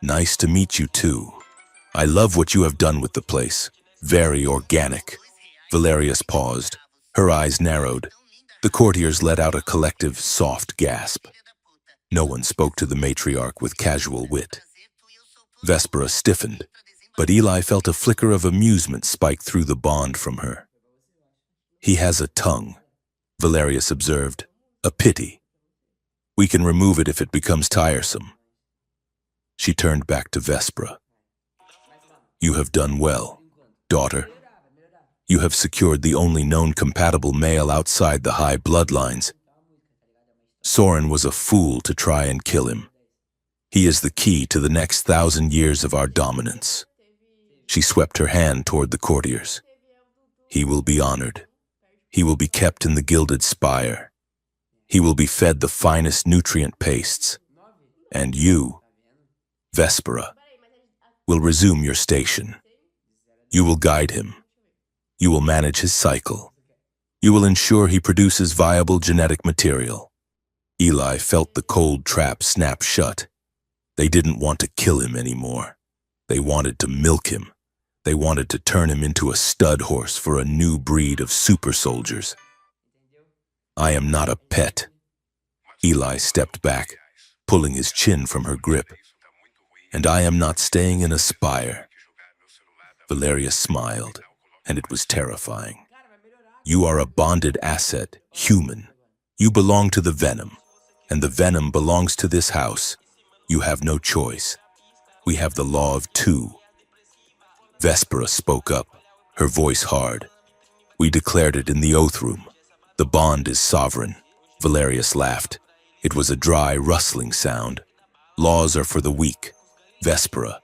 Nice to meet you too. I love what you have done with the place. Very organic. Valerius paused. Her eyes narrowed. The courtiers let out a collective, soft gasp. No one spoke to the matriarch with casual wit. Vespera stiffened, but Eli felt a flicker of amusement spike through the bond from her. He has a tongue, Valerius observed. A pity. We can remove it if it becomes tiresome. She turned back to Vespera. You have done well, daughter. You have secured the only known compatible male outside the high bloodlines. Soren was a fool to try and kill him. He is the key to the next 1,000 years of our dominance. She swept her hand toward the courtiers. He will be honored. He will be kept in the gilded spire. He will be fed the finest nutrient pastes. And you, Vespera, will resume your station. You will guide him. You will manage his cycle. You will ensure he produces viable genetic material. Eli felt the cold trap snap shut. They didn't want to kill him anymore. They wanted to milk him. They wanted to turn him into a stud horse for a new breed of super soldiers. I am not a pet. Eli stepped back, pulling his chin from her grip. And I am not staying in a spire. Valeria smiled, and it was terrifying. You are a bonded asset, human. You belong to the Venom, and the Venom belongs to this house. You have no choice. We have the law of two. Vespera spoke up, her voice hard. We declared it in the oath room. The bond is sovereign. Valerius laughed. It was a dry, rustling sound. Laws are for the weak. Vespera,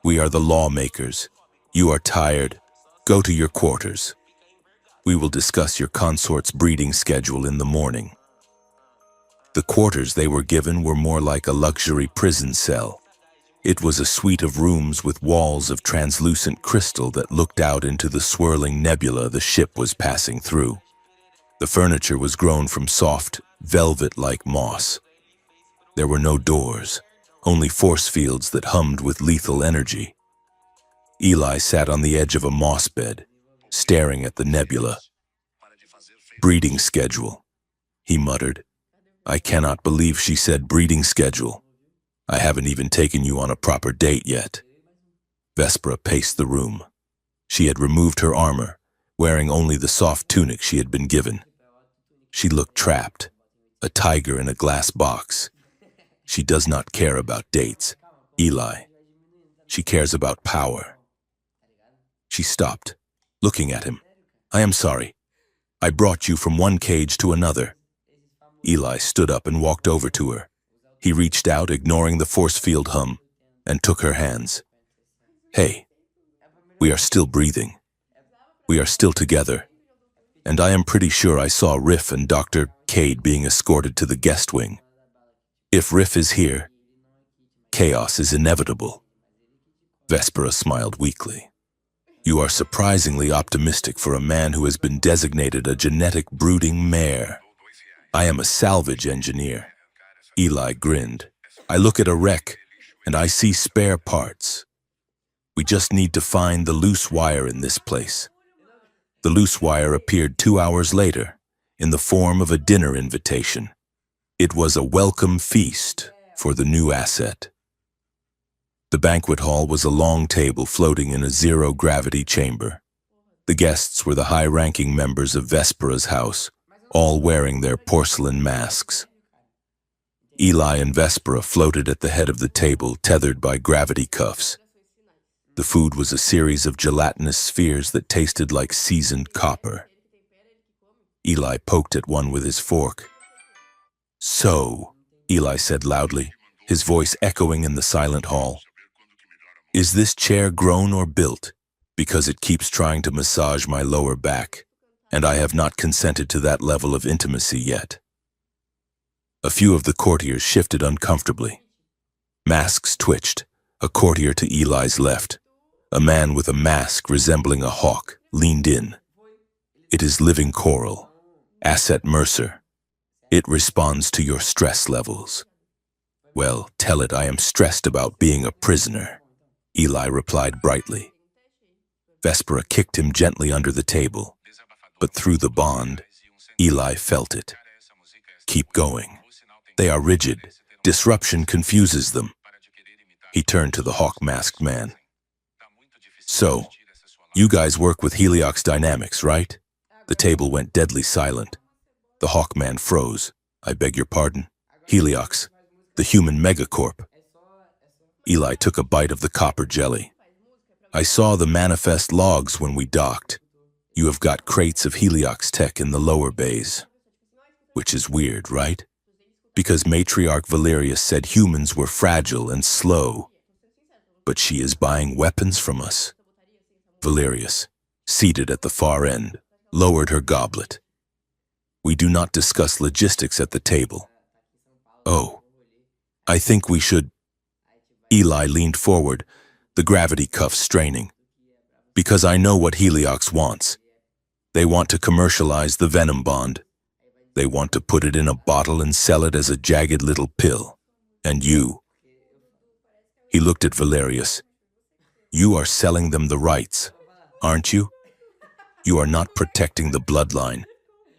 we are the lawmakers. You are tired. Go to your quarters. We will discuss your consort's breeding schedule in the morning. The quarters they were given were more like a luxury prison cell. It was a suite of rooms with walls of translucent crystal that looked out into the swirling nebula the ship was passing through. The furniture was grown from soft, velvet-like moss. There were no doors, only force fields that hummed with lethal energy. Eli sat on the edge of a moss bed, staring at the nebula. Breeding schedule, he muttered. I cannot believe she said breeding schedule. I haven't even taken you on a proper date yet. Vespera paced the room. She had removed her armor, wearing only the soft tunic she had been given. She looked trapped, a tiger in a glass box. She does not care about dates, Eli. She cares about power. She stopped, looking at him. I am sorry. I brought you from one cage to another. Eli stood up and walked over to her. He reached out, ignoring the force field hum, and took her hands. Hey, we are still breathing. We are still together. And I am pretty sure I saw Riff and Dr. Cade being escorted to the guest wing. If Riff is here, chaos is inevitable. Vespera smiled weakly. You are surprisingly optimistic for a man who has been designated a genetic brooding mare. I am a salvage engineer. Eli grinned. I look at a wreck, and I see spare parts. We just need to find the loose wire in this place. The loose wire appeared 2 hours later, in the form of a dinner invitation. It was a welcome feast for the new asset. The banquet hall was a long table floating in a zero-gravity chamber. The guests were the high-ranking members of Vespera's house, all wearing their porcelain masks. Eli and Vespera floated at the head of the table, tethered by gravity cuffs. The food was a series of gelatinous spheres that tasted like seasoned copper. Eli poked at one with his fork. So, Eli said loudly, his voice echoing in the silent hall. Is this chair grown or built? Because it keeps trying to massage my lower back, and I have not consented to that level of intimacy yet. A few of the courtiers shifted uncomfortably. Masks twitched, a courtier to Eli's left. A man with a mask resembling a hawk leaned in. It is living coral, Asset Mercer. It responds to your stress levels. Well, tell it I am stressed about being a prisoner, Eli replied brightly. Vespera kicked him gently under the table, but through the bond, Eli felt it. Keep going. They are rigid. Disruption confuses them. He turned to the hawk-masked man. So, you guys work with Heliox Dynamics, right? The table went deadly silent. The hawk-man froze. I beg your pardon? Heliox, the human megacorp. Eli took a bite of the copper jelly. I saw the manifest logs when we docked. You have got crates of Heliox tech in the lower bays. Which is weird, right? Because Matriarch Valerius said humans were fragile and slow. But she is buying weapons from us. Valerius, seated at the far end, lowered her goblet. We do not discuss logistics at the table. Oh, I think we should. Eli leaned forward, the gravity cuff straining. Because I know what Heliox wants. They want to commercialize the Venom bond. They want to put it in a bottle and sell it as a jagged little pill. And you. He looked at Valerius. You are selling them the rights, aren't you? You are not protecting the bloodline.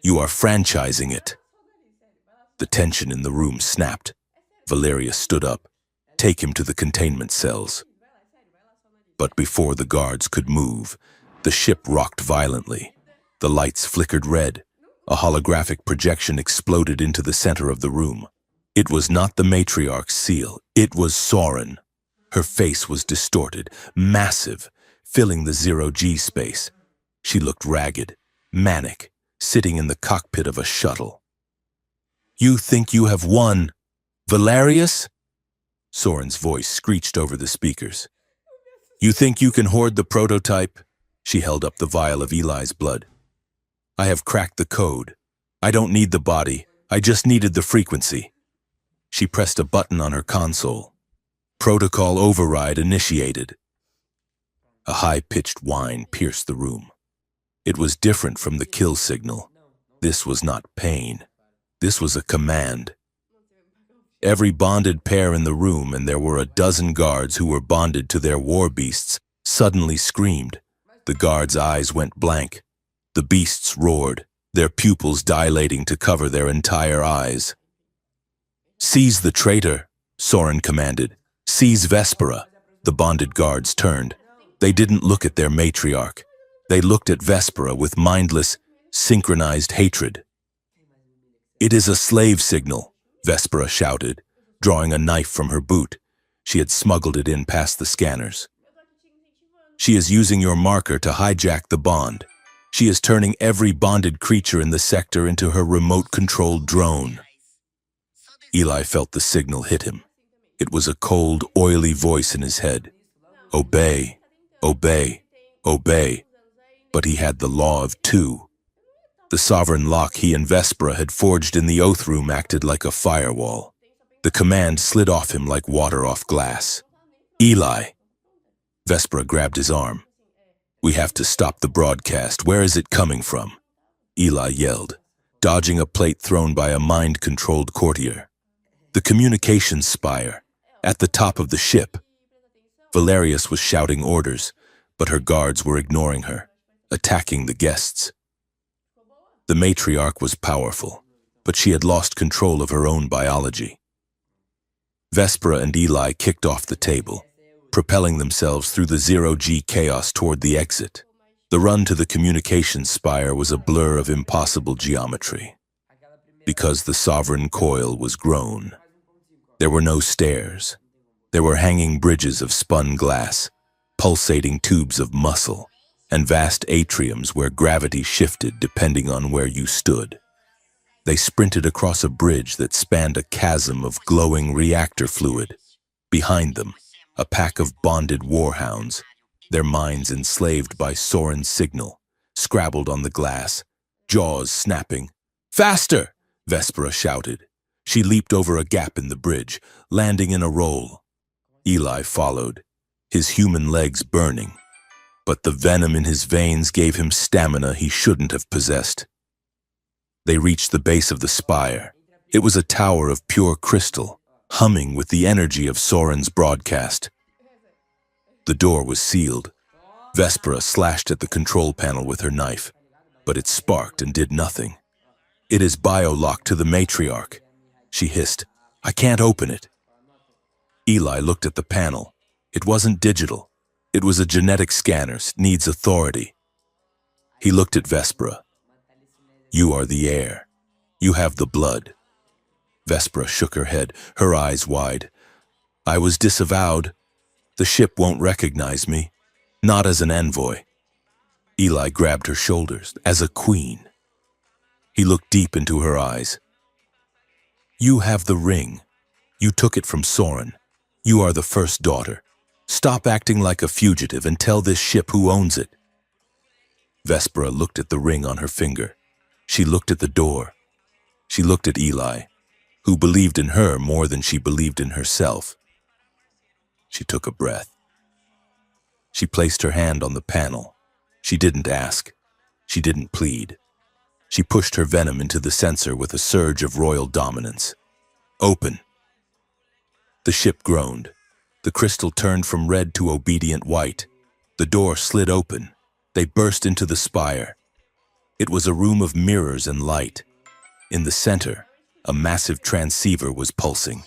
You are franchising it. The tension in the room snapped. Valerius stood up. Take him to the containment cells. But before the guards could move, the ship rocked violently. The lights flickered red. A holographic projection exploded into the center of the room. It was not the matriarch's seal. It was Soren. Her face was distorted, massive, filling the zero-G space. She looked ragged, manic, sitting in the cockpit of a shuttle. You think you have won, Valerius? Soren's voice screeched over the speakers. You think you can hoard the prototype? She held up the vial of Eli's blood. I have cracked the code. I don't need the body. I just needed the frequency. She pressed a button on her console. Protocol override initiated. A high-pitched whine pierced the room. It was different from the kill signal. This was not pain. This was a command. Every bonded pair in the room, and there were a dozen guards who were bonded to their war beasts, suddenly screamed. The guards' eyes went blank. The beasts roared, their pupils dilating to cover their entire eyes. Seize the traitor, Soren commanded. Seize Vespera. The bonded guards turned. They didn't look at their matriarch. They looked at Vespera with mindless, synchronized hatred. It is a slave signal, Vespera shouted, drawing a knife from her boot. She had smuggled it in past the scanners. She is using your marker to hijack the bond. She is turning every bonded creature in the sector into her remote-controlled drone. Eli felt the signal hit him. It was a cold, oily voice in his head. Obey, obey, obey. But he had the law of two. The sovereign lock he and Vespera had forged in the Oath Room acted like a firewall. The command slid off him like water off glass. Eli. Vespera grabbed his arm. We have to stop the broadcast. Where is it coming from? Eli yelled, dodging a plate thrown by a mind-controlled courtier. The communications spire, at the top of the ship. Valerius was shouting orders, but her guards were ignoring her, attacking the guests. The matriarch was powerful, but she had lost control of her own biology. Vespera and Eli kicked off the table, propelling themselves through the zero-G chaos toward the exit. The run to the communications spire was a blur of impossible geometry, because the sovereign coil was grown. There were no stairs. There were hanging bridges of spun glass, pulsating tubes of muscle, and vast atriums where gravity shifted depending on where you stood. They sprinted across a bridge that spanned a chasm of glowing reactor fluid. Behind them, a pack of bonded warhounds, their minds enslaved by Soren's signal, scrabbled on the glass, jaws snapping. Faster! Vespera shouted. She leaped over a gap in the bridge, landing in a roll. Eli followed, his human legs burning. But the venom in his veins gave him stamina he shouldn't have possessed. They reached the base of the spire. It was a tower of pure crystal, humming with the energy of Soren's broadcast. The door was sealed. Vespera slashed at the control panel with her knife, but it sparked and did nothing. It is bio-locked to the matriarch, she hissed. I can't open it. Eli looked at the panel. It wasn't digital. It was a genetic scanner, needs authority. He looked at Vespera. You are the heir. You have the blood. Vespera shook her head, her eyes wide. I was disavowed. The ship won't recognize me, not as an envoy. Eli grabbed her shoulders, as a queen. He looked deep into her eyes. You have the ring. You took it from Soren. You are the first daughter. Stop acting like a fugitive and tell this ship who owns it. Vespera looked at the ring on her finger. She looked at the door. She looked at Eli, who believed in her more than she believed in herself. She took a breath. She placed her hand on the panel. She didn't ask. She didn't plead. She pushed her venom into the sensor with a surge of royal dominance. Open. The ship groaned. The crystal turned from red to obedient white. The door slid open. They burst into the spire. It was a room of mirrors and light. In the center, a massive transceiver was pulsing,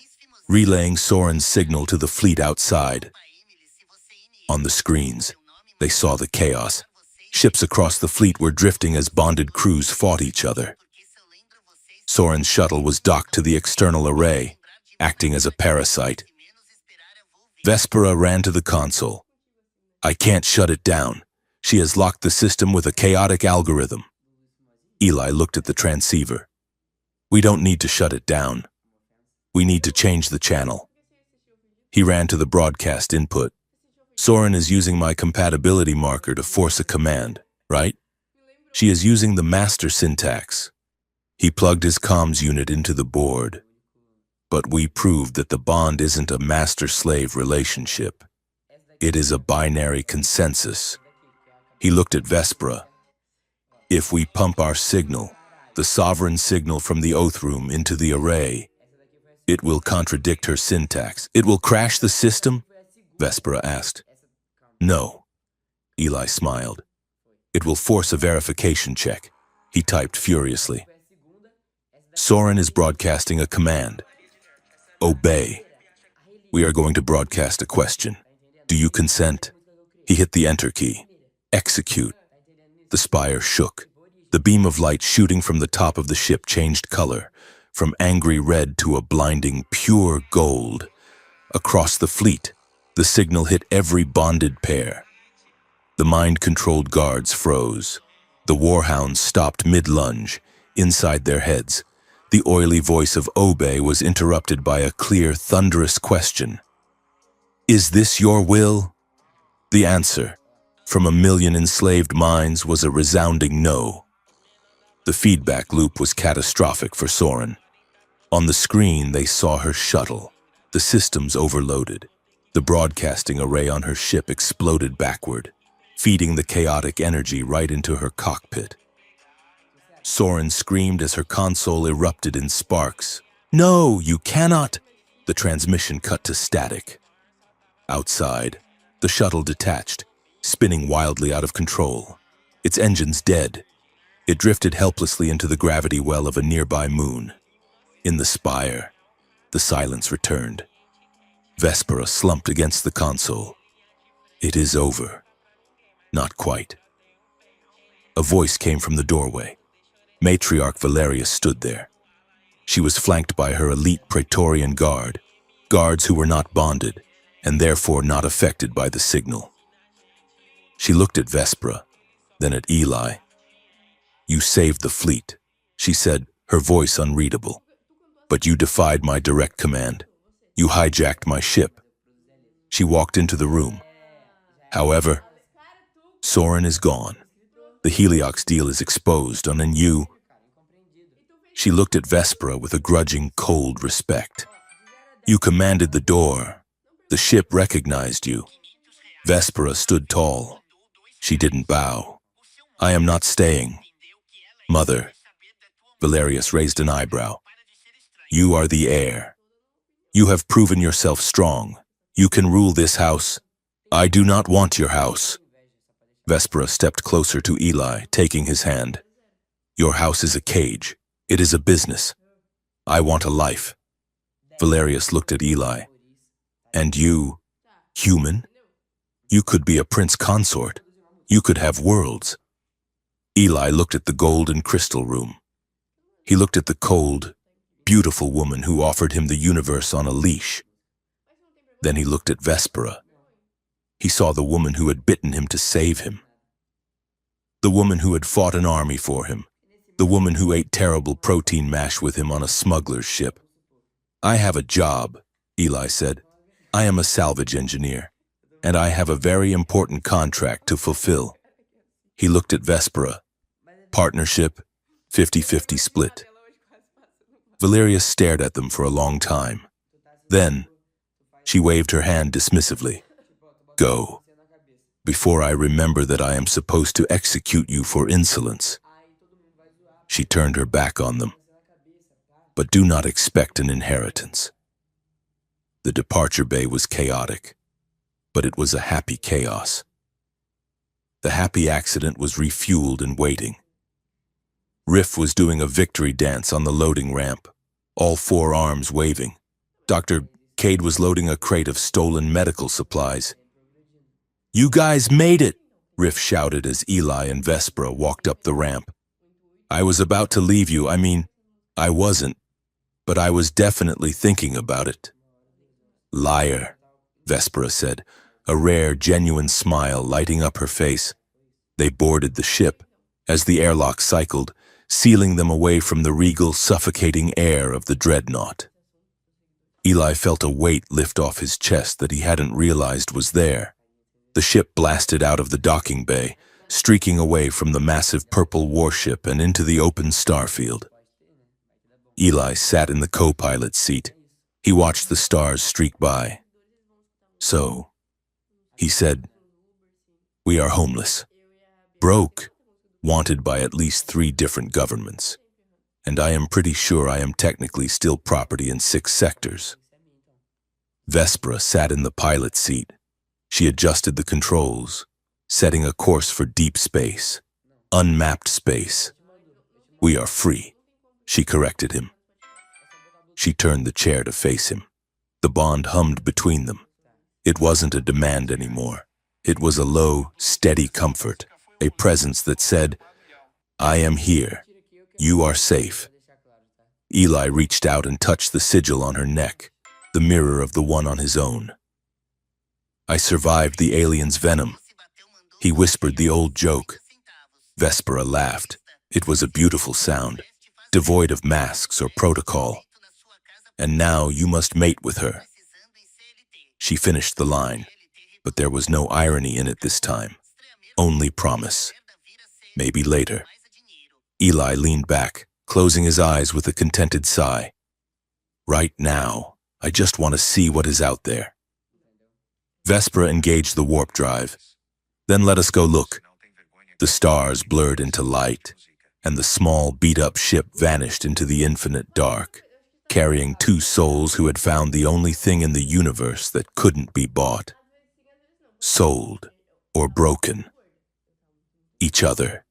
relaying Soren's signal to the fleet outside. On the screens, they saw the chaos. Ships across the fleet were drifting as bonded crews fought each other. Soren's shuttle was docked to the external array, acting as a parasite. Vespera ran to the console. I can't shut it down. She has locked the system with a chaotic algorithm. Eli looked at the transceiver. We don't need to shut it down. We need to change the channel. He ran to the broadcast input. Soren is using my compatibility marker to force a command, right? She is using the master syntax. He plugged his comms unit into the board. But we proved that the bond isn't a master-slave relationship. It is a binary consensus. He looked at Vespera. If we pump our signal, the sovereign signal from the oath room into the array, it will contradict her syntax. It will crash the system? Vespera asked. No. Eli smiled. It will force a verification check. He typed furiously. Soren is broadcasting a command. Obey. We are going to broadcast a question. Do you consent? He hit the enter key. Execute. The spire shook. The beam of light shooting from the top of the ship changed color, from angry red to a blinding pure gold. Across the fleet, the signal hit every bonded pair. The mind-controlled guards froze. The warhounds stopped mid-lunge, inside their heads. The oily voice of Obey was interrupted by a clear, thunderous question. Is this your will? The answer, from a million enslaved minds, was a resounding no. The feedback loop was catastrophic for Soren. On the screen, they saw her shuttle. The systems overloaded. The broadcasting array on her ship exploded backward, feeding the chaotic energy right into her cockpit. Soren screamed as her console erupted in sparks. No, you cannot! The transmission cut to static. Outside, the shuttle detached, spinning wildly out of control. Its engines dead. It drifted helplessly into the gravity well of a nearby moon. In the spire, the silence returned. Vespera slumped against the console. It is over. Not quite. A voice came from the doorway. Matriarch Valeria stood there. She was flanked by her elite Praetorian guard, guards who were not bonded, and therefore not affected by the signal. She looked at Vespera, then at Eli. You saved the fleet, she said, her voice unreadable. But you defied my direct command. You hijacked my ship. She walked into the room. However, Soren is gone. The Heliox deal is exposed, and you... She looked at Vespera with a grudging, cold respect. You commanded the door. The ship recognized you. Vespera stood tall. She didn't bow. I am not staying. Mother. Valerius raised an eyebrow. You are the heir. You have proven yourself strong. You can rule this house. I do not want your house. Vespera stepped closer to Eli, taking his hand. Your house is a cage. It is a business. I want a life. Valerius looked at Eli. And you, human? You could be a prince consort. You could have worlds. Eli looked at the gold and crystal room. He looked at the cold, beautiful woman who offered him the universe on a leash. Then he looked at Vespera. He saw the woman who had bitten him to save him. The woman who had fought an army for him. The woman who ate terrible protein mash with him on a smuggler's ship. I have a job, Eli said. I am a salvage engineer, and I have a very important contract to fulfill. He looked at Vespera. Partnership, 50-50 split. Valeria stared at them for a long time. Then, she waved her hand dismissively. Go, before I remember that I am supposed to execute you for insolence. She turned her back on them. But do not expect an inheritance. The departure bay was chaotic, but it was a happy chaos. The happy accident was refueled and waiting. Riff was doing a victory dance on the loading ramp, all four arms waving. Dr. Cade was loading a crate of stolen medical supplies. "You guys made it!" Riff shouted as Eli and Vespera walked up the ramp. "I was about to leave you. I wasn't, but I was definitely thinking about it." "Liar," Vespera said, a rare, genuine smile lighting up her face. They boarded the ship as the airlock cycled, sealing them away from the regal, suffocating air of the dreadnought. Eli felt a weight lift off his chest that he hadn't realized was there. The ship blasted out of the docking bay, streaking away from the massive purple warship and into the open starfield. Eli sat in the co-pilot seat. He watched the stars streak by. "So," he said, "we are homeless, broke, wanted by at least 3 different governments. And I am pretty sure I am technically still property in 6 sectors." Vespera sat in the pilot seat. She adjusted the controls, setting a course for deep space, unmapped space. "We are free," she corrected him. She turned the chair to face him. The bond hummed between them. It wasn't a demand anymore. It was a low, steady comfort, a presence that said, "I am here. You are safe." Eli reached out and touched the sigil on her neck, the mirror of the one on his own. "I survived the alien's venom." He whispered the old joke. Vespera laughed. It was a beautiful sound, devoid of masks or protocol. "And now you must mate with her." She finished the line, but there was no irony in it this time. Only promise. Maybe later. Eli leaned back, closing his eyes with a contented sigh. "Right now, I just want to see what is out there." Vespera engaged the warp drive. "Then let us go look." The stars blurred into light, and the small, beat-up ship vanished into the infinite dark, carrying 2 souls who had found the only thing in the universe that couldn't be bought, sold, or broken: each other.